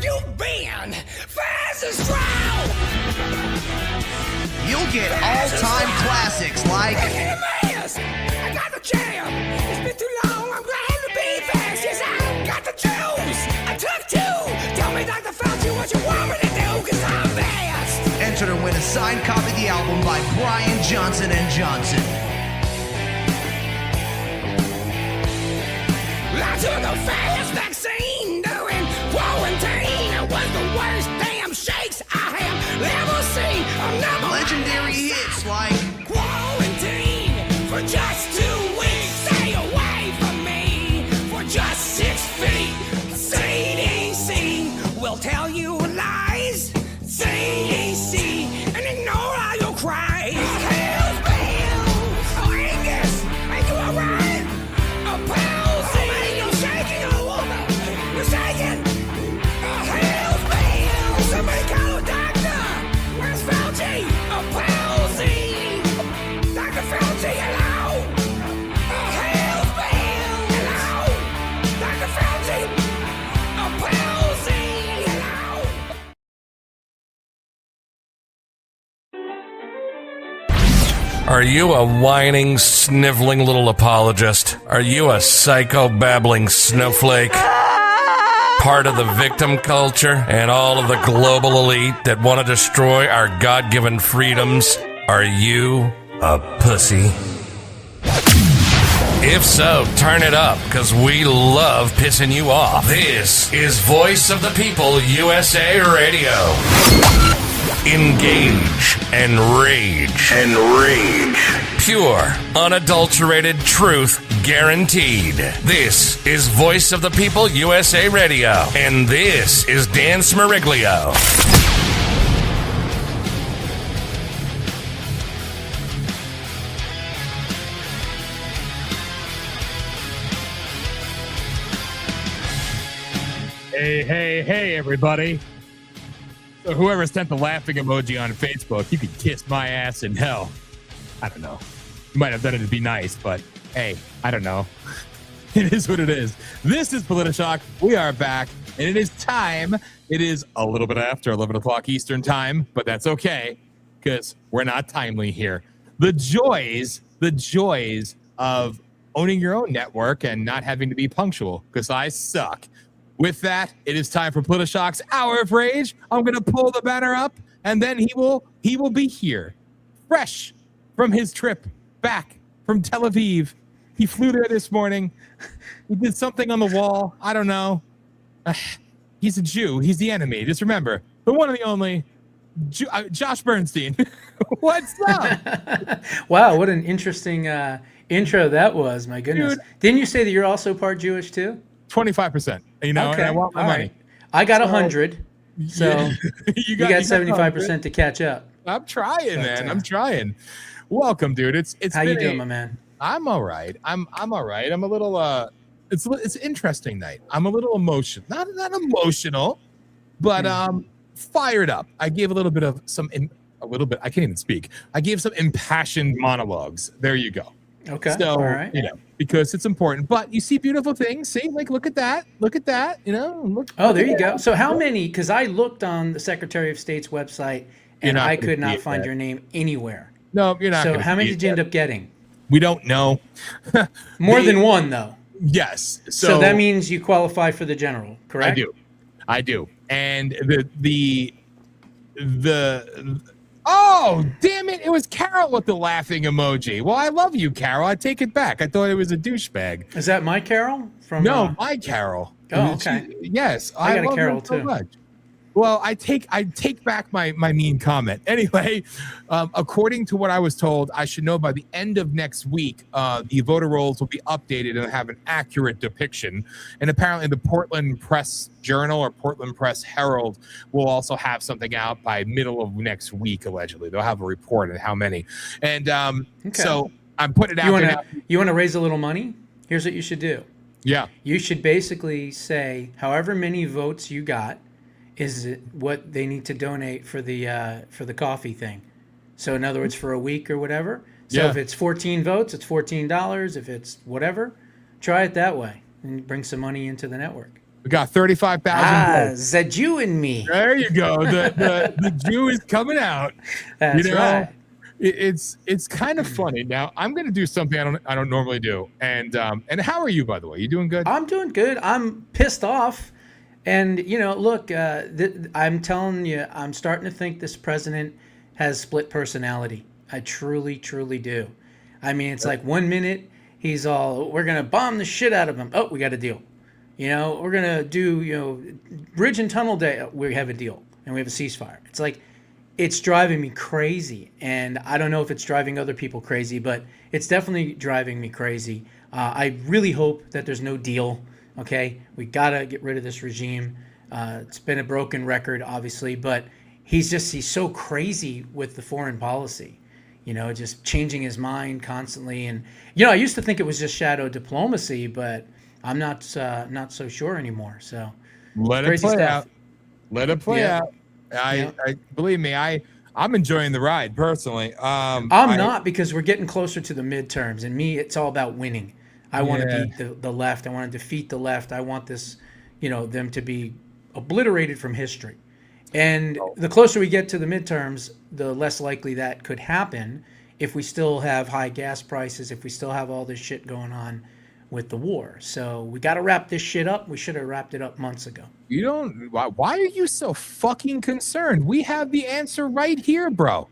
You've been fast and strong. You'll get all-time classics like I got the jam. It's been too long. I'm glad to be fast. Yes, I got the juice. I took two. Tell me, Dr. Fauci, what you want me to do, because I'm fast. Enter to win a signed copy of the album by Brian Johnson & Johnson. I took a fast vaccine during quarantine. It was the worst damn shakes I have ever seen. Legendary hits like Quarantine for just 2 weeks. Stay away from me for just 6 feet. CDC will tell you lies. CDC Are you a whining, sniveling little apologist? Are you a psycho-babbling snowflake? Part of the victim culture and all of the global elite that want to destroy our God-given freedoms? Are you a pussy? If so, turn it up, because we love pissing you off. This is Voice of the People USA Radio. Engage and rage. Pure, unadulterated truth guaranteed. This is Voice of the People USA Radio. And this is Dan Smeriglio. Hey, everybody. So whoever sent the laughing emoji on Facebook, you could kiss my ass in hell. I don't know. You might have done it to be nice, but hey, I don't know. It is what it is. This is POLITI-SHOCK. We are back, and it is time. It is a little bit after 11 o'clock Eastern time, but that's okay, because we're not timely here. The joys of owning your own network and not having to be punctual, because I suck. With that, it is time for POLITI-SHOCK's Hour of Rage. I'm going to pull the banner up, and then he will be here, fresh from his trip back from Tel Aviv. He flew there this morning. He did something on the wall. I don't know. He's a Jew. He's the enemy. Just remember, the one and the only Josh Bernstein. What's up? Wow, what an interesting intro that was. My goodness. Dude. Didn't you say that you're also part Jewish too? 25%. You know, okay. And I want my money. Right. I got 100. So yeah. you got 75% to catch up. I'm trying, man. I'm trying. Welcome, dude. It's how you doing, my man? I'm all right. I'm all right. I'm a little it's an interesting night. I'm a little emotional. Not emotional, but fired up. I gave a little bit. I can't even speak. I gave some impassioned monologues. There you go. Okay. So, all right. You know, because it's important. But you see beautiful things. See, like, look at that. You know. There you go. So how many? Because I looked on the Secretary of State's website and I could not find your name anywhere. No, you're not. So how many did you end up getting? We don't know. More than one, though. Yes. So that means you qualify for the general, correct? I do. And the oh, damn it. It was Carol with the laughing emoji. Well, I love you, Carol. I take it back. I thought it was a douchebag. Is that my Carol? No, my Carol. Oh, okay. Yes. I got a Carol, so too. Much. Well, I take back my mean comment. Anyway, according to what I was told, I should know by the end of next week, the voter rolls will be updated and have an accurate depiction. And apparently the Portland Press Journal or Portland Press Herald will also have something out by middle of next week, allegedly. They'll have a report on how many. And so I'm putting it out there. You want to raise a little money? Here's what you should do. Yeah. You should basically say however many votes you got, is it what they need to donate for the coffee thing. So in other words, for a week or whatever. So if it's 14 votes, it's $14. If it's whatever, try it that way and bring some money into the network. We got 35,000 votes. The Jew in me. There you go. The Jew is coming out. That's right. It's kind of funny. Now I'm going to do something I don't normally do. And how are you, by the way? You doing good? I'm doing good. I'm pissed off. And, you know, look, I'm telling you, I'm starting to think this president has split personality. I truly, truly do. I mean, it's like 1 minute he's all, we're going to bomb the shit out of him. Oh, we got a deal. You know, we're going to do, bridge and tunnel day. We have a deal and we have a ceasefire. It's like, it's driving me crazy. And I don't know if it's driving other people crazy, but it's definitely driving me crazy. I really hope that there's no deal. Okay, we gotta get rid of this regime. It's been a broken record, obviously, but he's so crazy with the foreign policy, just changing his mind constantly. And I used to think it was just shadow diplomacy, but I'm not so sure anymore. So let it play out. Let it play out. I believe me, I'm enjoying the ride personally. I'm not, because we're getting closer to the midterms, and it's all about winning. I want to beat the left. I want to defeat the left. I want this, them to be obliterated from history. And the closer we get to the midterms, the less likely that could happen if we still have high gas prices, if we still have all this shit going on with the war. So we got to wrap this shit up. We should have wrapped it up months ago. You don't. Why are you so fucking concerned? We have the answer right here, bro.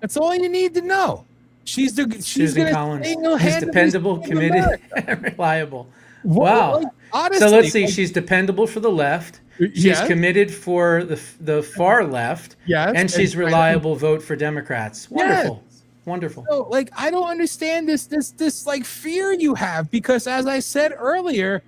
That's all you need to know. She's Susan Collins. She's dependable, committed, and reliable. Wow. Like, honestly, so let's see. She's dependable for the left. She's committed for the far left. Yes. And she's reliable. Vote for Democrats. Wonderful. Yes. Wonderful. So, like, I don't understand this like fear you have, because as I said earlier,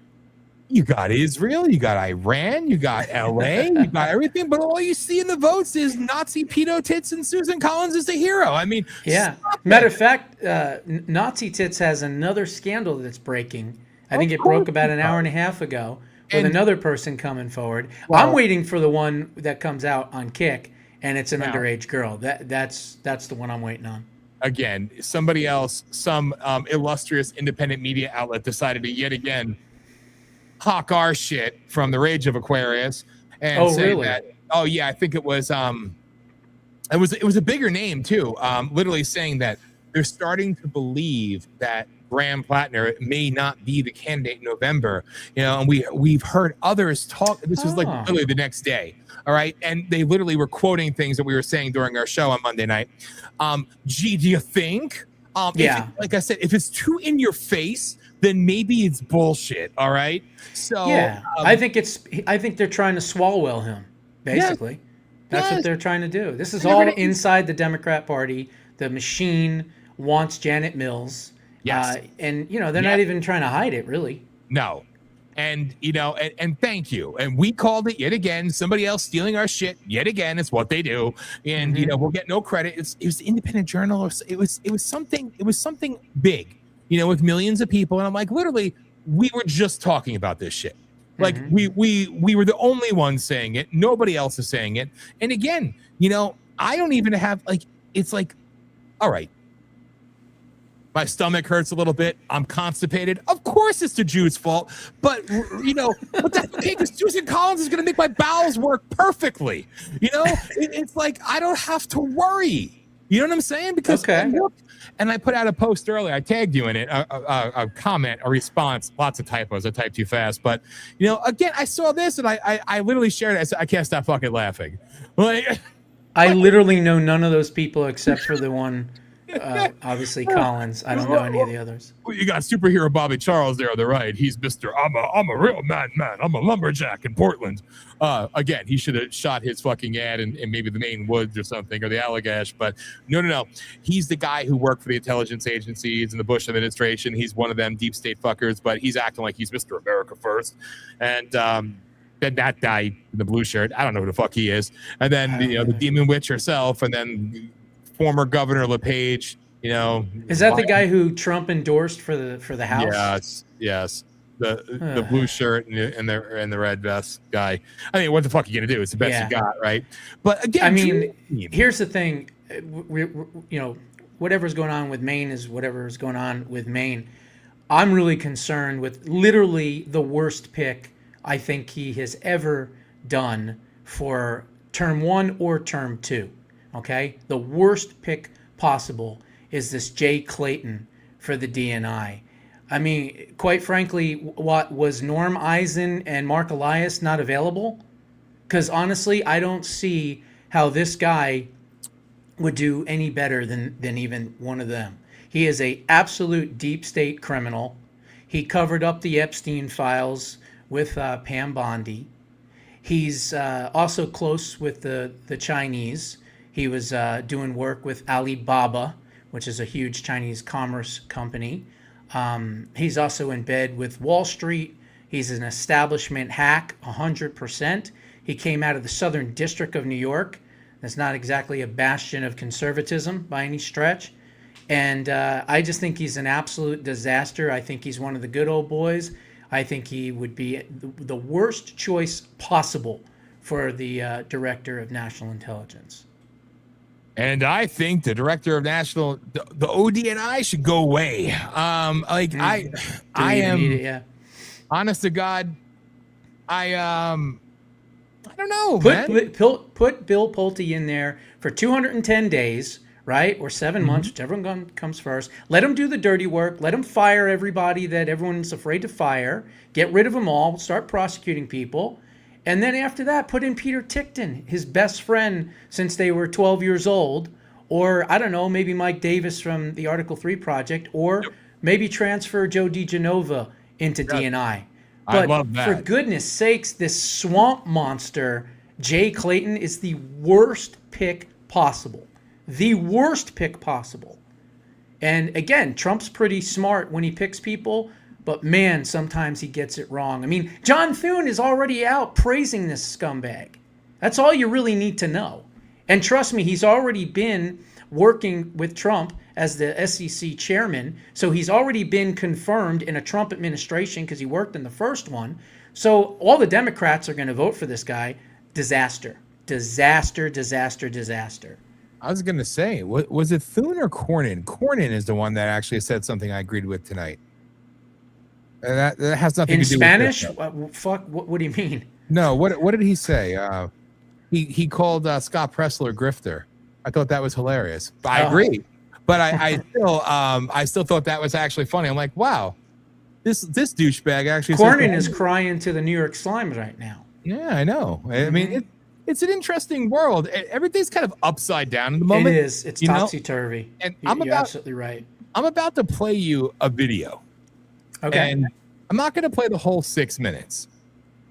you got Israel, you got Iran, you got LA, you got everything, but all you see in the votes is Nazi pedo tits and Susan Collins is the hero. I mean, yeah. Matter of fact, Nazi tits has another scandal that's breaking. I think it broke about an hour and a half ago with another person coming forward. I'm waiting for the one that comes out on Kick, and it's an underage girl. That's the one I'm waiting on. Again, somebody else, some illustrious independent media outlet decided to yet again hawk our shit from the Rage of Aquarius and say that, oh yeah, I think it was a bigger name too. Literally saying that they're starting to believe that Graham Plattner may not be the candidate in November, and we've heard others talk. This was like literally the next day. All right. And they literally were quoting things that we were saying during our show on Monday night. Gee, do you think? Like I said, if it's too in your face, then maybe it's bullshit. All right. So yeah, I think they're trying to swallow him, basically. That's what they're trying to do. This is all inside the Democrat Party. The machine wants Janet Mills. Yes. And they're not even trying to hide it, really. No. And and thank you. And we called it yet again. Somebody else stealing our shit yet again. It's what they do. And we'll get no credit. It was the Independent Journal, or it was something big, with millions of people. And I'm like, literally, we were just talking about this shit. Like we were the only ones saying it. Nobody else is saying it. And again, I don't even have it's like, all right. My stomach hurts a little bit. I'm constipated. Of course it's the Jews' fault. But, but that's okay, because Susan Collins is going to make my bowels work perfectly. It's like I don't have to worry. You know what I'm saying? Because and I put out a post earlier. I tagged you in it, a comment, a response. Lots of typos. I typed too fast. But, again, I saw this and I literally shared it. I said, I can't stop fucking laughing. I literally know none of those people except for the one... obviously Collins. I don't know any of the others. Well, you got superhero Bobby Charles there on the right. He's Mr. I'm a real man. I'm a lumberjack in Portland. Again, he should have shot his fucking ad in maybe the Maine woods or something, or the Allagash. But no. He's the guy who worked for the intelligence agencies in the Bush administration. He's one of them deep state fuckers, but he's acting like he's Mr. America first. And then that guy in the blue shirt, I don't know who the fuck he is. And then the demon witch herself, and then former Governor LePage, is that the guy who Trump endorsed for the House? Yes. The blue shirt and the red vest guy. I mean, what the fuck are you gonna do? It's the best you got, right? But again, I mean, here's the thing. Whatever's going on with Maine is whatever's going on with Maine. I'm really concerned with literally the worst pick I think he has ever done for term 1 or term 2. Okay, the worst pick possible is this Jay Clayton for the DNI. I mean, quite frankly, what was Norm Eisen and Mark Elias not available? Because honestly, I don't see how this guy would do any better than even one of them. He is a absolute deep state criminal. He covered up the Epstein files with Pam Bondi. He's also close with the Chinese. He was doing work with Alibaba, which is a huge Chinese commerce company. He's also in bed with Wall Street. He's an establishment hack, 100%. He came out of the Southern District of New York. That's not exactly a bastion of conservatism by any stretch. And I just think he's an absolute disaster. I think he's one of the good old boys. I think he would be the worst choice possible for the Director of National Intelligence. And I think the Director of National, the ODNI should go away. I am, honest to God, I don't know, Put Bill Pulte in there for 210 days, right? Or 7 months, whichever one comes first. Let him do the dirty work. Let him fire everybody that everyone's afraid to fire. Get rid of them all. Start prosecuting people. And then after that, put in Peter Tickton, his best friend since they were 12 years old. Or, I don't know, maybe Mike Davis from the Article 3 Project. Or maybe transfer Joe DiGenova into DNI. But I love that. for goodness sakes, this swamp monster, Jay Clayton, is the worst pick possible. The worst pick possible. And again, Trump's pretty smart when he picks people, but man, sometimes he gets it wrong. I mean, John Thune is already out praising this scumbag. That's all you really need to know. And trust me, he's already been working with Trump as the SEC chairman. So he's already been confirmed in a Trump administration because he worked in the first one. So all the Democrats are going to vote for this guy. Disaster. Disaster, disaster, disaster. I was going to say, was it Thune or Cornyn? Cornyn is the one that actually said something I agreed with tonight. That has nothing to do Spanish? with Spanish? Fuck, what do you mean? No, what did he say? He called Scott Pressler grifter. I thought that was hilarious. I agree. But I still thought that was actually funny. I'm like, wow, this douchebag actually. Cornyn is crying to the New York Slimes right now. Yeah, I know. I mean, it's an interesting world. Everything's kind of upside down in the moment. It is. It's topsy-turvy. And you're absolutely right. I'm about to play you a video. Okay. And I'm not going to play the whole 6 minutes.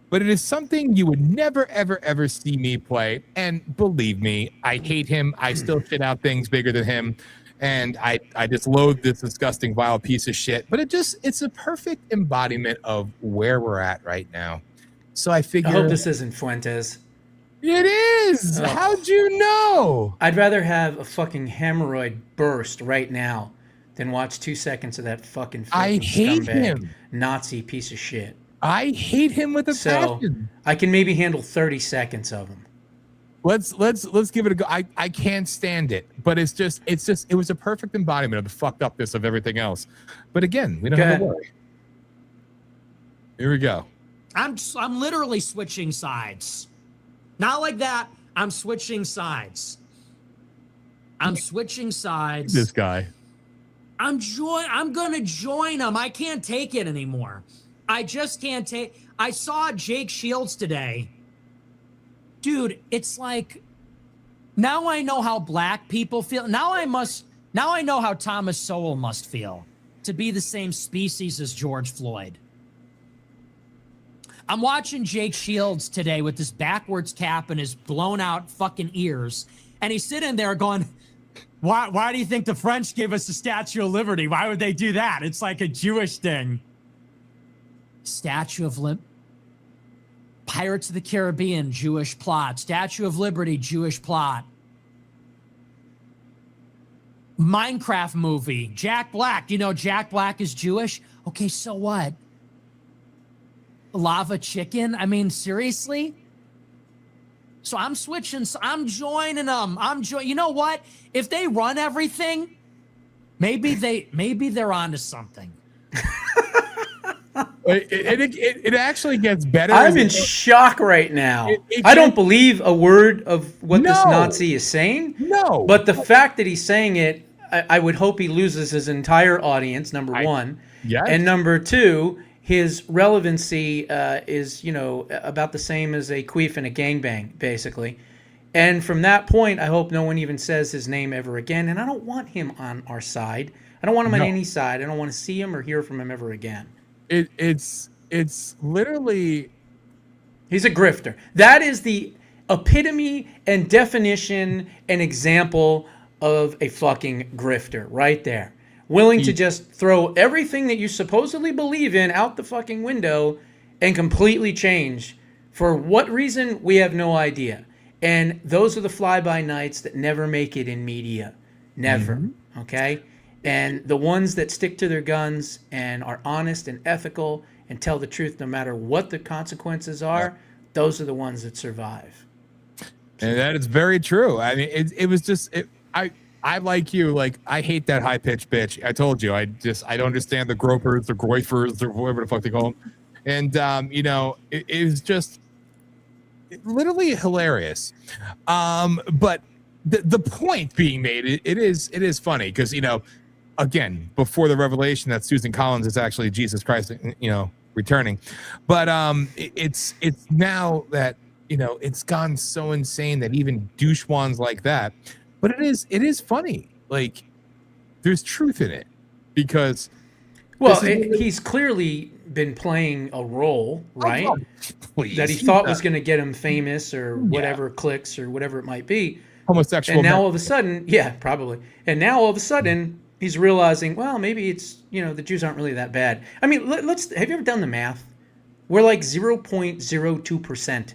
But it is something you would never, ever, ever see me play. And believe me, I hate him. I still shit out things bigger than him. And I just loathe this disgusting, vile piece of shit. But it's a perfect embodiment of where we're at right now. So I figure... I hope this isn't Fuentes. It is! Oh. How'd you know? I'd rather have a fucking hemorrhoid burst right now than watch 2 seconds of that fucking I hate scumbag, him. Nazi piece of shit. I hate him with a passion. I can maybe handle 30 seconds of him. Let's give it a go. I can't stand it, but it was a perfect embodiment of the fucked upness of everything else. But again, we don't have to worry. Here we go. I'm literally switching sides. Not like that. I'm switching sides. I'm switching sides. This guy. I'm gonna join him. I can't take it anymore. I just can't take. I saw Jake Shields today. Dude, it's like, now I know how black people feel. Now I know how Thomas Sowell must feel to be the same species as George Floyd. I'm watching Jake Shields today with this backwards cap and his blown out fucking ears. And he's sitting there going, why do you think the French gave us the Statue of Liberty? Why would they do that? It's like a Jewish thing. Statue of Pirates of the Caribbean, Jewish plot. Statue of Liberty, Jewish plot. Minecraft movie, Jack Black. You know Jack Black is Jewish? Okay, so what? Lava chicken? I mean, seriously? So I'm switching. I'm joining them. You know what? If they run everything, maybe they're onto something. It actually gets better. I'm in shock right now. I don't believe a word of what this Nazi is saying. No. But the fact that he's saying it, I would hope he loses his entire audience, number one. Yes. And number two, his relevancy is, about the same as a queef and a gangbang, basically. And from that point, I hope no one even says his name ever again. And I don't want him on our side. I don't want him on any side. I don't want to see him or hear from him ever again. It's literally... He's a grifter. That is the epitome and definition and example of a fucking grifter right there. Willing to just throw everything that you supposedly believe in out the fucking window and completely change. For what reason, we have no idea. And those are the fly-by-nights that never make it in media. Never. Okay? And the ones that stick to their guns and are honest and ethical and tell the truth no matter what the consequences are, those are the ones that survive. And that is very true. I mean, it was just... I like you, I hate that high-pitched bitch. I told you, I don't understand the gropers, the groifers, or whatever the fuck they call them. And, it was just literally hilarious. But the point being made, it is funny because, again, before the revelation that Susan Collins is actually Jesus Christ, returning, but it's now that it's gone so insane that even douchewands like that, but it is funny. Like, there's truth in it because he's clearly been playing a role, right? Please, that he thought was going to get him famous or whatever, clicks or whatever it might be. Homosexual. And now all of a sudden, probably. And now all of a sudden, he's realizing, well, maybe it's, the Jews aren't really that bad. I mean, have you ever done the math? We're like 0.02%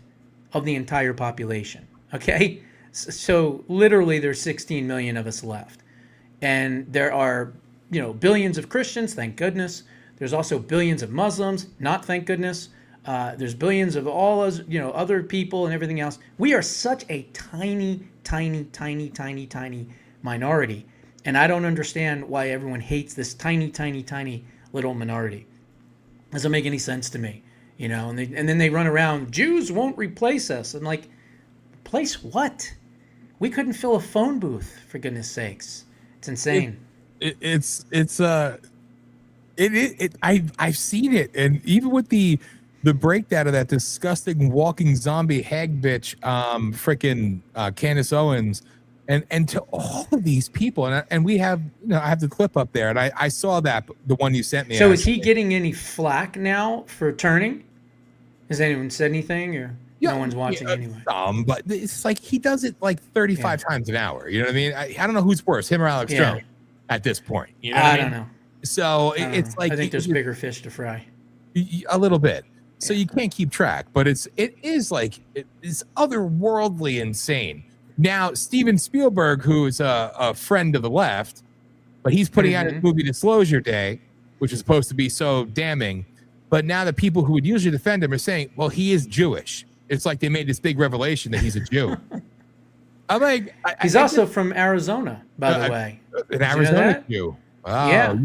of the entire population. Okay. So literally there's 16 million of us left. And there are, billions of Christians, thank goodness. There's also billions of Muslims, not thank goodness. There's billions of all those, other people and everything else. We are such a tiny minority. And I don't understand why everyone hates this tiny little minority. Doesn't make any sense to me, and then they run around, Jews won't replace us. I'm like, replace what? We couldn't fill a phone booth, for goodness sakes. It's insane. I've seen it, and even with the breakdown of that disgusting walking zombie hag bitch, freaking Candace Owens, and to all of these people, and we have, I have the clip up there, and I saw that, the one you sent me. So is he getting any flack now for turning? Has anyone said anything, or no one's watching anyway? But it's like he does it like 35 times an hour. You know what I mean? I don't know who's worse, him or Alex Jones at this point. You know what I mean? don't know. So it's like, I think there's bigger fish to fry. A little bit. So you can't keep track, but it is like, it's otherworldly insane. Now, Steven Spielberg, who is a friend of the left, but he's putting out his movie Disclosure Day, which is supposed to be so damning. But now the people who would usually defend him are saying, well, he is Jewish. It's like they made this big revelation that he's a Jew. I'm like, he's also from Arizona, by the way. An Arizona Jew. Wow.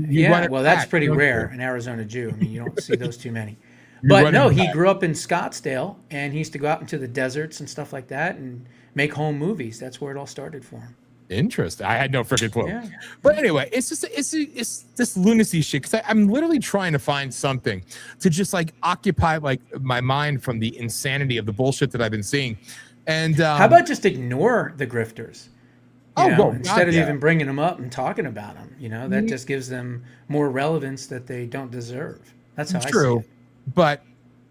Well, that's pretty rare, an Arizona Jew. I mean, you don't see those too many. But no, he grew up in Scottsdale, and he used to go out into the deserts and stuff like that and make home movies. That's where it all started for him. Interesting. I had no freaking clue. Yeah. But anyway, it's this lunacy shit, because I'm literally trying to find something to just like occupy like my mind from the insanity of the bullshit that I've been seeing. And how about just ignore the grifters? Instead of even bringing them up and talking about them, that just gives them more relevance that they don't deserve. That's how I see it. But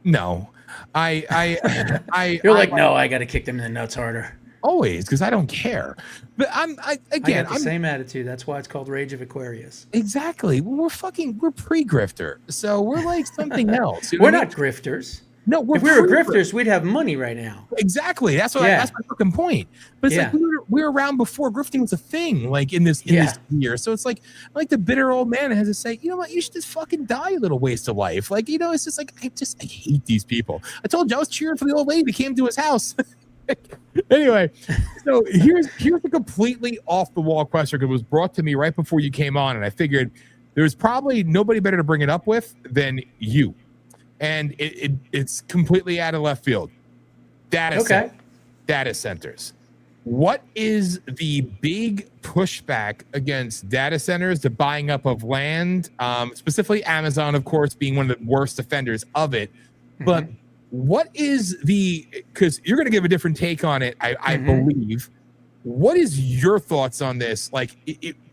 no, You're like, no, I got to kick them in the nuts harder. Always, because I don't care. But I got the same attitude. That's why it's called Rage of Aquarius. Exactly. We're pre-grifter, so we're like something else. We're not grifters. No, if we were grifters, we'd have money right now. Exactly. That's what. That's my fucking point. But it's like we were around before grifting was a thing. Like in this year. So it's like the bitter old man has to say, you know what? You should just fucking die, you little waste of life. Like, it's just like I hate these people. I told you I was cheering for the old lady that came to his house. Anyway, so here's a completely off the wall question, because it was brought to me right before you came on, and I figured there's probably nobody better to bring it up with than you. And it's completely out of left field. Data centers. What is the big pushback against data centers, the buying up of land, specifically Amazon, of course, being one of the worst offenders of it. But what is because you're going to give a different take on it, I believe. What is your thoughts on this? Like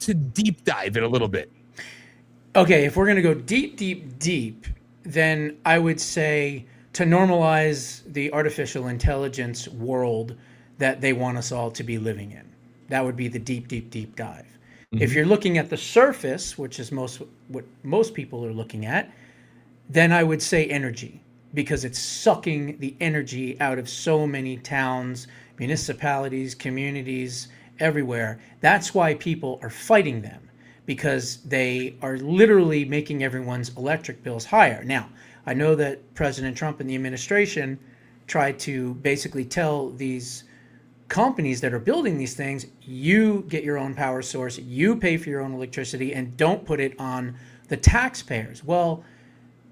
to deep dive it a little bit. Okay, if we're going to go deep, then I would say to normalize the artificial intelligence world that they want us all to be living in. That would be the deep dive. If you're looking at the surface, which is what most people are looking at, then I would say energy, because it's sucking the energy out of so many towns, municipalities, communities, everywhere. That's why people are fighting them, because they are literally making everyone's electric bills higher. Now, I know that President Trump and the administration tried to basically tell these companies that are building these things, you get your own power source, you pay for your own electricity, and don't put it on the taxpayers. Well,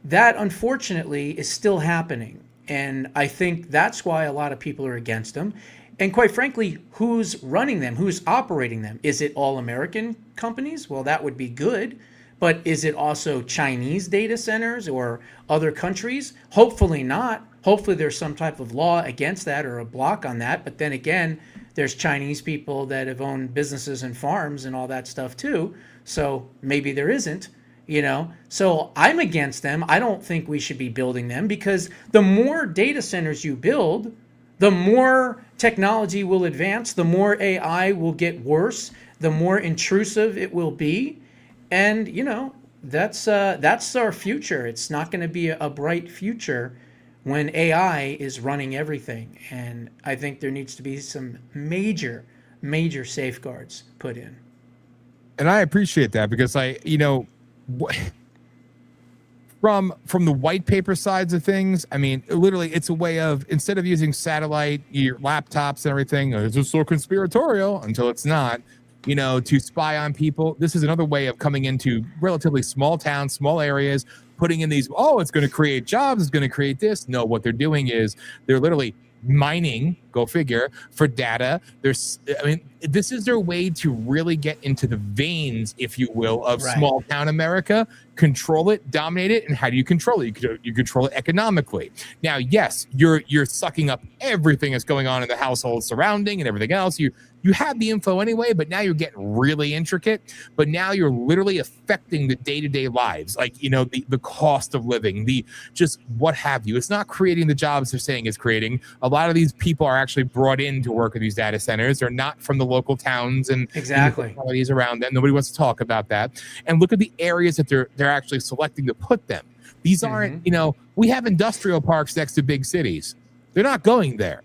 that unfortunately is still happening. And I think that's why a lot of people are against them. And quite frankly, who's running them? Who's operating them? Is it all American companies? Well, that would be good. But is it also Chinese data centers or other countries? Hopefully not. Hopefully there's some type of law against that or a block on that. But then again, there's Chinese people that have owned businesses and farms and all that stuff too. So maybe there isn't, you know. So I'm against them. I don't think we should be building them, because the more data centers you build, the more technology will advance, the more AI will get worse, the more intrusive it will be. And, you know, that's our future. It's not going to be a bright future when AI is running everything. And I think there needs to be some major safeguards put in. And I appreciate that, because from the white paper sides of things, I mean, literally, it's a way of, instead of using satellite, your laptops and everything, it's just so conspiratorial until it's not, you know, to spy on people. This is another way of coming into relatively small towns, small areas, putting in these, oh, it's going to create jobs, it's going to create this. No, what they're doing is they're literally mining, go figure, for data. This is their way to really get into the veins, if you will, of small town America, control it, dominate it. And how do you control it? You control it economically. Now, yes, you're sucking up everything that's going on in the household surrounding and everything else. You have the info anyway, but now you're getting really intricate. But now you're literally affecting the day-to-day lives, like, you know, the cost of living, the just what have you. It's not creating the jobs they're saying it's creating. A lot of these people are actually brought in to work at these data centers. They're not from the local towns and localities around them. Nobody wants to talk about that. And look at the areas that they're actually selecting to put them. These aren't, you know, we have industrial parks next to big cities. They're not going there.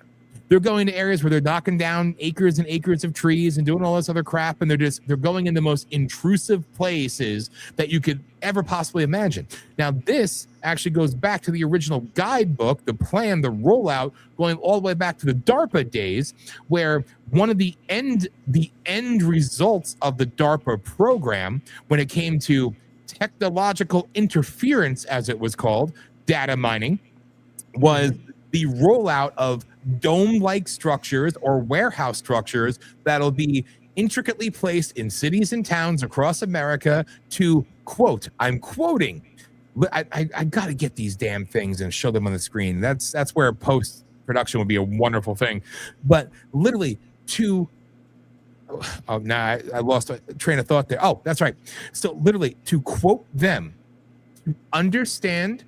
They're going to areas where they're knocking down acres and acres of trees and doing all this other crap, and they're going in the most intrusive places that you could ever possibly imagine. Now, this actually goes back to the original guidebook, the plan, the rollout, going all the way back to the DARPA days, where one of the end results of the DARPA program, when it came to technological interference, as it was called, data mining, was the rollout of dome-like structures or warehouse structures that'll be intricately placed in cities and towns across America to, quote, I'm quoting, I got to get these damn things and show them on the screen. That's where post-production would be a wonderful thing. But literally to, oh, now I lost a train of thought there. Oh, that's right. So literally to quote them, to understand,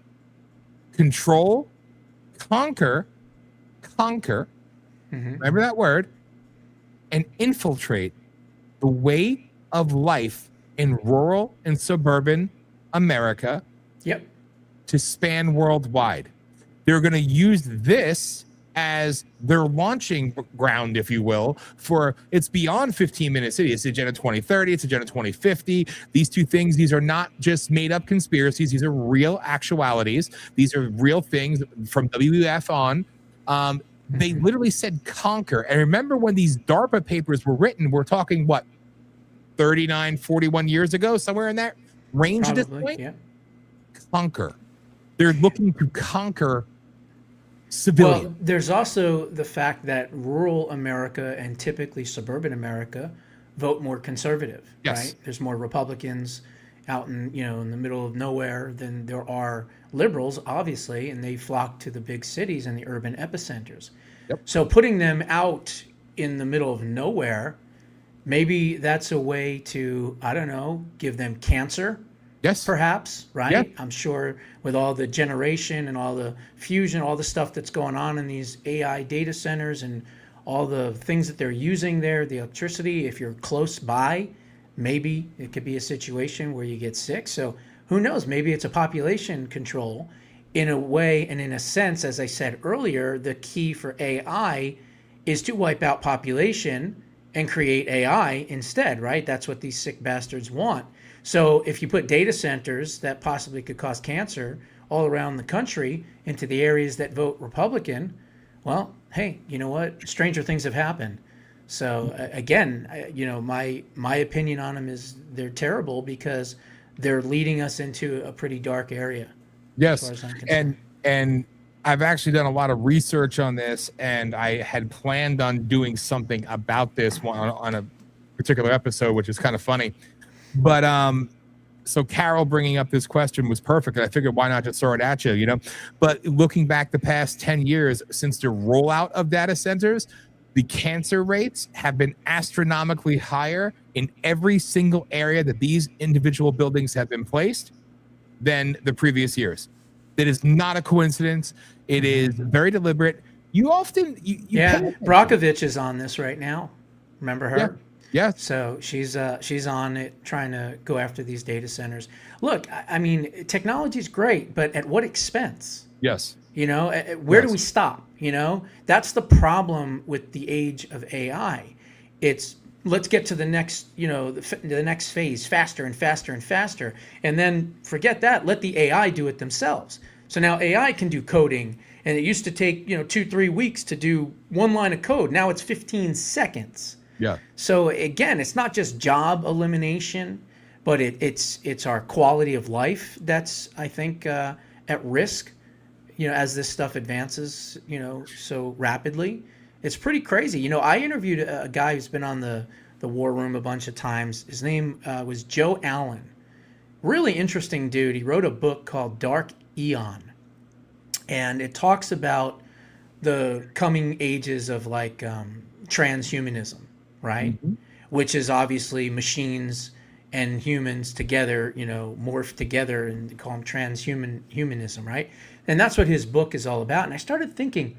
control, conquer, remember that word, and infiltrate the way of life in rural and suburban America to span worldwide. They're going to use this as their launching ground, if you will, for it's beyond 15-minute city. It's Agenda 2030, it's Agenda 2050. These two things, these are not just made-up conspiracies. These are real actualities. These are real things from WEF on. They literally said conquer. And remember when these DARPA papers were written, we're talking, what, 39, 41 years ago, somewhere in that range at this point? Yeah. Conquer. They're looking to conquer civilians. Well, there's also the fact that rural America and typically suburban America vote more conservative, right? There's more Republicans out in the middle of nowhere than there are liberals, obviously, and they flock to the big cities and the urban epicenters. So putting them out in the middle of nowhere, maybe that's a way to, I don't know, give them cancer. Perhaps, right? I'm sure with all the generation and all the fusion, all the stuff that's going on in these AI data centers and all the things that they're using there, the electricity, if you're close by, maybe it could be a situation where you get sick. So who knows? Maybe it's a population control in a way. And in a sense, as I said earlier, the key for AI is to wipe out population and create AI instead, right? That's what these sick bastards want. So if you put data centers that possibly could cause cancer all around the country into the areas that vote Republican, well, hey, you know what? Stranger things have happened. So again, my opinion on them is they're terrible because they're leading us into a pretty dark area. Yes, and I've actually done a lot of research on this, and I had planned on doing something about this one on a particular episode, which is kind of funny. But so Carol bringing up this question was perfect. I figured, why not just throw it at you, you know? But looking back the past 10 years since the rollout of data centers, the cancer rates have been astronomically higher in every single area that these individual buildings have been placed than the previous years. That is not a coincidence. It is very deliberate. You often, yeah, Brockovich is on this right now. Remember her? Yeah. Yeah. So she's on it, trying to go after these data centers. Look, I mean, technology is great, but at what expense? Yes. You know, where do we stop? You know, that's the problem with the age of AI. It's let's get to the next, you know, the next phase faster and faster and faster, and then forget that. Let the AI do it themselves. So now AI can do coding, and it used to take 2-3 weeks to do one line of code. Now it's 15 seconds. Yeah. So again, it's not just job elimination, but it's our quality of life that's, I think, at risk, as this stuff advances, so rapidly. It's pretty crazy. I interviewed a guy who's been on the War Room a bunch of times. His name was Joe Allen. Really interesting dude. He wrote a book called Dark Eon, and it talks about the coming ages of like transhumanism, right? Mm-hmm. Which is obviously machines and humans together, morph together, and they call them transhumanism, right? And that's what his book is all about. And I started thinking,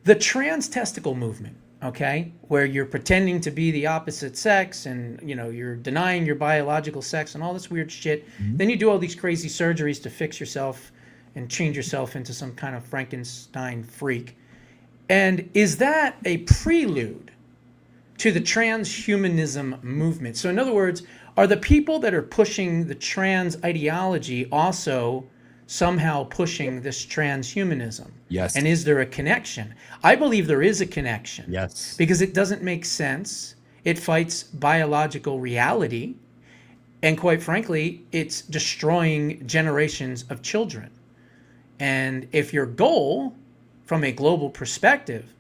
the trans testicle movement, okay, where you're pretending to be the opposite sex and, you're denying your biological sex and all this weird shit. Mm-hmm. Then you do all these crazy surgeries to fix yourself and change yourself into some kind of Frankenstein freak. And is that a prelude to the transhumanism movement? So in other words, are the people that are pushing the trans ideology also somehow pushing this transhumanism? Yes. And is there a connection? I believe there is a connection. Yes. Because it doesn't make sense. It fights biological reality. And quite frankly, it's destroying generations of children. And if your goal from a global perspective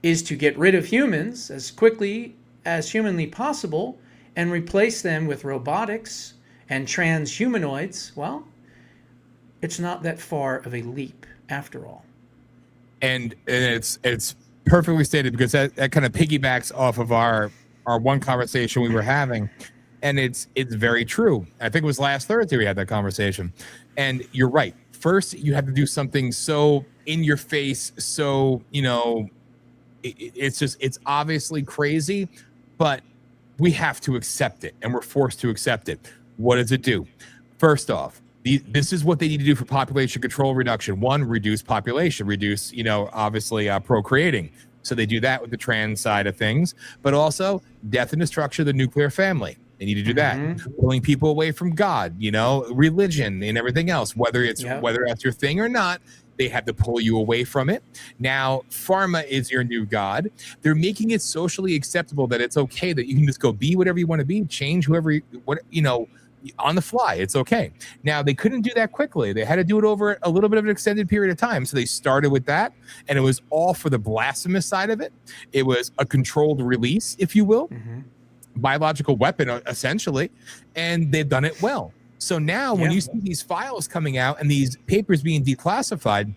is to get rid of humans as quickly as humanly possible and replace them with robotics and transhumanoids, well, it's not that far of a leap after all. And it's perfectly stated, because that kind of piggybacks off of our one conversation we were having. And it's very true. I think it was last Thursday we had that conversation. And you're right. First, you have to do something so in your face, so, it's obviously crazy, but we have to accept it, and we're forced to accept it. What does it do? First off, this is what they need to do for population control reduction. One, reduce population, reduce, obviously procreating. So they do that with the trans side of things, but also death and destruction of the nuclear family. They need to do that. Mm-hmm. Pulling people away from God, religion and everything else, whether that's your thing or not. They have to pull you away from it. Now, pharma is your new god. They're making it socially acceptable that it's okay that you can just go be whatever you want to be, change whoever, on the fly. It's okay. Now, they couldn't do that quickly. They had to do it over a little bit of an extended period of time. So they started with that, and it was all for the blasphemous side of it. It was a controlled release, if you will, biological weapon, essentially, and they've done it well. So now when you see these files coming out and these papers being declassified,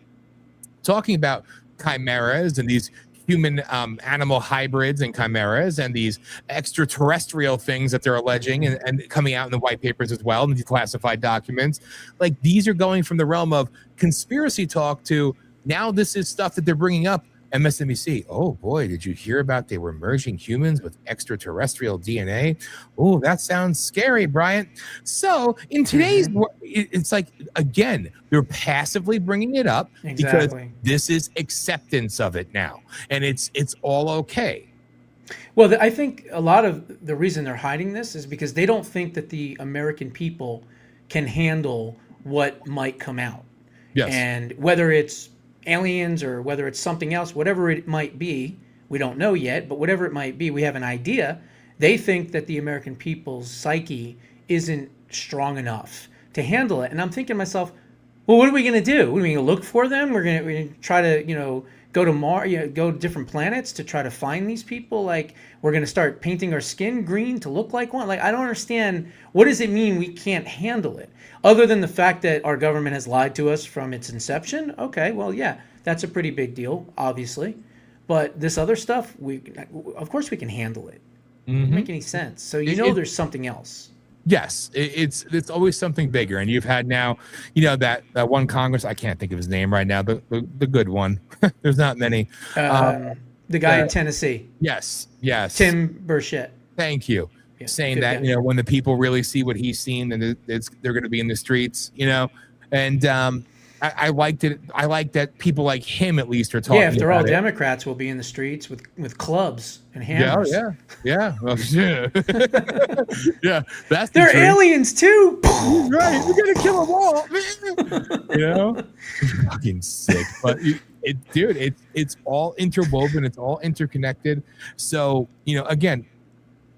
talking about chimeras and these human animal hybrids and chimeras and these extraterrestrial things that they're alleging and coming out in the white papers as well, and declassified documents, like these are going from the realm of conspiracy talk to now this is stuff that they're bringing up. MSNBC, oh boy, did you hear about they were merging humans with extraterrestrial DNA? Oh, that sounds scary, Bryant. So in today's world, it's like, again, they're passively bringing it up because this is acceptance of it now, and it's all okay. Well, I think a lot of the reason they're hiding this is because they don't think that the American people can handle what might come out. Yes. And whether it's aliens or whether it's something else, whatever it might be, we don't know yet, but whatever it might be, we have an idea. They think that the American people's psyche isn't strong enough to handle it. And I'm thinking to myself, Well, what are we going to do? Are we going to look for them? We're going to try to, go to Mars, go to different planets to try to find these people. Like, we're going to start painting our skin green to look like one. Like, I don't understand. What does it mean we can't handle it? Other than the fact that our government has lied to us from its inception? Okay, well, yeah, that's a pretty big deal, obviously. But this other stuff, of course we can handle it. It doesn't make any sense. So there's something else. Yes, it's always something bigger, and you've had now, that one Congress. I can't think of his name right now. The good one. There's not many. The guy in Tennessee. Yes. Tim Burchett. Thank you. Yeah, saying that when the people really see what he's seen, then they're going to be in the streets. And I liked it. I like that people like him at least are talking. Yeah, if they're all about it. Democrats, we'll be in the streets with clubs and hammers. Yeah. Well, yeah. Yeah, that's they're aliens too. Right, we're gonna kill them all. Fucking sick. But it's all interwoven. It's all interconnected. So again,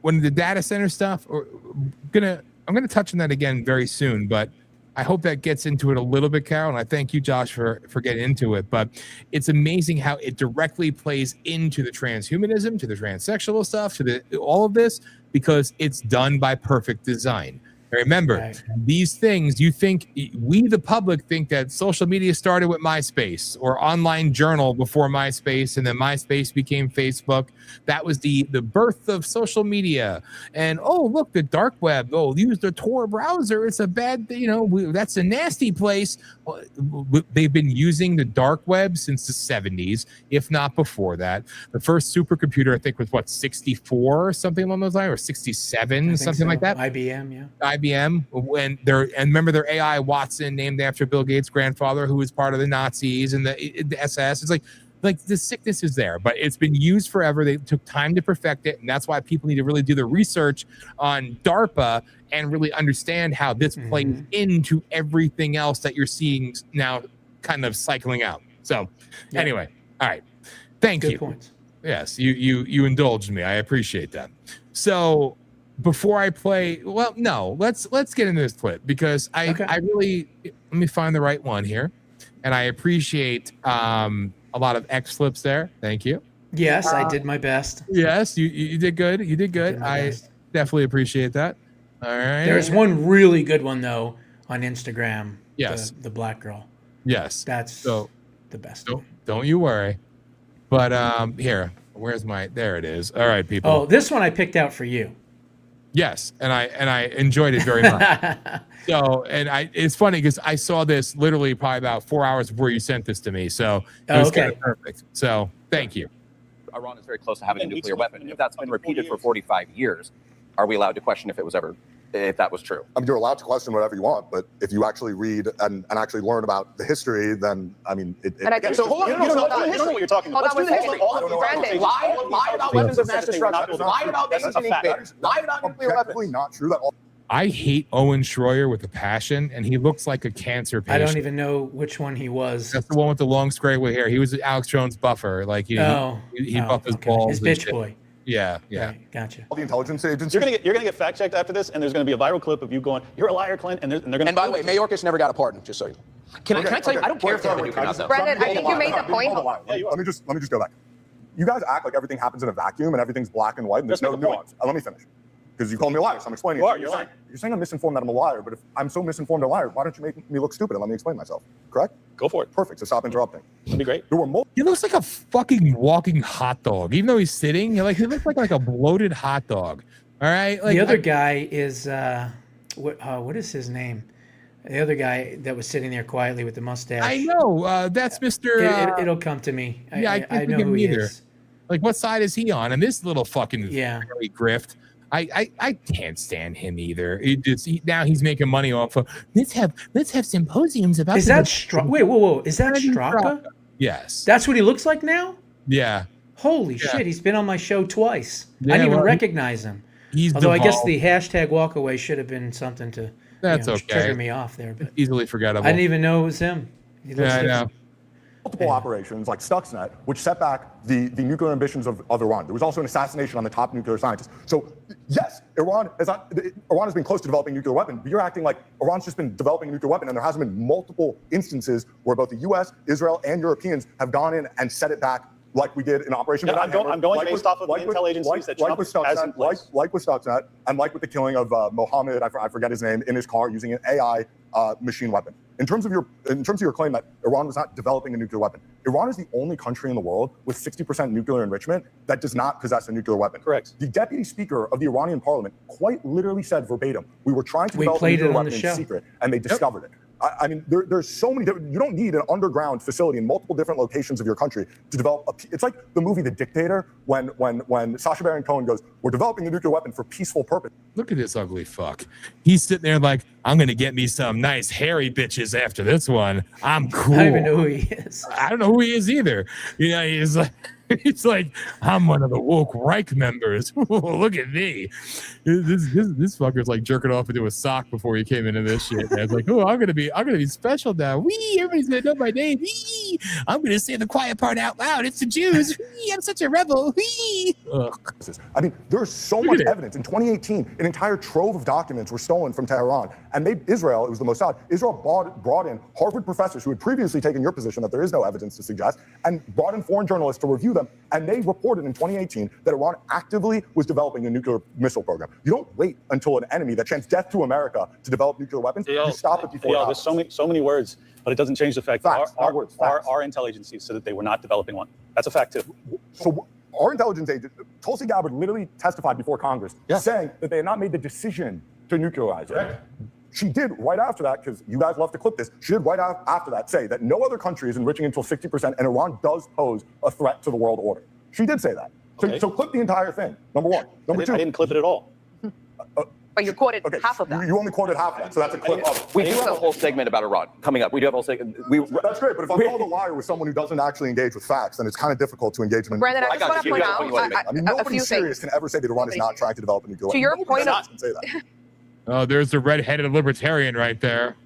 when the data center stuff, I'm gonna touch on that again very soon, but. I hope that gets into it a little bit, Carol, and I thank you, Josh, for getting into it. But it's amazing how it directly plays into the transhumanism, to the transsexual stuff, to all of this, because it's done by perfect design. Remember, these things, we, the public, think that social media started with MySpace or online journal before MySpace, and then MySpace became Facebook. That was the birth of social media. And, look, the dark web. Use the Tor browser. It's a bad, that's a nasty place. Well, they've been using the dark web since the 70s, if not before that. The first supercomputer, I think, was, 64 or something along those lines, or 67, something like that. IBM, yeah. IBM, and remember their AI Watson, named after Bill Gates' grandfather, who was part of the Nazis and the SS. It's like the sickness is there, but it's been used forever. They took time to perfect it, and that's why people need to really do the research on DARPA and really understand how this plays into everything else that you're seeing now, kind of cycling out. So, anyway, all right, thank you. Good points. Yes, you indulged me. I appreciate that. So. Before I play, let's get into this clip because I really, let me find the right one here, and I appreciate a lot of X flips there. Thank you. Yes, I did my best. Yes, you did good. You did good. I definitely appreciate that. All right. There's one really good one though on Instagram. Yes, the black girl. Yes, that's the best. Don't you worry. But here, where's there it is. All right, people. Oh, this one I picked out for you. Yes, and I enjoyed it very much. So, it's funny because I saw this literally probably about 4 hours before you sent this to me. So it was kind of perfect. So thank you. Iran is very close to having a nuclear weapon. If that's been repeated for 45 years, are we allowed to question if that was true? I mean, you're allowed to question whatever you want, but if you actually read and actually learn about the history, then I mean, so hold on, you don't know what you're talking about. Let's do the history. Brandon, lie about weapons of mass destruction. Lie about bases and invaders. Lie about nuclear weapons. Not true. That I hate Owen Schroyer with a passion, and he looks like a cancer patient. I don't even know which one he was. That's the one with the long scraggly hair. He was Alex Jones' buffer. Like he buffed his balls. His bitch boy. Yeah. Right, gotcha. All the intelligence agencies. You're gonna get fact checked after this, and there's gonna be a viral clip of you going, "You're a liar, Clint," and they're gonna. And by the way, Mayorkas never got a pardon. Just so you know. Can I tell you? I don't care if they're nuke or not, though. Brendan, I think you made the point. Let me just go back. You guys act like everything happens in a vacuum and everything's black and white and there's no nuance. Let me finish. Because you called me a liar, so I'm explaining it. You're saying I'm misinformed that I'm a liar, but if I'm so misinformed a liar, why don't you make me look stupid and let me explain myself? Correct? Go for it. Perfect. So stop interrupting. That'd be great. There were He looks like a fucking walking hot dog. Even though he's sitting, he looks like a bloated hot dog. All right. The other guy is what is his name? The other guy that was sitting there quietly with the mustache. I know. That's Mr. It'll come to me. I know who he is. Like, what side is he on? And this little fucking grift. I can't stand him either. Now he's making money off of let's have symposiums about. Is that Straka? Wait, whoa! Is that Straka? Yes. That's what he looks like now. Yeah. Holy shit! He's been on my show twice. Yeah, I didn't even recognize him. Although I guess the hashtag walkaway should have been something to okay. Trigger me off there. But easily forgettable. I didn't even know it was him. I know. multiple operations like Stuxnet, which set back the nuclear ambitions of Iran. There was also an assassination on the top nuclear scientist. So yes, Iran has been close to developing a nuclear weapon, but you're acting like Iran's just been developing a nuclear weapon, and there hasn't been multiple instances where both the U.S., Israel, and Europeans have gone in and set it back like we did in Operation I'm going based off of the intel agencies that Trump has in place. Like with Stuxnet, and like with the killing of Mohammed, I forget his name, in his car using an AI machine weapon. In terms of your claim that Iran was not developing a nuclear weapon, Iran is the only country in the world with 60% nuclear enrichment that does not possess a nuclear weapon. Correct. The deputy speaker of the Iranian parliament quite literally said verbatim, we were trying to develop a nuclear weapon in secret, and they discovered it. I mean, there's so many different, you don't need an underground facility in multiple different locations of your country to develop it's like the movie The Dictator when Sacha Baron Cohen goes, we're developing a nuclear weapon for peaceful purpose. Look at this ugly fuck. He's sitting there like, I'm going to get me some nice hairy bitches after this one. I'm cool. I don't even know who he is. I don't know who he is either. You know, he's like, I'm one of the woke Reich members. Look at me. This fucker's like jerking off into a sock before he came into this shit. And I was like, oh, I'm gonna be special now. Wee, everybody's gonna know my name. Wee, I'm gonna say the quiet part out loud. It's the Jews. Wee, I'm such a rebel. Wee. Ugh. I mean, there's so much evidence. In 2018, an entire trove of documents were stolen from Tehran, and Israel, it was the Mossad, Israel brought in Harvard professors who had previously taken your position that there is no evidence to suggest, and brought in foreign journalists to review them, and they reported in 2018 that Iran actively was developing a nuclear missile program. You don't wait until an enemy that chants death to America to develop nuclear weapons. You stop it before it happens. There's so many words, but it doesn't change the fact that our intel agencies said that they were not developing one. That's a fact too. So our intelligence agent, Tulsi Gabbard, literally testified before Congress saying that they had not made the decision to nuclearize it. She did right after that, because you guys love to clip this, she did right after that say that no other country is enriching until 60%, and Iran does pose a threat to the world order. She did say that. So clip the entire thing, number one. Number two. I didn't clip it at all. But you quoted half of that. You only quoted half of that, so that's a clip of it. We do have a whole segment about Iran coming up. We do have a whole segment. That's great, but if I'm called a liar with someone who doesn't actually engage with facts, then it's kind of difficult to engage them. Brandon, I just want to point out I mean, nobody serious can ever say that Iran is not trying to develop a nuclear weapon. To your point of... Can say that. Oh, there's the red-headed libertarian right there.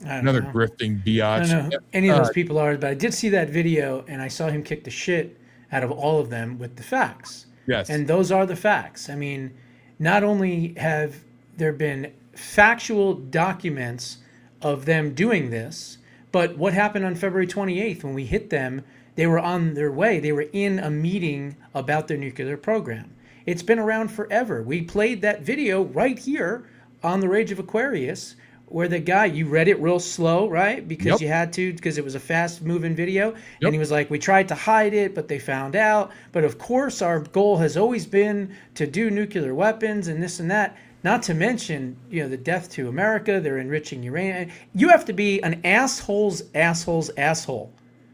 Another grifting biatch. I don't know who any of those people are, but I did see that video, and I saw him kick the shit out of all of them with the facts. Yes. And those are the facts. I mean, not only have there been factual documents of them doing this, but what happened on February 28th when we hit them, they were on their way. They were in a meeting about their nuclear program. It's been around forever. We played that video right here on the Rage of Aquarius, where the guy, you read it real slow, right? Because you had to, because it was a fast moving video. And he was like, we tried to hide it, but they found out. But of course, our goal has always been to do nuclear weapons and this and that. Not to mention, you know, the death to America, they're enriching uranium. You have to be an asshole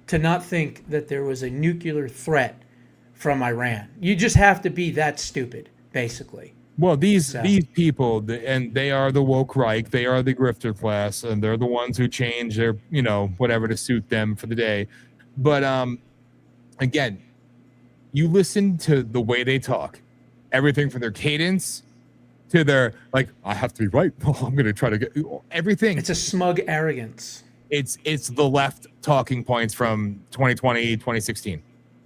to not think that there was a nuclear threat from Iran. You just have to be that stupid, basically. Well, these people, and they are the woke Reich, they are the grifter class, and they're the ones who change their, you know, whatever to suit them for the day. But again, you listen to the way they talk, everything from their cadence to their, like, I have to be right. Oh, I'm going to try to get everything. It's a smug arrogance. It's the left talking points from 2020, 2016.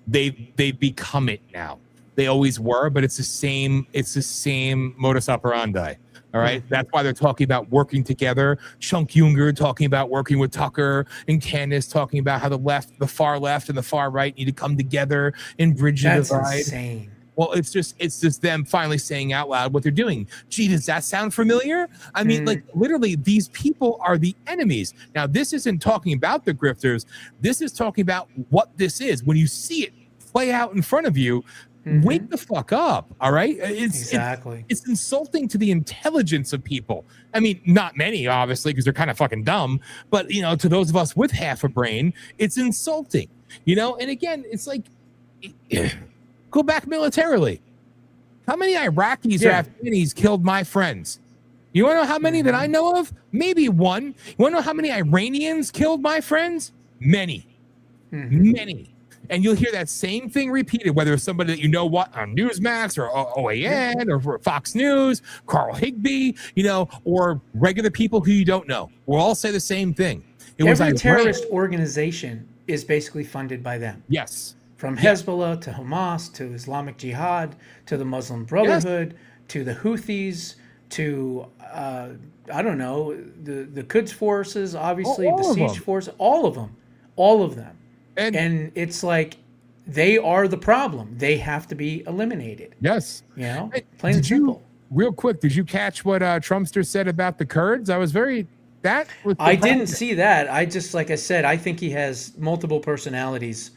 They've become it now. They always were, but it's the same modus operandi. All right. That's why they're talking about working together. Chunk Junger talking about working with Tucker, and Candace talking about how the far left and the far right need to come together and bridge the divide. That's insane. Well, it's just them finally saying out loud what they're doing. Gee, does that sound familiar? I mean, like, literally, these people are the enemies. Now, this isn't talking about the grifters. This is talking about what this is. When you see it play out in front of you, wake the fuck up. All right. It's insulting to the intelligence of people. I mean, not many, obviously, because they're kind of fucking dumb. But, you know, to those of us with half a brain, it's insulting, you know? And again, it's like, go back militarily. How many Iraqis or Afghanis killed my friends? You want to know how many that I know of? Maybe one. You want to know how many Iranians killed my friends? Many. Many. And you'll hear that same thing repeated, whether it's somebody that you know what on Newsmax or OAN or Fox News, Carl Higbee, you know, or regular people who you don't know. We'll all say the same thing. Every terrorist organization is basically funded by them. Yes. From Hezbollah to Hamas to Islamic Jihad to the Muslim Brotherhood to the Houthis to I don't know, the Quds forces, obviously All the of siege them. force, all of them. And it's like they are the problem. They have to be eliminated. Yes. You know, Hey, plain and simple. Real quick, did you catch what Trumpster said about the Kurds? I didn't see that. I just, like I said, I think he has multiple personalities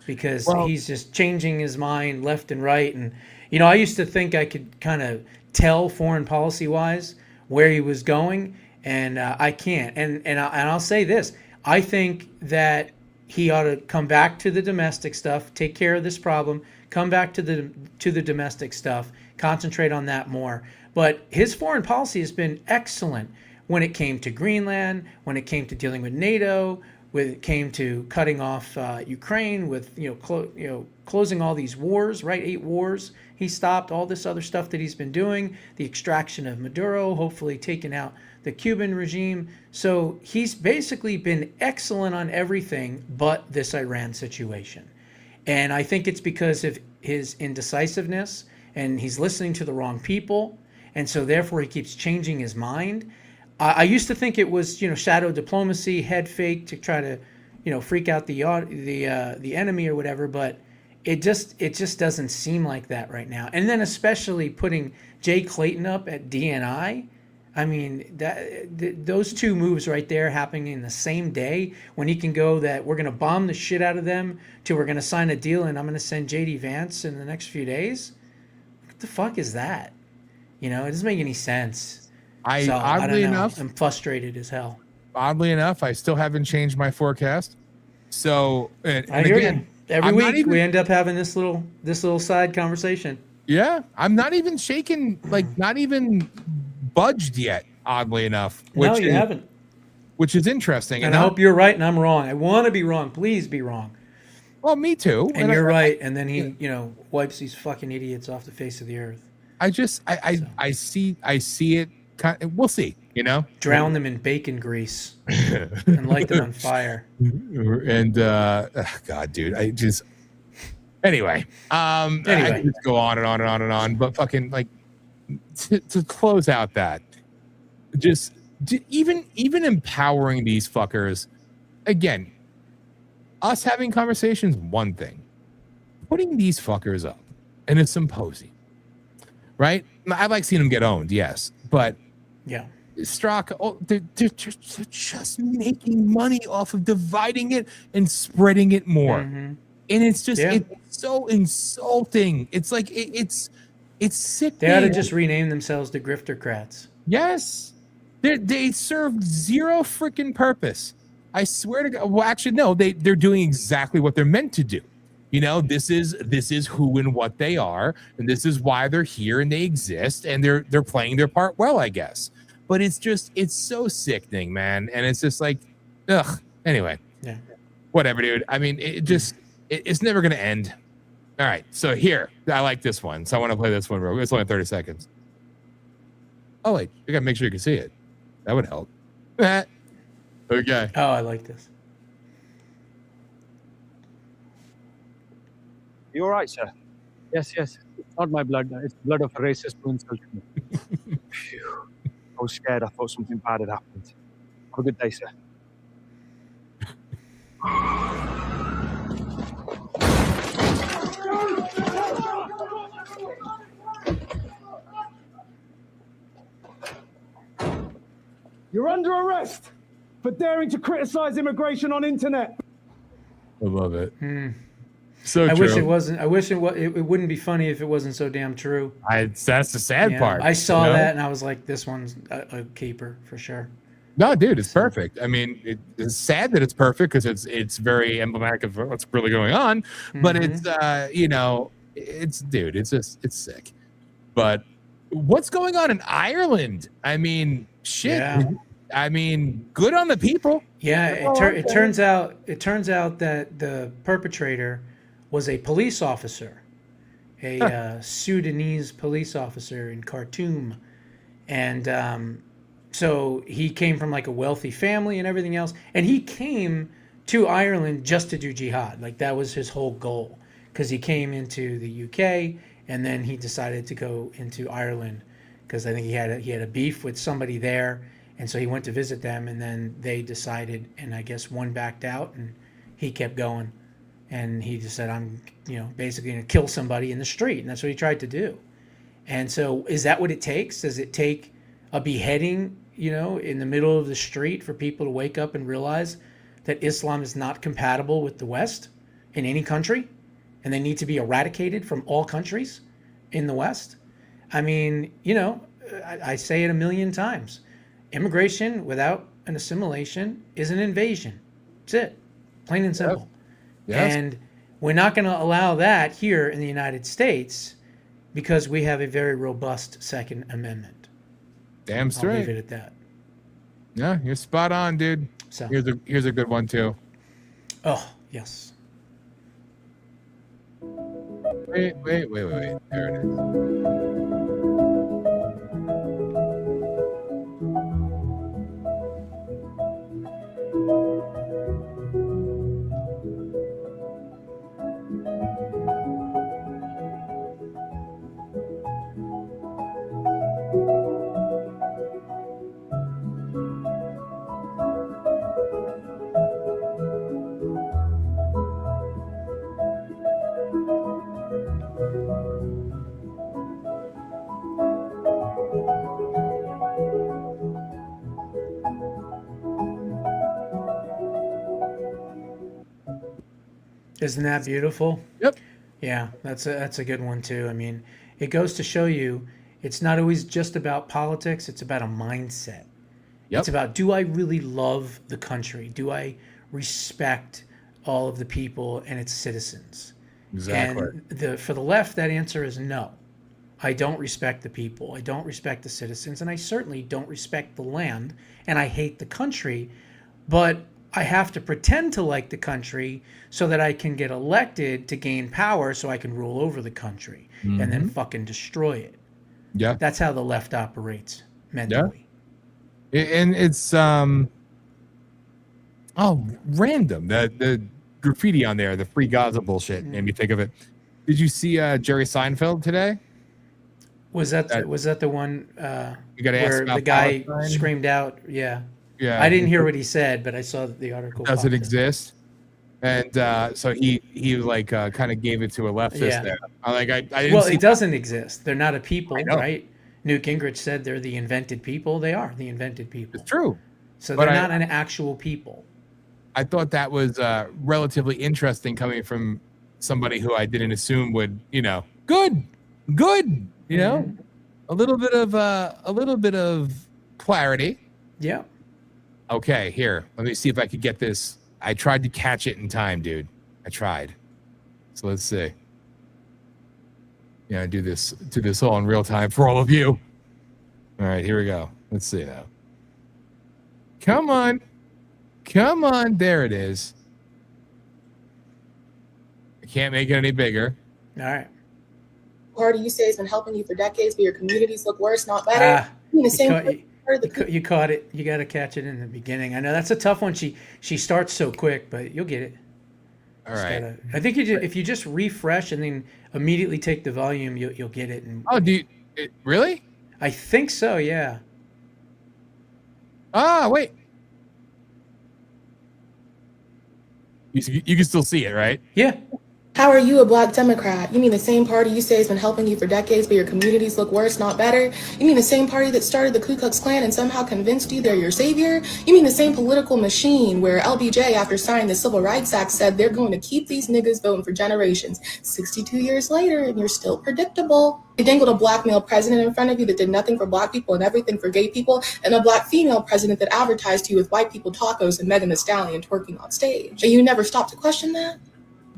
because he's just changing his mind left and right. And, you know, I used to think I could kind of tell foreign policy wise where he was going, and I can't. And I'll say this. I think that he ought to come back to the domestic stuff, take care of this problem, come back to the domestic stuff, concentrate on that more. But his foreign policy has been excellent when it came to Greenland, when it came to dealing with NATO, when it came to cutting off Ukraine, with closing all these wars, right? 8 wars. He stopped all this other stuff that he's been doing, the extraction of Maduro, hopefully taking out the Cuban regime. So he's basically been excellent on everything but this Iran situation. And I think it's because of his indecisiveness, and he's listening to the wrong people, and so therefore he keeps changing his mind. I used to think it was, shadow diplomacy, head fake to try to, freak out the enemy or whatever, but it just doesn't seem like that right now. And then especially putting Jay Clayton up at DNI. I mean, those two moves right there happening in the same day, when he can go that we're going to bomb the shit out of them to we're going to sign a deal and I'm going to send JD Vance in the next few days. What the fuck is that? It doesn't make any sense. I don't know. I'm frustrated as hell. Oddly enough, I still haven't changed my forecast. So, and I hear again, you. Every week we end up having this little side conversation. Yeah, I'm not even shaking, not even budged yet. Oddly enough, No, you haven't. Which is interesting. And I hope you're right and I'm wrong. I want to be wrong. Please be wrong. Well, me too. And you're right. And then he, wipes these fucking idiots off the face of the earth. I see it. We'll see. Drown them in bacon grease and light them on fire. And God, dude, anyway. I just go on and on and on and on. But fucking to close out that, even empowering these fuckers, again, us having conversations, one thing. Putting these fuckers up in a symposium, right? I like seeing them get owned, yes, but yeah. Strzok, they're just making money off of dividing it and spreading it more. Mm-hmm. And it's just it's so insulting. It's like it's sick. They ought to just rename themselves the Griftercrats. Yes. They serve zero freaking purpose. I swear to God. Well, actually, no, they're doing exactly what they're meant to do. This is who and what they are, and this is why they're here and they exist, and they're playing their part well, I guess. But it's so sickening, man. And it's just like, ugh. Anyway. Yeah. Whatever, dude. I mean, it's never gonna end. All right. So here, I like this one. So I want to play this one real quick. It's only 30 seconds. Oh wait, you gotta make sure you can see it. That would help. Okay. Oh, I like this. You all right, sir? Yes. It's not my blood. It's the blood of a racist who insulted me. Phew. I was scared. I thought something bad had happened. Have a good day, sir. You're under arrest for daring to criticize immigration on internet. I love it. So I true. wish it wasn't. I wish it wouldn't be funny if it wasn't so damn true. That's the sad part. I saw that and I was like, this one's a keeper for sure. No, dude, it's perfect. I mean, it's sad that it's perfect because it's very emblematic of what's really going on. But it's it's sick. But what's going on in Ireland? I mean, shit. Yeah. I mean, good on the people. Yeah, it turns out that the perpetrator was a police officer, a Sudanese police officer in Khartoum, and so he came from like a wealthy family and everything else, and he came to Ireland just to do jihad. Like that was his whole goal, because he came into the UK and then he decided to go into Ireland because I think he had a beef with somebody there, and so he went to visit them, and then they decided, and I guess one backed out, and he kept going, and he just said, I'm basically going to kill somebody in the street, and that's what he tried to do. And so is that what it takes? Does it take a beheading, in the middle of the street for people to wake up and realize that Islam is not compatible with the West in any country, and they need to be eradicated from all countries in the West? I mean, I say it a million times. Immigration without an assimilation is an invasion. That's it. Plain and simple. Yes. And we're not going to allow that here in the United States because we have a very robust Second Amendment. Damn straight. I'll leave it at that. Yeah, you're spot on, dude. So here's a good one too. Oh, yes. Wait. There it is. Isn't that beautiful? Yep. Yeah, that's a good one too. I mean, it goes to show you it's not always just about politics, it's about a mindset. Yep. It's about, do I really love the country? Do I respect all of the people and its citizens? Exactly. And for the left, that answer is no. I don't respect the people. I don't respect the citizens, and I certainly don't respect the land, and I hate the country, but I have to pretend to like the country so that I can get elected to gain power so I can rule over the country and then fucking destroy it. Yeah. That's how the left operates mentally. Yeah. And it's random. The graffiti on there, the free Gaza bullshit made me think of it. Did you see Jerry Seinfeld today? Was that the one you gotta ask where about the guy Palestine? screamed out? Yeah. Yeah. I didn't hear what he said, but I saw the article. Does it exist? And so he like kind of gave it to a leftist there. I didn't well, see it doesn't exist. They're not a people, right? Newt Gingrich said they're the invented people. They are the invented people. It's true. So But they're not an actual people. I thought that was relatively interesting coming from somebody who I didn't assume would, good, a little bit of clarity. Yeah. Okay, here. Let me see if I could get this. I tried to catch it in time, dude. I tried. So let's see. Yeah, do this all in real time for all of you. All right, here we go. Let's see now. Come on. There it is. I can't make it any bigger. All right. Party you say has been helping you for decades, but your communities look worse, not better. You caught it. You got to catch it in the beginning. I know that's a tough one. She starts so quick, but you'll get it. All right. I think if you just refresh and then immediately take the volume, you'll get it. And really? I think so. Yeah. Wait. You can still see it, right? Yeah. How are you a black Democrat? You mean the same party you say has been helping you for decades, but your communities look worse, not better? You mean the same party that started the Ku Klux Klan and somehow convinced you they're your savior? You mean the same political machine where LBJ, after signing the Civil Rights Act, said they're going to keep these niggas voting for generations? 62 years later, and you're still predictable. They dangled a black male president in front of you that did nothing for black people and everything for gay people, and a black female president that advertised to you with white people tacos and Megan Thee Stallion twerking on stage. And you never stopped to question that?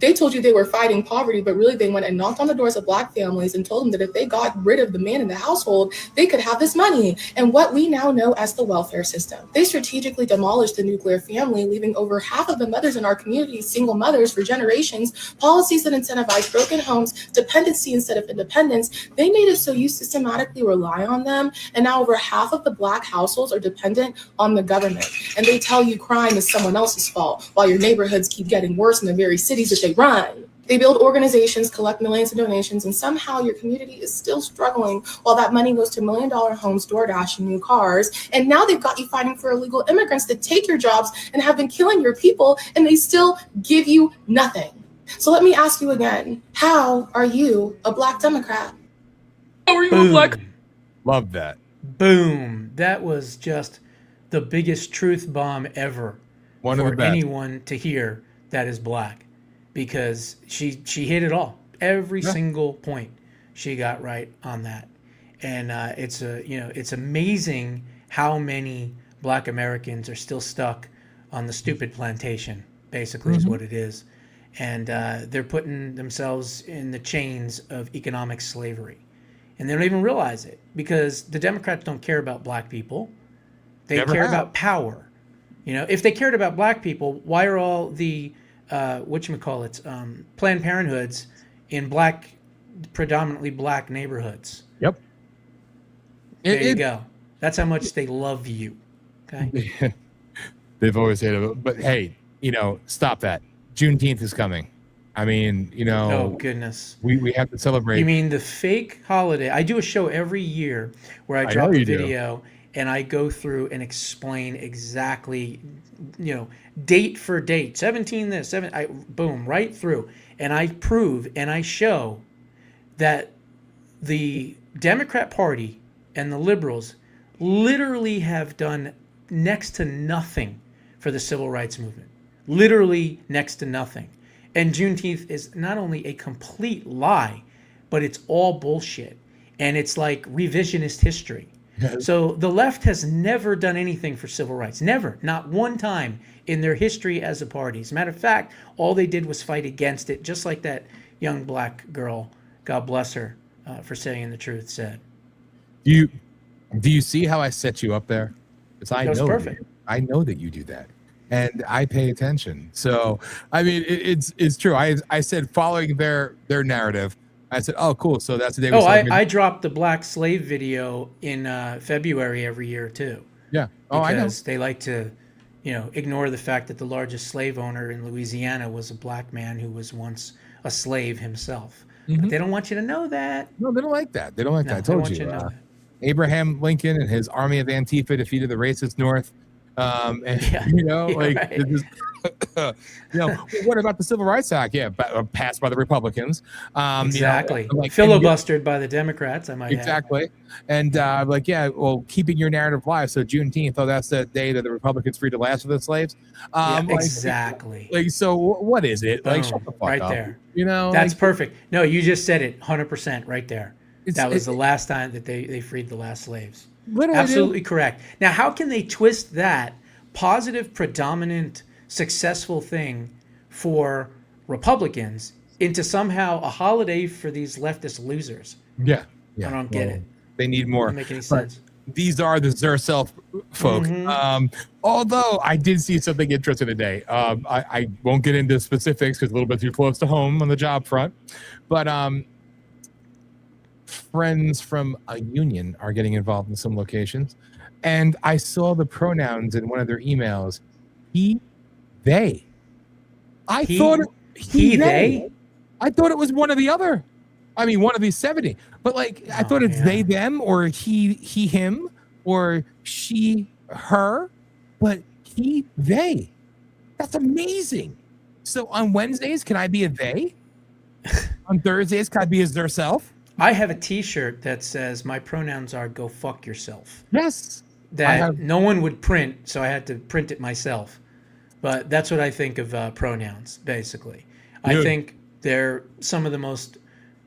They told you they were fighting poverty, but really they went and knocked on the doors of Black families and told them that if they got rid of the man in the household, they could have this money and what we now know as the welfare system. They strategically demolished the nuclear family, leaving over half of the mothers in our community single mothers for generations, policies that incentivize broken homes, dependency instead of independence. They made it so you systematically rely on them, and now over half of the Black households are dependent on the government. And they tell you crime is someone else's fault, while your neighborhoods keep getting worse in the very cities that they run. They build organizations, collect millions in donations, and somehow your community is still struggling while that money goes to $1 million homes, DoorDash, and new cars. And now they've got you fighting for illegal immigrants that take your jobs and have been killing your people, and they still give you nothing. So let me ask you again, how are you a Black Democrat? How are you a Black? Love that. Boom. That was just the biggest truth bomb ever One of the for best. anyone to hear that is Black, because she hit it all. Every single point she got right on that. And it's amazing how many Black Americans are still stuck on the stupid plantation, basically is what it is. And they're putting themselves in the chains of economic slavery. And they don't even realize it, because the Democrats don't care about Black people. They Never care have. about power. If they cared about Black people, why are all the Planned Parenthoods in predominantly Black neighborhoods? Yep. There you go. That's how much they love you. Okay. They've always hated it. But hey, stop that. Juneteenth is coming. I mean, Oh, goodness. we have to celebrate. You mean the fake holiday? I do a show every year where I I drop know a you do. video and I go through and explain exactly, date for date, 17 this, 7, boom, right through. And I prove and I show that the Democrat Party and the liberals literally have done next to nothing for the civil rights movement. Literally next to nothing. And Juneteenth is not only a complete lie, but it's all bullshit. And it's like revisionist history. So the left has never done anything for civil rights. Never. Not one time in their history as a party. As a matter of fact, all they did was fight against it, just like that young Black girl, God bless her, for saying the truth, said. Do you see how I set you up there? Because That was perfect. I know that you do that. And I pay attention. So, I mean, it's true. I said following their narrative. I said, oh, cool. So that's the day we celebrate. I dropped the Black slave video in February every year, too. Yeah. Oh, I know. Because they like to, ignore the fact that the largest slave owner in Louisiana was a Black man who was once a slave himself. But they don't want you to know that. No, they don't like that. They don't like No, that. I they told want you. you to know that. Abraham Lincoln and his army of Antifa defeated the racist North. And this is, what about the Civil Rights Act? Yeah, passed by the Republicans. Exactly. Like, Filibustered by the Democrats, I might add. Exactly. And keeping your narrative alive. So Juneteenth, that's the day that the Republicans freed the last of the slaves. Exactly. So what is it? Boom, Shut the fuck right up. there. like- That's perfect. No, you just said it 100% right there. That was the last time that they freed the last slaves. Literally, Absolutely correct. Now, how can they twist that positive, predominant, successful thing for Republicans into somehow a holiday for these leftist losers? Yeah. I don't get it. They need more. Doesn't make any But sense. These are the Zerself folk. Although I did see something interesting today. I won't get into specifics because a little bit too close to home on the job front. But friends from a union are getting involved in some locations. And I saw the pronouns in one of their emails. He, they. I thought they. I thought it was one or the other. I mean, one of these 70. But I thought it's they, them, or he, him, or she, her. But he, they. That's amazing. So on Wednesdays, can I be a they? On Thursdays, can I be as theirself? I have a T-shirt that says my pronouns are "Go fuck yourself." Yes. That no one would print, so I had to print it myself. But that's what I think of pronouns, basically. I think they're some of the most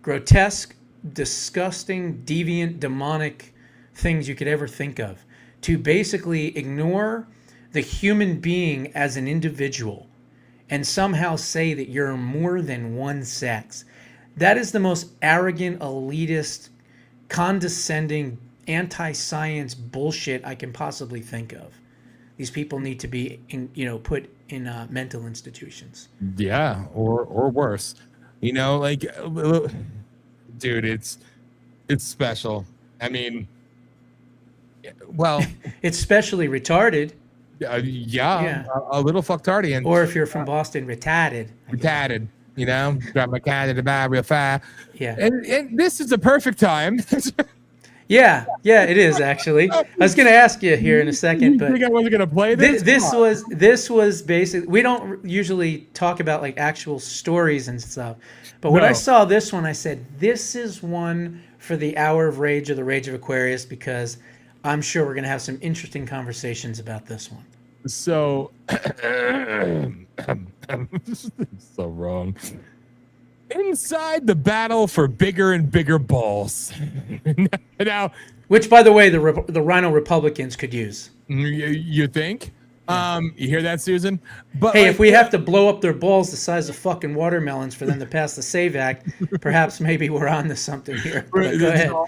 grotesque, disgusting, deviant, demonic things you could ever think of. To basically ignore the human being as an individual and somehow say that you're more than one sex. That is the most arrogant, elitist, condescending, anti-science bullshit I can possibly think of. These people need to be, put in mental institutions. Yeah, or worse. Like, dude, it's special. I mean, well, it's specially retarded. Yeah, a little fucktardian. Or if you're from Boston, retarded. Retarded. Grab my cat at the bar real fast. Yeah. And this is a perfect time. Yeah, it is actually. I was going to ask you here in a second, but you think I wasn't going to play this? This was basically. We don't usually talk about like actual stories and stuff, but when I saw this one, I said, "This is one for the Hour of Rage or the Rage of Aquarius," because I'm sure we're going to have some interesting conversations about this one. So, so wrong. Inside the battle for bigger and bigger balls. Now, which, by the way, the Rhino Republicans could use. You think? You hear that, Susan? But hey, if we have to blow up their balls the size of fucking watermelons for them to pass the SAVE Act, perhaps maybe we're on to something here. Go ahead. All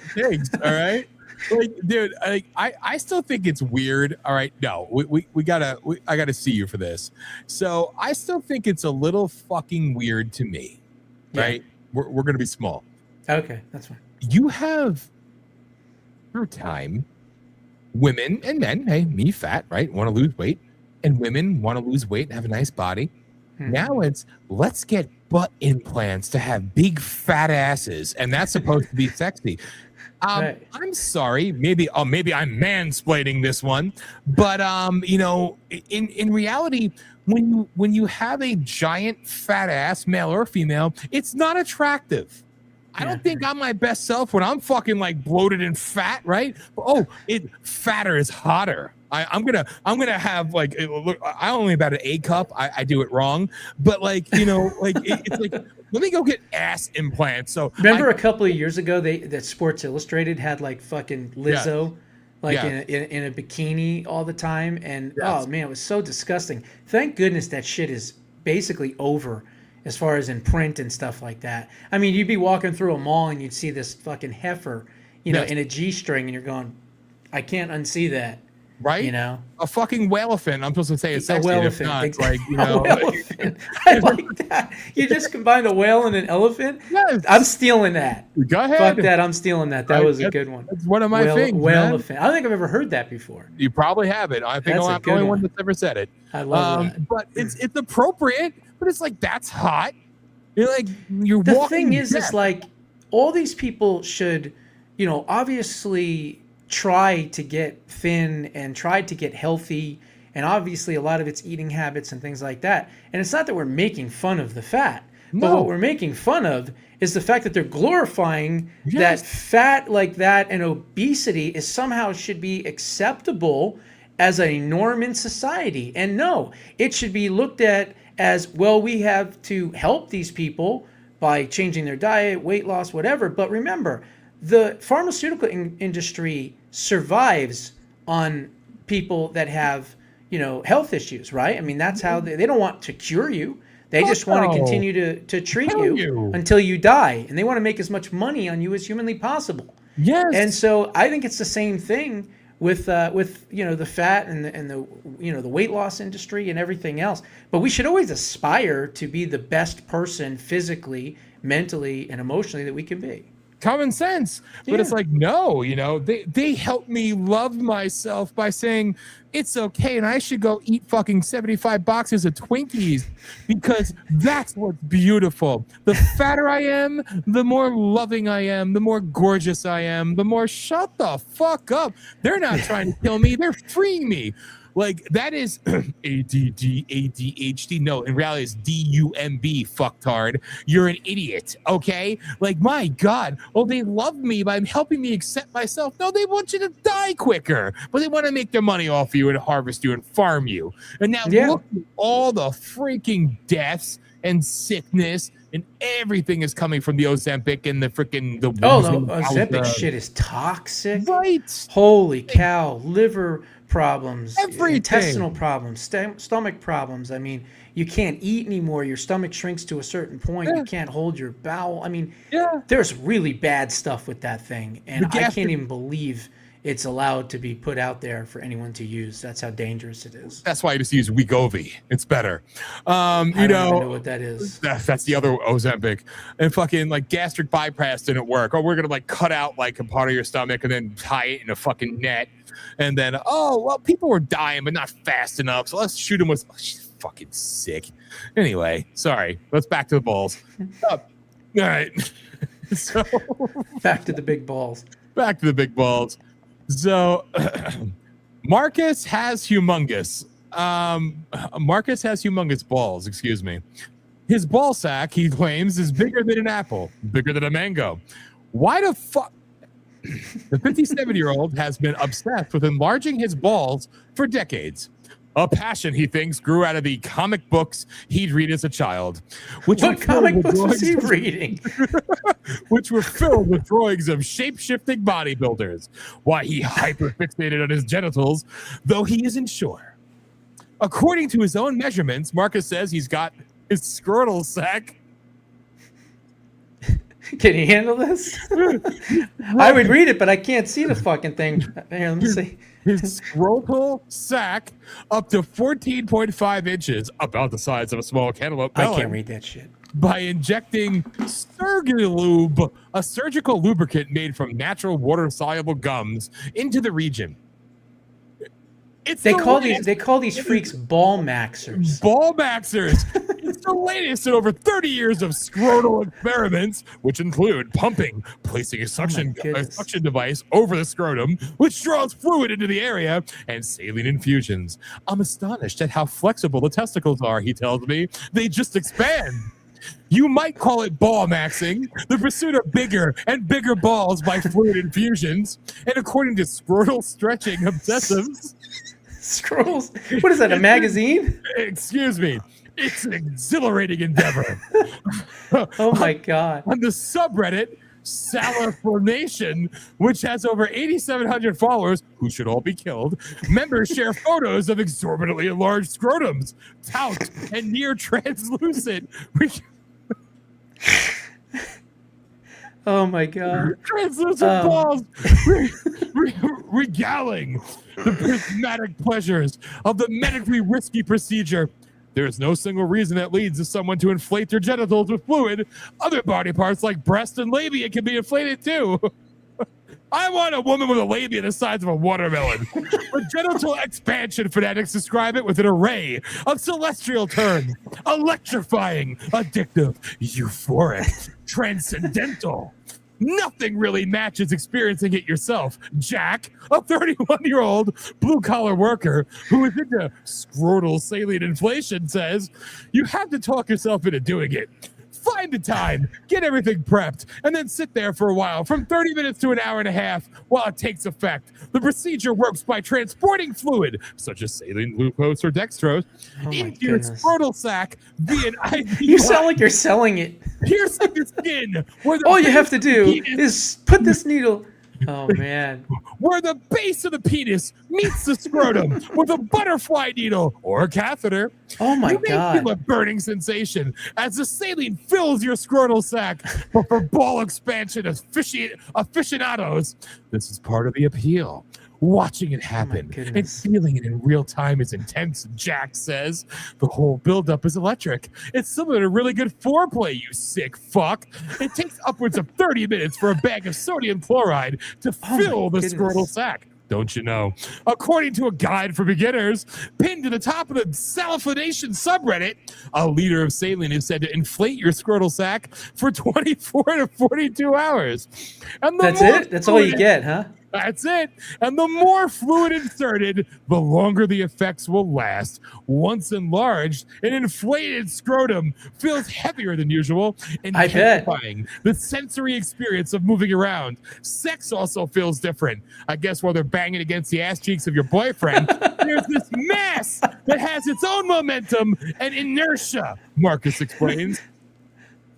right. Like, dude, I still think it's weird. All right, no, I gotta see you for this. So I still think it's a little fucking weird to me. Right? We're gonna be small. Okay, that's fine. You have through time, women and men, hey, me fat, right? Want to lose weight, and women want to lose weight and have a nice body. Now it's let's get butt implants to have big fat asses, and that's supposed to be sexy. I'm sorry, maybe I'm mansplaining this one, but in reality, when you have a giant fat ass, male or female, it's not attractive. I don't think I'm my best self when I'm fucking like bloated and fat, right? Fatter is hotter. I'm gonna have like, look, I only about an A cup. I do it wrong, but like it's like, let me go get ass implants. So remember a couple of years ago, that Sports Illustrated had like fucking Lizzo, in a bikini all the time, and oh man, it was so disgusting. Thank goodness that shit is basically over as far as in print and stuff like that. I mean, you'd be walking through a mall and you'd see this fucking heifer, in a G-string, and you're going, I can't unsee that. Right? A fucking whale-elephant. I'm supposed to say it's sexy. A whale-elephant. I like that. You just combined a whale and an elephant? Yes. I'm stealing that. Go ahead. Fuck that. I'm stealing that. That was a good one. It's one of my things. Whale-elephant. I don't think I've ever heard that before. You probably haven't. I think I'm not the only one that's ever said it. I love that. But it's appropriate, but it's like, that's hot. You're like, the thing is like, all these people should, obviously try to get thin and try to get healthy, and obviously a lot of it's eating habits and things like that. And it's not that we're making fun of the fat, but what we're making fun of is the fact that they're glorifying that fat like that, and obesity is somehow should be acceptable as a norm in society. And no, it should be looked at as, well, we have to help these people by changing their diet, weight loss, whatever. But remember, the pharmaceutical industry survives on people that have, health issues, right? I mean, that's how they don't want to cure you. They just want to continue to treat you until you die. And they want to make as much money on you as humanly possible. Yes. And so I think it's the same thing with the fat and the weight loss industry and everything else. But we should always aspire to be the best person physically, mentally, and emotionally that we can be. Common sense. But it's like, no, they help me love myself by saying it's okay and I should go eat fucking 75 boxes of Twinkies because that's what's beautiful. The fatter I am, the more loving I am, the more gorgeous I am, the more shut the fuck up. They're not trying to kill me, they're freeing me. Like, that is ADD, ADHD. No, in reality, it's DUMB, fucktard. You're an idiot, okay? Like, my God. Oh, they love me by helping me accept myself. No, they want you to die quicker. But they want to make their money off you and harvest you and farm you. And now look at all the freaking deaths and sickness and everything is coming from the Ozempic and the freaking... Ozempic shit is toxic. Right. Holy cow. Liver problems, Everything. intestinal problems, stomach problems. I mean, you can't eat anymore. Your stomach shrinks to a certain point. You can't hold your bowel. I mean, there's really bad stuff with that thing. And I can't even believe it's allowed to be put out there for anyone to use. That's how dangerous it is. That's why I just use Wegovy. It's better. I don't even know what that is. That's the other Ozempic. And fucking like gastric bypass didn't work. Oh, we're gonna like cut out like a part of your stomach and then tie it in a fucking net. And then, oh well, people were dying but not fast enough, so let's shoot them with. Oh, she's fucking sick. Anyway, sorry. Let's back to the balls. All right. So back to the big balls. Back to the big balls. So Marcus has humongous. Marcus has humongous balls. Excuse me. His ball sack, he claims, is bigger than an apple, bigger than a mango. Why the fuck? The 57-year-old has been obsessed with enlarging his balls for decades. A passion, he thinks, grew out of the comic books he'd read as a child. What comic books was he reading? Which were filled with drawings of shape-shifting bodybuilders. Why he hyper-fixated on his genitals, though he isn't sure. According to his own measurements, Marcus says he's got his scrotal sack. Can you handle this? I would read it, but I can't see the fucking thing. Here, let me see. His scrotal sack up to 14.5 inches, about the size of a small cantaloupe melon. I can't read that shit. By injecting Surgilube, a surgical lubricant made from natural water-soluble gums, into the region. They call these freaks ball maxers. Ball maxers. It's the latest in over 30 years of scrotal experiments, which include pumping, placing a suction device over the scrotum, which draws fluid into the area, and saline infusions. I'm astonished at how flexible the testicles are, he tells me. They just expand. You might call it ball maxing, the pursuit of bigger and bigger balls by fluid infusions. And according to scrotal stretching obsessives... Scrolls? What is that, a magazine? Excuse me. It's an exhilarating endeavor. Oh my God. On the subreddit, Salafronation, which has over 8,700 followers, who should all be killed, members share photos of exorbitantly enlarged scrotums, tout, and near translucent. Oh my God. Translucent balls regaling the prismatic pleasures of the medically risky procedure. There is no single reason that leads to someone to inflate their genitals with fluid. Other body parts like breast and labia can be inflated too. I want a woman with a labia the size of a watermelon. A genital expansion fanatics describe it with an array of celestial terms. Electrifying, addictive, euphoric, transcendental. Nothing really matches experiencing it yourself. Jack, a 31-year-old blue-collar worker who is into scrotal saline inflation, says, you have to talk yourself into doing it. Find the time, get everything prepped, and then sit there for a while, from 30 minutes to an hour and a half, while it takes effect. The procedure works by transporting fluid, such as saline, glucose, or dextrose, into your scrotal sac via an IV. You sound like you're selling it. Piercing the skin. All you have to do is put this needle. Oh man. Where the base of the penis meets the scrotum with a butterfly needle or a catheter. Oh my God. You may feel a burning sensation as the saline fills your scrotal sac, but for ball expansion aficionados, this is part of the appeal. Watching it happen and feeling it in real time is intense, Jack says. The whole buildup is electric. It's similar to really good foreplay, you sick fuck. It takes upwards of 30 minutes for a bag of sodium chloride to fill the scrotal sac. Don't you know? According to a guide for beginners, pinned to the top of the Salafronation subreddit, a liter of saline is said to inflate your scrotal sac for 24 to 42 hours. And that's it? That's all you get, huh? That's it. And the more fluid inserted, the longer the effects will last. Once enlarged, an inflated scrotum feels heavier than usual, intensifying the sensory experience of moving around. Sex also feels different. I guess while they're banging against the ass cheeks of your boyfriend, there's this mass that has its own momentum and inertia, Marcus explains.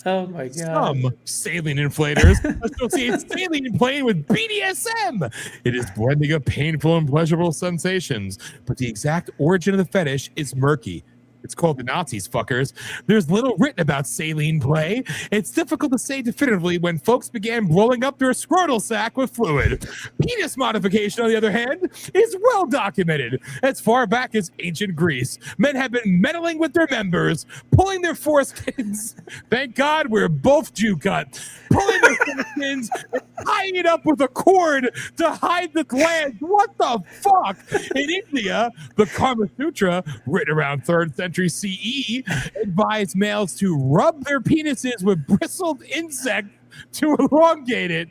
Oh my God. Some saline inflators associate saline playing with BDSM. It is blending of painful and pleasurable sensations, but the exact origin of the fetish is murky. It's called the Nazis, fuckers. There's little written about saline play. It's difficult to say definitively when folks began blowing up their scrotal sac with fluid. Penis modification, on the other hand, is well documented. As far back as ancient Greece, men have been meddling with their members, pulling their foreskins. Thank God we're both Jew cut. Pulling their foreskins and tying it up with a cord to hide the glands. What the fuck? In India, the Kama Sutra, written around 3rd century CE, advised males to rub their penises with bristled insect to elongate it.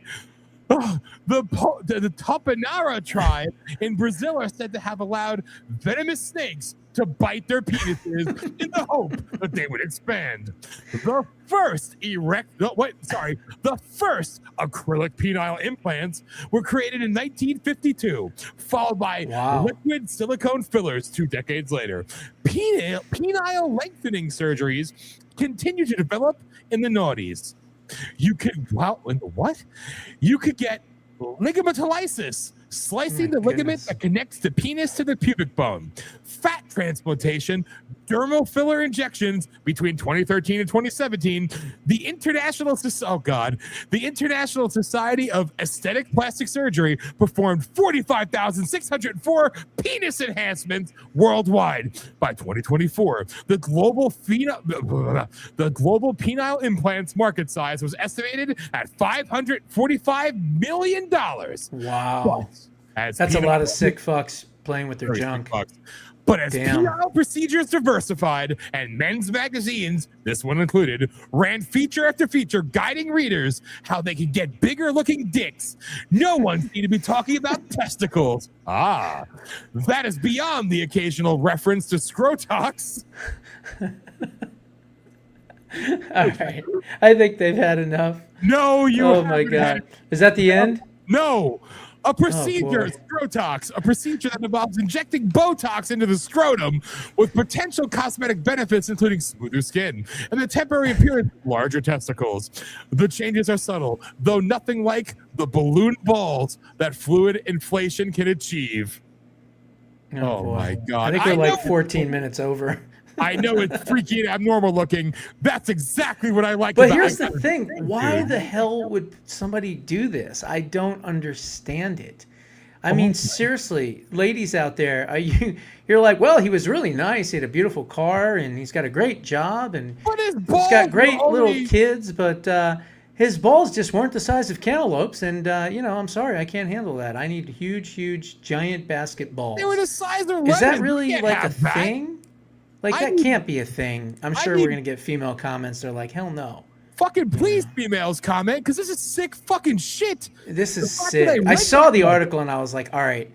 The Tupinara tribe in Brazil are said to have allowed venomous snakes to bite their penises in the hope that they would expand. The first acrylic penile implants were created in 1952, followed by liquid silicone fillers 2 decades later. Penile lengthening surgeries continue to develop in the noughties. You could get ligamentalysis, slicing the ligament that connects the penis to the pubic bone, fat transplantation, dermal filler injections between 2013 and 2017. The International Society of Aesthetic Plastic Surgery performed 45,604 penis enhancements worldwide. By 2024, the global penile implants market size was estimated at $545 million. Wow. That's a lot of sick fucks playing with their junk. But as penile procedures diversified and men's magazines, this one included, ran feature after feature guiding readers how they could get bigger looking dicks, no one seemed to be talking about testicles. That is beyond the occasional reference to scrotox. All right. I think they've had enough. No, Oh my God. Is that the end? No. A procedure, scrotox, a procedure that involves injecting Botox into the scrotum with potential cosmetic benefits, including smoother skin and the temporary appearance of larger testicles. The changes are subtle, though nothing like the balloon balls that fluid inflation can achieve. Oh my God. I think we're like 14 minutes over. I know it's freaky and abnormal looking. That's exactly what I like but about it. But here's the thing. Why the hell would somebody do this? I don't understand it. I mean, seriously, ladies out there, you're like, well, he was really nice. He had a beautiful car and he's got a great job and he's got great little kids, but his balls just weren't the size of cantaloupes. And, I'm sorry, I can't handle that. I need huge, giant basketballs. They were the size of lemons. Is that really like a thing? Like, that can't be a thing. I'm sure we're going to get female comments. They're like, hell no. Fucking please, females, comment, because this is sick fucking shit. This is sick. I saw the article and I was like, all right,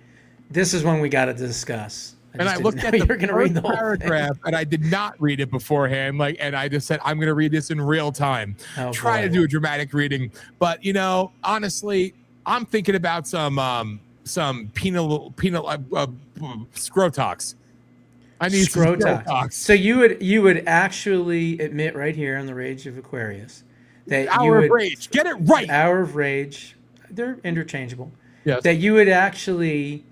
this is one we got to discuss. And I looked at the first paragraph and I did not read it beforehand. And I just said, I'm going to read this in real time. Try to do a dramatic reading. But, honestly, I'm thinking about some penal scrotox. I need scrotox. So you would actually admit right here on the Rage of Aquarius that Hour of Rage. Get it right. Hour of Rage. They're interchangeable. Yes. That you would actually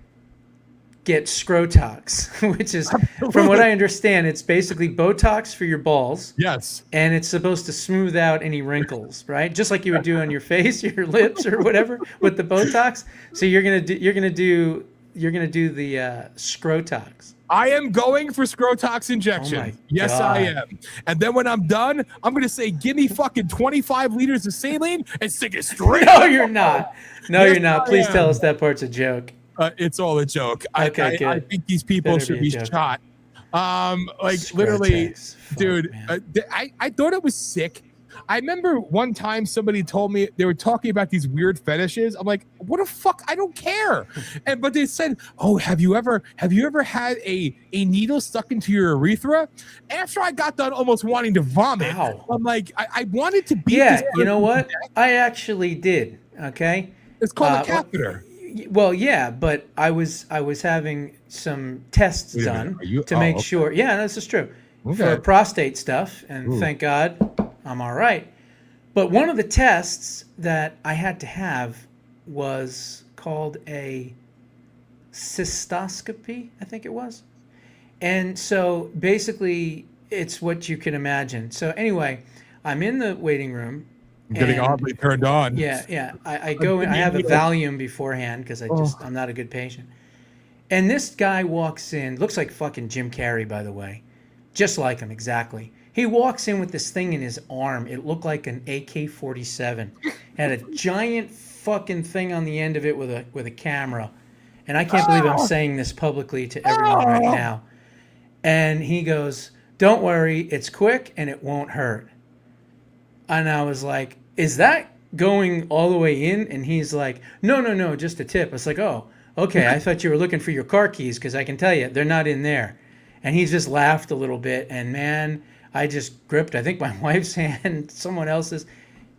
get scrotox, which is, from what I understand, it's basically Botox for your balls. Yes. And it's supposed to smooth out any wrinkles, right? Just like you would do on your face, your lips, or whatever with the Botox. So you're gonna do the scrotox. I am going for scrotox injection. Yes, I am. And then when I'm done, I'm going to say, give me fucking 25 liters of saline and stick it straight. No, you're not. No, you're not. Please tell us that part's a joke. It's all a joke. Okay, good. I think these people should be shot. Literally, dude, I thought it was sick. I remember one time somebody told me they were talking about these weird fetishes. I'm like, what the fuck? I don't care. But they said, oh, have you ever had a needle stuck into your urethra? After I got done almost wanting to vomit, I'm like, I wanted to be. Yeah, you know what? I actually did. Okay. It's called a catheter. Well, yeah, but I was having some tests done to make sure. Yeah, this is true. For prostate stuff, and thank God I'm all right. But one of the tests that I had to have was called a cystoscopy, I think it was. And so basically, it's what you can imagine. So anyway, I'm in the waiting room. I'm getting oddly turned on. Yeah. I go in. I have a Valium beforehand because I'm not a good patient. And this guy walks in, looks like fucking Jim Carrey, by the way. Just like him, exactly. He walks in with this thing in his arm. It looked like an AK-47. Had a giant fucking thing on the end of it with a camera. And I can't believe I'm saying this publicly to everyone right now. And he goes, "Don't worry, it's quick and it won't hurt." And I was like, "Is that going all the way in?" And he's like, No, just a tip. I was like, "Oh, okay, I thought you were looking for your car keys because I can tell you, they're not in there." And he just laughed a little bit. And man, I just gripped, I think, my wife's hand, someone else's.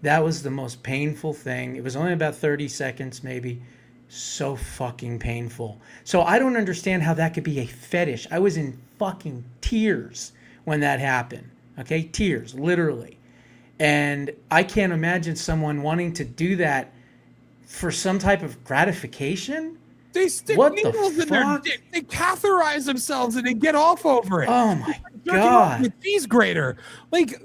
That was the most painful thing. It was only about 30 seconds, maybe. So fucking painful. So I don't understand how that could be a fetish. I was in fucking tears when that happened. Okay, tears, literally. And I can't imagine someone wanting to do that for some type of gratification. They stick needles in their dick. They catheterize themselves and they get off over it. Oh my God. The cheese grater. Like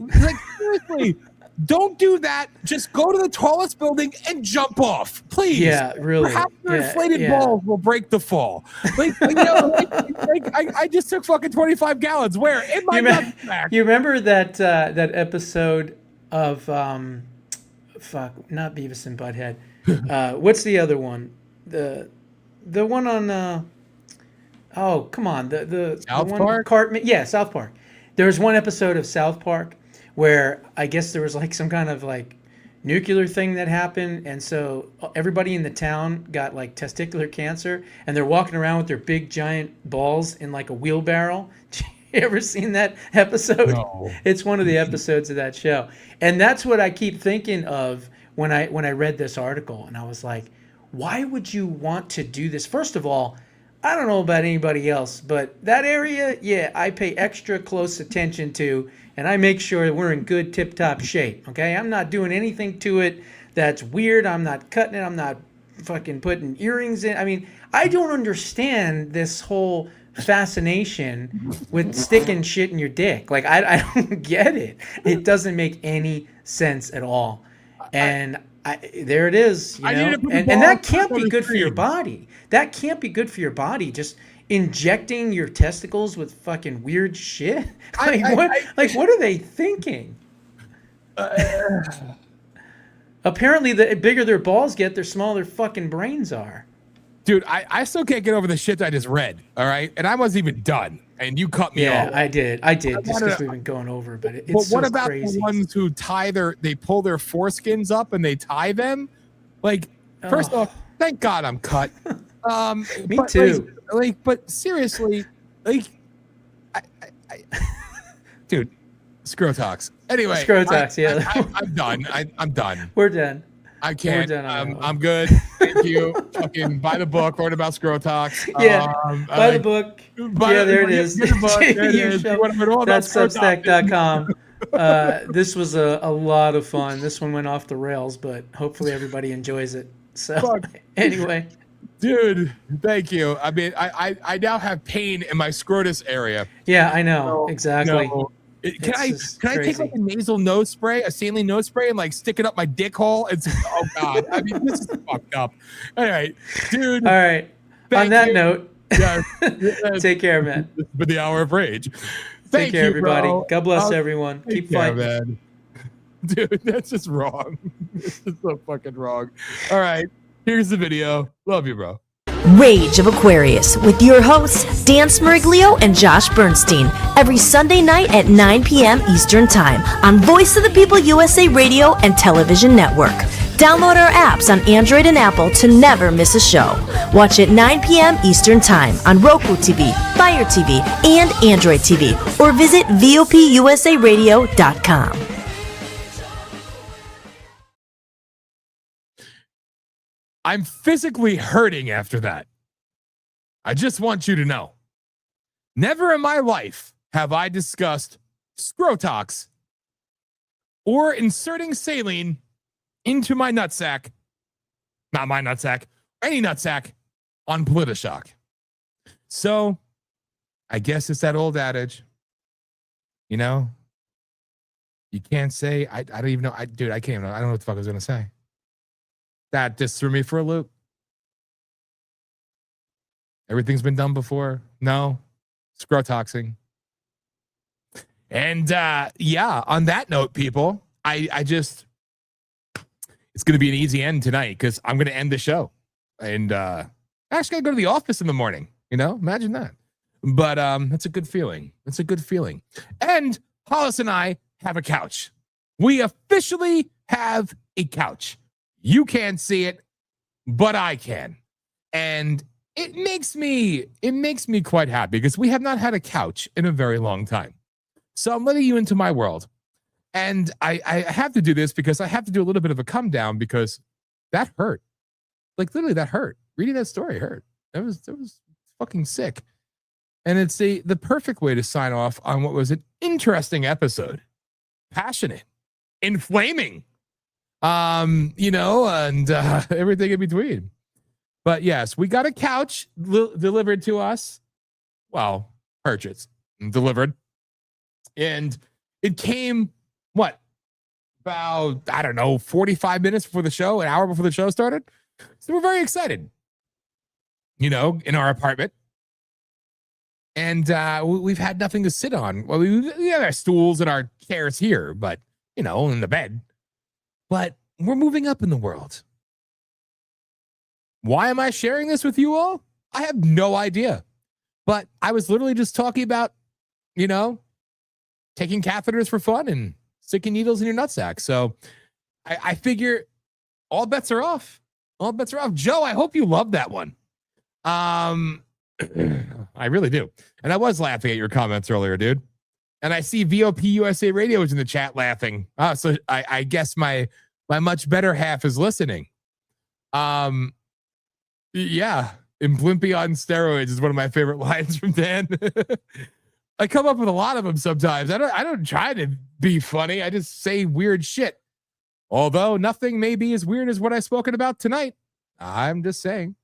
seriously, don't do that. Just go to the tallest building and jump off, please. Yeah, really. Perhaps your inflated balls will break the fall. I just took fucking 25 gallons. Where? In my nutsack. You remember that episode of not Beavis and Butthead. What's the other one? The one on oh, come on. The South Park? Park? Yeah, South Park. There was one episode of South Park where I guess there was like some kind of like nuclear thing that happened, and so everybody in the town got like testicular cancer, and they're walking around with their big giant balls in like a wheelbarrow. You ever seen that episode? No. It's one of the episodes of that show. And that's what I keep thinking of when I read this article, and I was like, why would you want to do this? First of all, I don't know about anybody else, but that area, yeah, I pay extra close attention to, and I make sure we're in good tip-top shape, okay? I'm not doing anything to it that's weird. I'm not cutting it. I'm not fucking putting earrings in. I mean, I don't understand this whole fascination with sticking shit in your dick. Like, I don't get it. It doesn't make any sense at all. And there it is, you know? And that can't be good for your body. That can't be good for your body. Just injecting your testicles with fucking weird shit. What are they thinking? Apparently, the bigger their balls get, the smaller their fucking brains are. Dude, I still can't get over the shit I just read. All right, and I wasn't even done, and you cut me off. Yeah, I did. Just because we've been going over, but it's but what so about crazy. the ones who they pull their foreskins up and they tie them? Like, first off, thank God I'm cut. Me too. But seriously, dude, Scrotox. Anyway, Scrotox, yeah. I'm done. I'm done. We're done. I can't. We're done. I'm good. Thank you. Fucking buy the book. Learn about Scrotox. Yeah. Buy the book. Yeah, there it is. Get the book. There it is. That's Substack.com. This was a lot of fun. This one went off the rails, but hopefully everybody enjoys it. So anyway. Dude, thank you. I mean, I now have pain in my scrotus area. Yeah, I know. Exactly. No. Can I take like a nasal nose spray, a saline nose spray, and like stick it up my dick hole? It's oh god. I mean, this is fucked up. All right, dude. All right. On that note, yeah. Take care, man. This has been the Hour of Rage. Take care, everybody. Bro. God bless everyone. Keep fighting, man. Dude, that's just wrong. This is so fucking wrong. All right, here's the video. Love you, bro. Rage of Aquarius with your hosts Dan Smeriglio and Josh Bernstein every Sunday night at 9 p.m. Eastern Time on Voice of the People USA Radio and Television Network. Download our apps on Android and Apple to never miss a show. Watch at 9 p.m. Eastern Time on Roku TV, Fire TV, and Android TV, or visit VOPUSARadio.com. I'm physically hurting after that. I just want you to know. Never in my life have I discussed Scrotox or inserting saline into my nutsack, not my nutsack, any nutsack on POLITI-SHOCK. So I guess it's that old adage, you know, you can't say, I don't even know. Dude, I can't even know. I don't know what the fuck I was going to say. That just threw me for a loop. Everything's been done before. No, scrotoxing. And yeah, on that note, people, I just, it's going to be an easy end tonight because I'm going to end the show. And I actually got to go to the office in the morning. You know, imagine that. But that's a good feeling. It's a good feeling. And Hollis and I have a couch. We officially have a couch. You can't see it, but I can. And it makes me quite happy because we have not had a couch in a very long time. So I'm letting you into my world. And I have to do this because I have to do a little bit of a come down because that hurt. Like literally that hurt. Reading that story hurt. That was fucking sick. And it's the perfect way to sign off on what was an interesting episode. Passionate, inflaming, you know, and everything in between. But yes, we got a couch delivered to us. Well, purchased and delivered. And it came, what, about, I don't know, 45 minutes before the show, an hour before the show started. So we're very excited, you know, in our apartment. And we've had nothing to sit on. Well, we have our stools and our chairs here, but, you know, in the bed. But we're moving up in the world. Why am I sharing this with you all? I have no idea. But I was literally just talking about, you know, taking catheters for fun and sticking needles in your nutsack. So I figure all bets are off. All bets are off. Joe, I hope you love that one. I really do. And I was laughing at your comments earlier, dude. And I see VOP U.S.A. Radio is in the chat laughing. So I guess my much better half is listening. Yeah. And Blimpy on steroids is one of my favorite lines from Dan. I come up with a lot of them sometimes. I don't try to be funny. I just say weird shit. Although nothing may be as weird as what I've spoken about tonight. I'm just saying.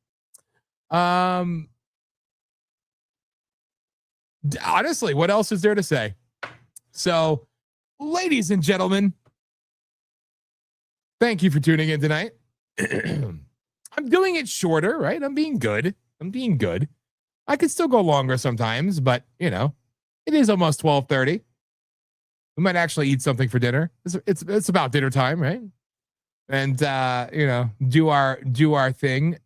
Honestly, what else is there to say? So, ladies and gentlemen, thank you for tuning in tonight. I'm doing it shorter, right? I'm being good. I could still go longer sometimes, but, you know, it is almost 12:30. We might actually eat something for dinner. It's about dinner time, right? And, you know, do our thing.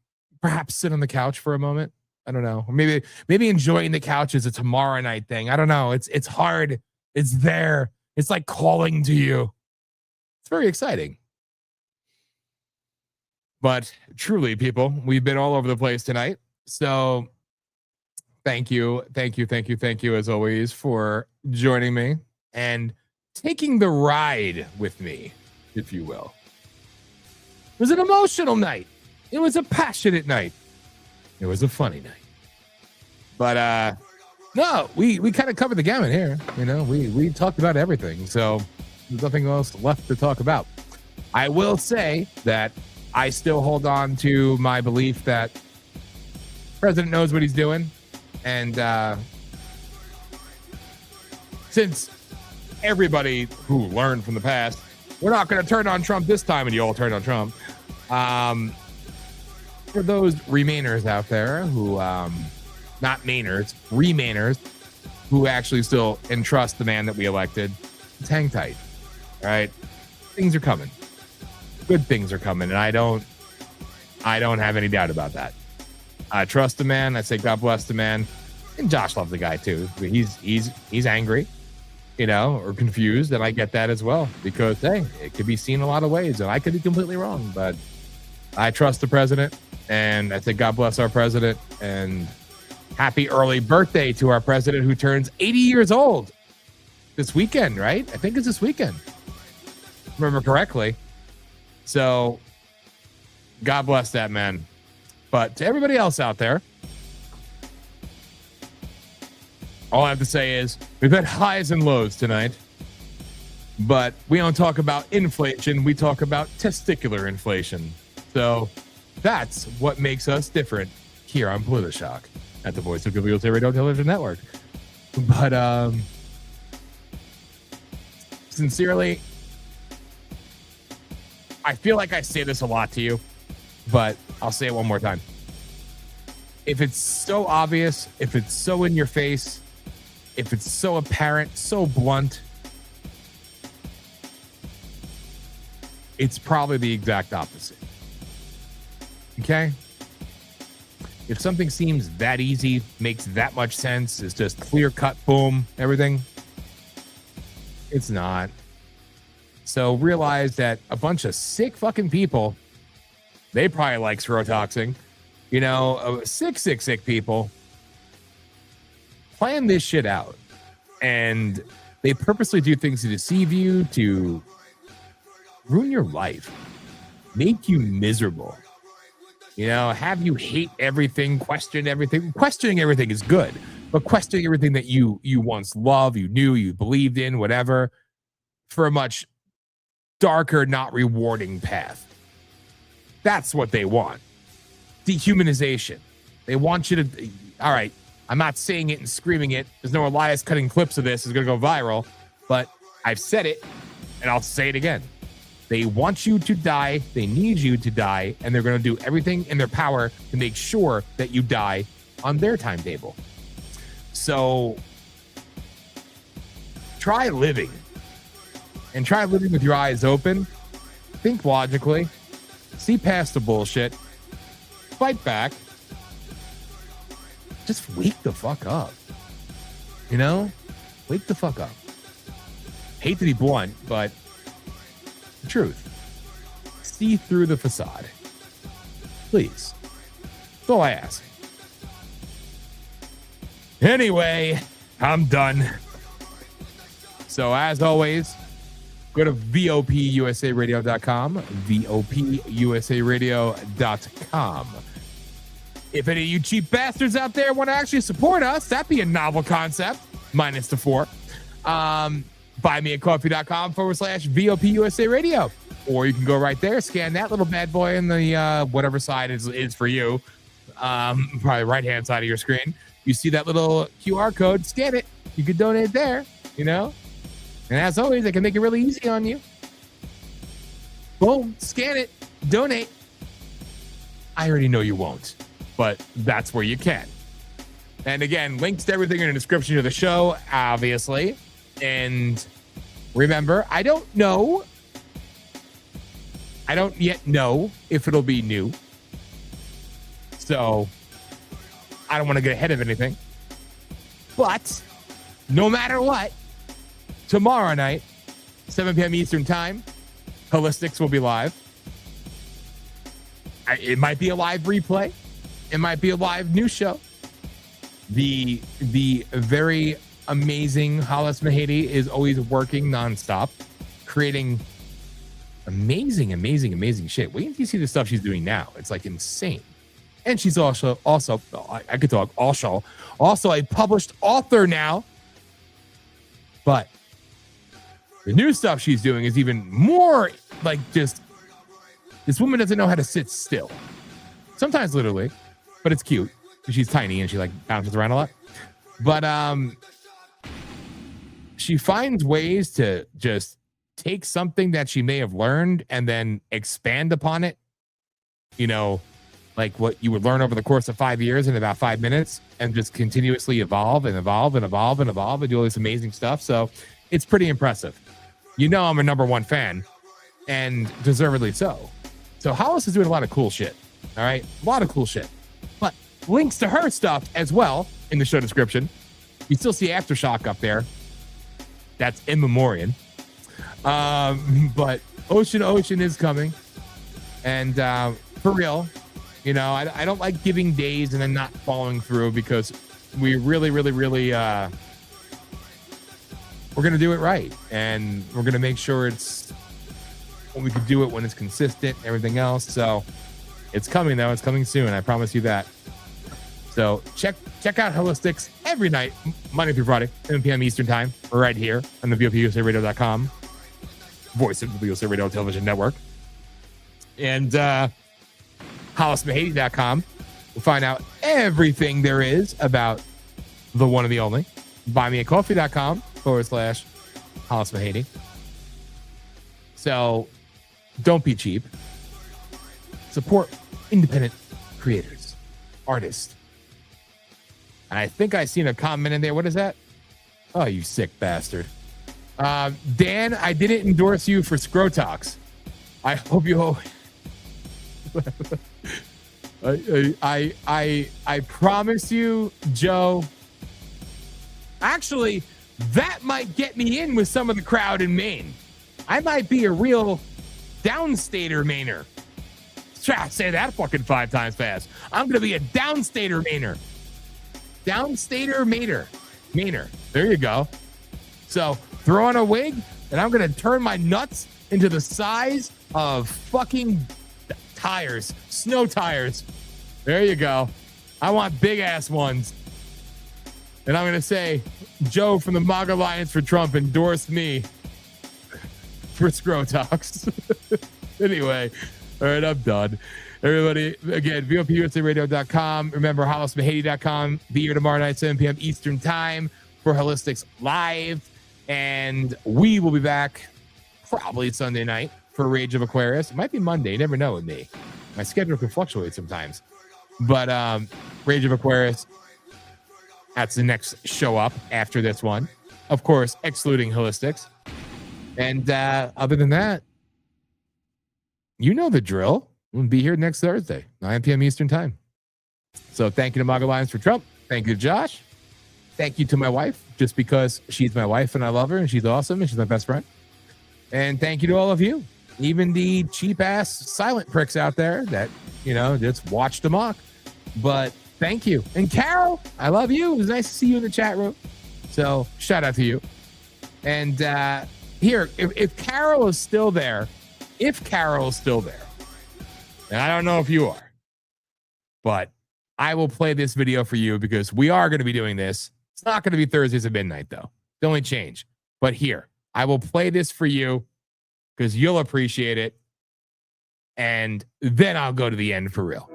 Perhaps sit on the couch for a moment. I don't know. Maybe enjoying the couch is a tomorrow night thing. I don't know. It's hard. It's there. It's like calling to you. It's very exciting. But truly, people, we've been all over the place tonight. So thank you as always for joining me and taking the ride with me, if you will. It was an emotional night. It was a passionate night. It was a funny night. But no, we kind of covered the gamut here. You know, we talked about everything. So there's nothing else left to talk about. I will say that I still hold on to my belief that the president knows what he's doing. And since everybody who learned from the past, we're not going to turn on Trump this time, and you all turned on Trump. For those Remainers out there who, not Mainers, Remainers, who actually still entrust the man that we elected, just hang tight. All right? Things are coming. Good things are coming, and I don't have any doubt about that. I trust the man. I say God bless the man. And Josh loves the guy too. He's angry, you know, or confused, and I get that as well because hey, it could be seen a lot of ways, and I could be completely wrong, but I trust the president, and I say God bless our president, and happy early birthday to our president who turns 80 years old this weekend, right? I think it's this weekend. Remember correctly. So God bless that man. But to everybody else out there, all I have to say is we've had highs and lows tonight. But we don't talk about inflation. We talk about testicular inflation. So that's what makes us different here on POLITI-SHOCK at the Voice of the U.S.A. Radio Television Network. But sincerely, I feel like I say this a lot to you, but I'll say it one more time. If it's so obvious, if it's so in your face, if it's so apparent, so blunt, it's probably the exact opposite. Okay? If something seems that easy, makes that much sense, it's just clear cut, boom, everything, it's not. So realize that a bunch of sick fucking people, they probably like scrotoxing, you know, sick people plan this shit out. And they purposely do things to deceive you, to ruin your life, make you miserable, you know, have you hate everything, question everything. Questioning everything is good, but questioning everything that you once loved, you knew, you believed in, whatever, for a much darker, not rewarding path. That's what they want. Dehumanization. They want you to, all right, I'm not saying it and screaming it. There's no Elias cutting clips of this. It's going to go viral, but I've said it and I'll say it again. They want you to die. They need you to die. And they're going to do everything in their power to make sure that you die on their timetable. So try living. And try living with your eyes open. Think logically. See past the bullshit. Fight back. Just wake the fuck up. You know? Wake the fuck up. Hate to be blunt, but the truth. See through the facade. Please. That's all I ask. Anyway, I'm done. So as always, go to VOPUSARadio.com, VOPUSARadio.com. If any of you cheap bastards out there want to actually support us, that'd be a novel concept, minus the 4. Buymeacoffee.com/VOPUSARadio. Or you can go right there, scan that little bad boy in the whatever side is for you, probably right-hand side of your screen. You see that little QR code, scan it. You can donate there, you know? And as always, I can make it really easy on you. Boom, scan it, donate. I already know you won't, but that's where you can. And again, links to everything in the description of the show, obviously. And remember, I don't yet know if it'll be new. So I don't want to get ahead of anything. But no matter what, tomorrow night, 7 p.m. Eastern Time, Holistics will be live. It might be a live replay. It might be a live news show. The very amazing Hollis Mahady is always working nonstop, creating amazing shit. Wait until you see the stuff she's doing now. It's like insane. And she's also I could talk also a published author now. But the new stuff she's doing is even more like just, this woman doesn't know how to sit still. Sometimes literally, but it's cute. She's tiny and she like bounces around a lot. But she finds ways to just take something that she may have learned and then expand upon it. You know, like what you would learn over the course of 5 years in about 5 minutes, and just continuously evolve and do all this amazing stuff. So it's pretty impressive. You know, I'm a #1 fan, and deservedly so. So Hollis is doing a lot of cool shit. All right. A lot of cool shit. But links to her stuff as well in the show description. You still see Aftershock up there. That's in memoriam. But Ocean is coming. And for real, you know, I don't like giving days and then not following through, because we really we're going to do it right. And we're going to make sure we can do it when it's consistent, everything else. So it's coming though. It's coming soon. I promise you that. So check out Holistics every night, Monday through Friday, 7 p.m. Eastern Time, right here on the VOPUSARadio.com. voice of the U.S.A. Radio and Television Network. And HollisMahady.com. We'll find out everything there is about the one and the only. BuyMeACoffee.com/HollisMahady. So don't be cheap. Support independent creators, artists. And I think I seen a comment in there. What is that? Oh, you sick bastard. Dan, I didn't endorse you for Scrotox. I hope you I promise you, Joe. Actually, that might get me in with some of the crowd in Maine. I might be a real downstater Mainer. Say that fucking 5 times fast. I'm gonna be a downstater Mainer. Downstater Mainer. There you go. So throw on a wig, and I'm gonna turn my nuts into the size of fucking tires, snow tires. There you go. I want big ass ones. And I'm gonna say, Joe from the MAGA Alliance for Trump endorsed me for Scrotox. Anyway, all right, I'm done. Everybody, again, VOPUSARadio.com. Remember, HollisMahady.com. Be here tomorrow night, 7 p.m. Eastern Time for Holistics Live. And we will be back probably Sunday night for Rage of Aquarius. It might be Monday. You never know with me. My schedule can fluctuate sometimes. But Rage of Aquarius, that's the next show up after this one. Of course, excluding Holistics. And other than that, you know the drill. We'll be here next Thursday, 9 p.m. Eastern Time. So thank you to MAGA Alliance for Trump. Thank you to Josh. Thank you to my wife, just because she's my wife and I love her and she's awesome and she's my best friend. And thank you to all of you, even the cheap-ass silent pricks out there that, you know, just watched them mock. But thank you. And Carol, I love you. It was nice to see you in the chat room. So shout out to you. And here, if Carol is still there, and I don't know if you are, but I will play this video for you because we are going to be doing this. It's not going to be Thursdays at midnight, though. The only change. But here, I will play this for you because you'll appreciate it. And then I'll go to the end for real.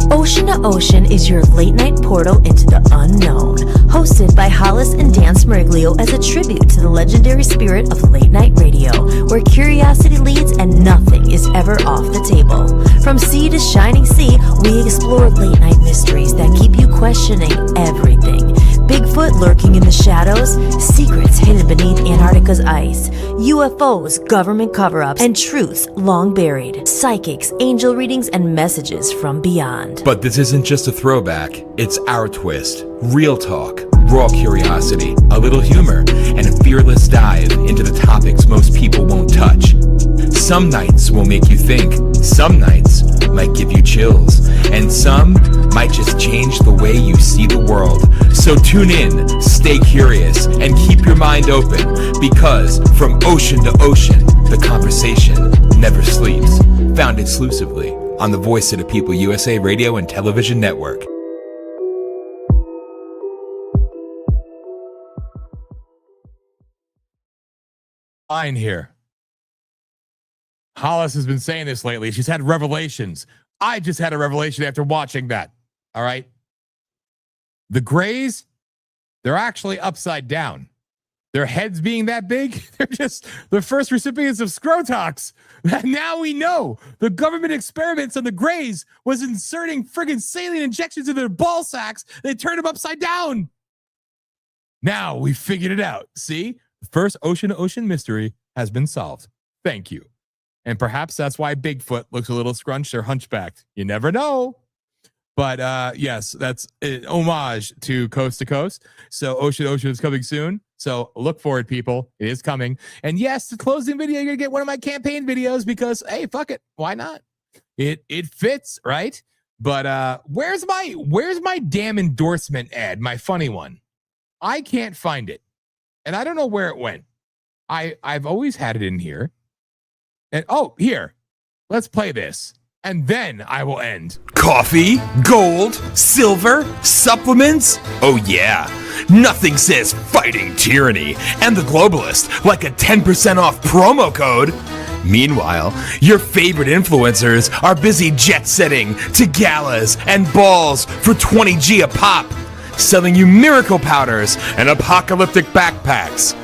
Ocean to Ocean is your late night portal into the unknown. Hosted by Hollis and Dan Smeriglio as a tribute to the legendary spirit of late night radio, where curiosity leads and nothing is ever off the table. From sea to shining sea, we explore late night mysteries that keep you questioning everything. Bigfoot lurking in the shadows, secrets hidden beneath Antarctica's ice, UFOs, government cover-ups, and truths long buried, psychics, angel readings, and messages from beyond. But this isn't just a throwback, it's our twist. Real talk, raw curiosity, a little humor, and a fearless dive into the topics most people won't touch. Some nights will make you think, some nights might give you chills, and some might just change the way you see the world. So tune in, stay curious, and keep your mind open, because from ocean to ocean, the conversation never sleeps. Found exclusively on the Voice of the People USA Radio and Television Network. Fine here. Hollis has been saying this lately. She's had revelations. I just had a revelation after watching that. All right. The Greys, they're actually upside down. Their heads being that big, they're just the first recipients of Scrotox. Now we know the government experiments on the Greys was inserting friggin' saline injections into their ball sacks. They turned them upside down. Now we figured it out. See? The first ocean to ocean mystery has been solved. Thank you. And perhaps that's why Bigfoot looks a little scrunched or hunchbacked. You never know. But yes, that's an homage to Coast to Coast. So Ocean to Ocean is coming soon. So look for it, people. It is coming. And yes, the closing video, you're going to get one of my campaign videos because, hey, fuck it. Why not? It fits, right? But where's my damn endorsement ad, my funny one? I can't find it. And I don't know where it went. I've always had it in here. And oh, here. Let's play this. and then I will end. Coffee, gold, silver, supplements? Oh yeah. Nothing says fighting tyranny and the globalist like a 10% off promo code. Meanwhile, your favorite influencers are busy jet-setting to galas and balls for 20G a pop, selling you miracle powders and apocalyptic backpacks.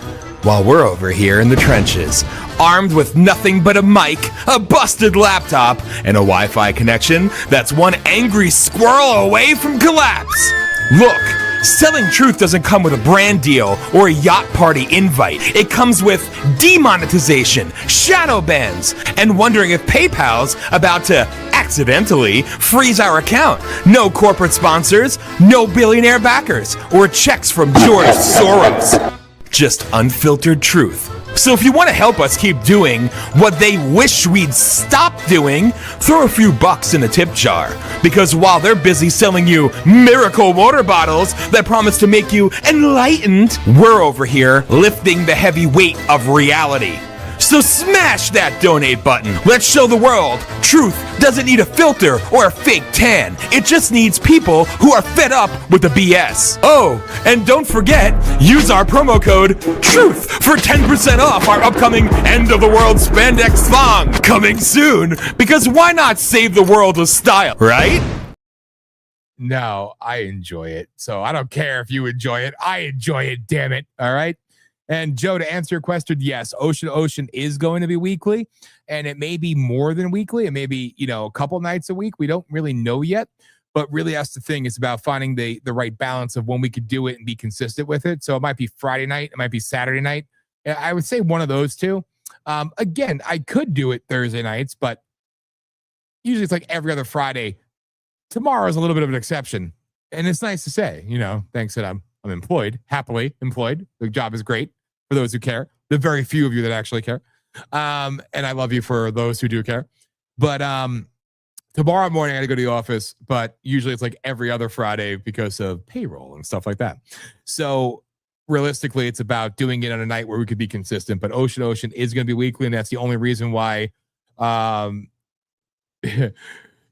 While we're over here in the trenches, armed with nothing but a mic, a busted laptop, and a Wi-Fi connection that's one angry squirrel away from collapse. Look, selling truth doesn't come with a brand deal or a yacht party invite. It comes with demonetization, shadow bans, and wondering if PayPal's about to accidentally freeze our account. No corporate sponsors, no billionaire backers, or checks from George Soros. Just unfiltered truth. So if you want to help us keep doing what they wish we'd stop doing, throw a few bucks in the tip jar. Because while they're busy selling you miracle water bottles that promise to make you enlightened, we're over here lifting the heavy weight of reality. So smash that donate button. Let's show the world truth doesn't need a filter or a fake tan. It just needs people who are fed up with the BS. Oh, and don't forget, use our promo code TRUTH for 10% off our upcoming End of the World spandex thong coming soon. Because why not save the world with style, right? No, I enjoy it. So I don't care if you enjoy it. I enjoy it, damn it. All right. And Joe, to answer your question, yes, Ocean to Ocean is going to be weekly, and it may be more than weekly. It may be, a couple nights a week. We don't really know yet, but really that's the thing. It's about finding the right balance of when we could do it and be consistent with it. So it might be Friday night. It might be Saturday night. I would say one of those two. Again, I could do it Thursday nights, but usually it's like every other Friday. Tomorrow is a little bit of an exception, and it's nice to say, thanks that I'm employed, happily employed. The job is great for those who care. The very few of you that actually care. And I love you for those who do care. But tomorrow morning I got to go to the office, but usually it's like every other Friday because of payroll and stuff like that. So realistically, it's about doing it on a night where we could be consistent. But Ocean to Ocean is going to be weekly, and that's the only reason why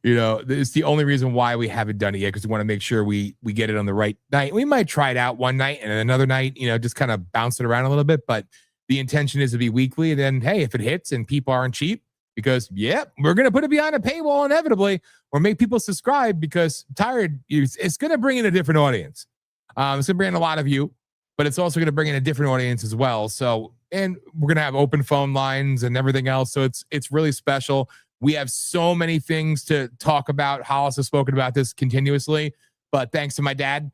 it's the only reason why we haven't done it yet, because we want to make sure we get it on the right night. We might try it out one night and then another night, just kind of bounce it around a little bit. But the intention is to be weekly. And then, hey, if it hits and people aren't cheap, because, we're going to put it behind a paywall inevitably, or make people subscribe because tired. It's going to bring in a different audience. It's going to bring in a lot of you, but it's also going to bring in a different audience as well. So, and we're going to have open phone lines and everything else. So it's really special. We have so many things to talk about. Hollis has spoken about this continuously, but thanks to my dad,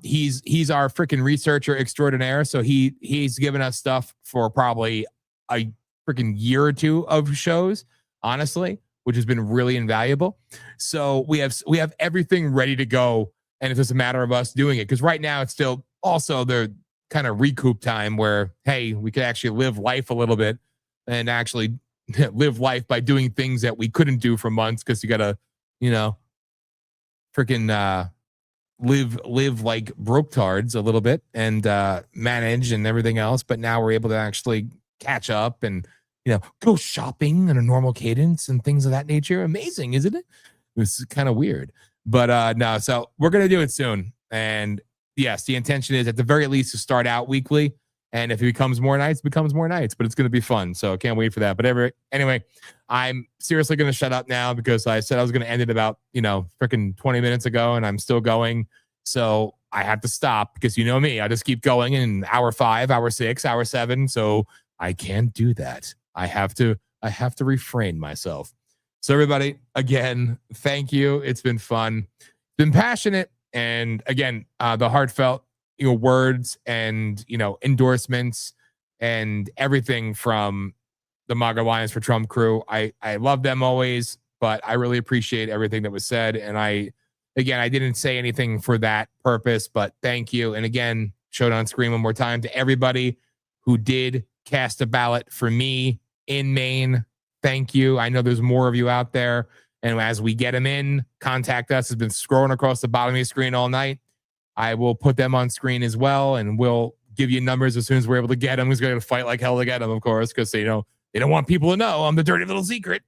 he's our freaking researcher extraordinaire. So he's given us stuff for probably a freaking year or two of shows, honestly, which has been really invaluable. So we have everything ready to go, and it's just a matter of us doing it. Because right now it's still also the kind of recoup time where, hey, we could actually live life a little bit and actually live life by doing things that we couldn't do for months, because you gotta, freaking live like broke tards a little bit and manage and everything else. But now we're able to actually catch up and go shopping in a normal cadence and things of that nature. Amazing, isn't it? It's kind of weird, but no. So we're gonna do it soon, and yes, the intention is at the very least to start out weekly. And if it becomes more nights, it becomes more nights, but it's going to be fun. So I can't wait for that. But anyway, I'm seriously going to shut up now, because I said I was going to end it about, freaking 20 minutes ago, and I'm still going. So I have to stop, because you know me, I just keep going in hour 5, hour 6, hour 7. So I can't do that. I have to refrain myself. So everybody, again, thank you. It's been fun. It's been passionate. And again, the heartfelt words and endorsements and everything from the MAGA Alliance for Trump crew. I love them always, but I really appreciate everything that was said. And I didn't say anything for that purpose, but thank you. And again, showed on screen one more time to everybody who did cast a ballot for me in Maine. Thank you. I know there's more of you out there. And as we get them in, contact us. It's been scrolling across the bottom of the screen all night. I will put them on screen as well, and we'll give you numbers as soon as we're able to get them. We're going to fight like hell to get them, of course, because they don't want people to know. I'm the dirty little secret.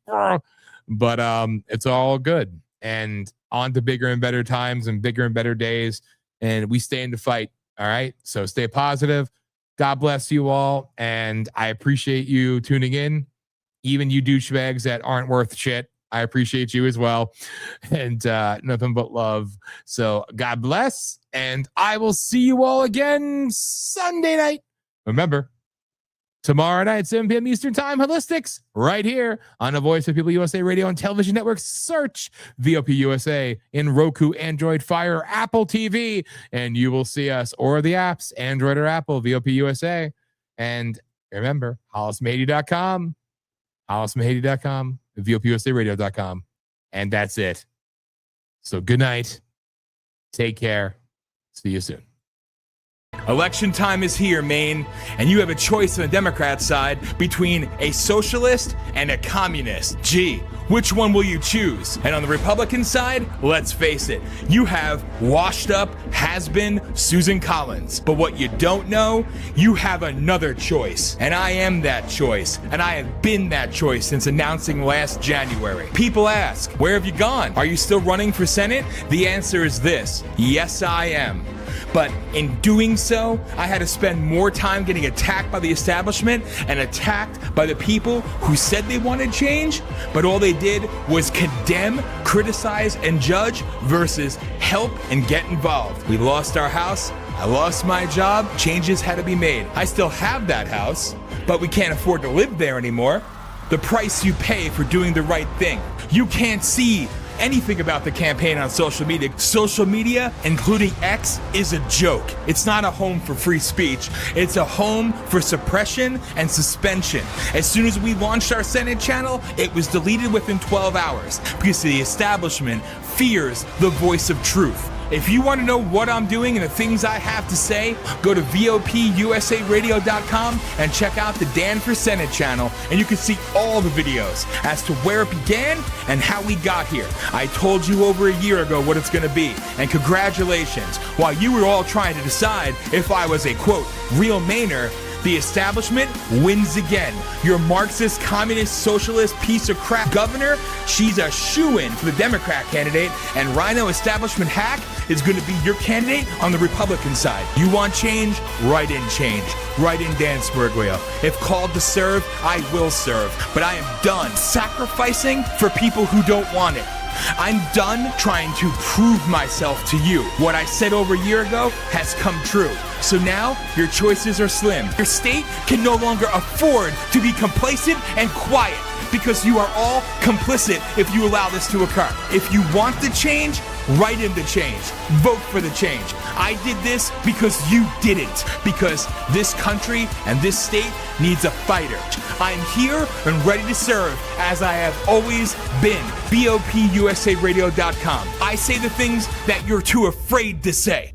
but it's all good. And on to bigger and better times and bigger and better days. And we stay in the fight. All right. So stay positive. God bless you all. And I appreciate you tuning in. Even you douchebags that aren't worth shit, I appreciate you as well. And nothing but love. So God bless. And I will see you all again Sunday night. Remember, tomorrow night, 7 p.m. Eastern Time, Holistics, right here on the Voice of People USA Radio and Television Network. Search VOP USA in Roku, Android, Fire, Apple TV, and you will see us, or the apps, Android or Apple, VOP USA. And remember, HollisMahady.com, HollisMahady.com, VOPUSARadio.com. And that's it. So good night. Take care. See you soon. Election time is here, Maine, and you have a choice on the Democrat side between a socialist and a communist. Gee, which one will you choose? And on the Republican side, let's face it, you have washed up, has-been Susan Collins. But what you don't know, you have another choice. And I am that choice. And I have been that choice since announcing last January. People ask, where have you gone? Are you still running for Senate? The answer is this: yes, I am. But in doing so, I had to spend more time getting attacked by the establishment and attacked by the people who said they wanted change, but all they did was condemn, criticize, and judge versus help and get involved. We lost our house. I lost my job. Changes had to be made. I still have that house, but we can't afford to live there anymore. The price you pay for doing the right thing. You can't see anything about the campaign on social media. Social media, including X, is a joke. It's not a home for free speech. It's a home for suppression and suspension. As soon as we launched our Senate channel, it was deleted within 12 hours because the establishment fears the voice of truth. If you want to know what I'm doing and the things I have to say, go to VOPUSARadio.com and check out the Dan for Senate channel, and you can see all the videos as to where it began and how we got here. I told you over a year ago what it's going to be, and congratulations. While you were all trying to decide if I was a, quote, real Mainer, the establishment wins again. Your Marxist, communist, socialist piece of crap governor, she's a shoo-in for the Democrat candidate, and Rhino establishment hack is going to be your candidate on the Republican side. You want change? Write in change. Write in Dan Sperglio. If called to serve, I will serve. But I am done sacrificing for people who don't want it. I'm done trying to prove myself to you. What I said over a year ago has come true. So now your choices are slim. Your state can no longer afford to be complacent and quiet because you are all complicit if you allow this to occur. If you want the change, write in the change. Vote for the change. I did this because you didn't. Because this country and this state needs a fighter. I'm here and ready to serve as I have always been. BOPUSARadio.com. I say the things that you're too afraid to say.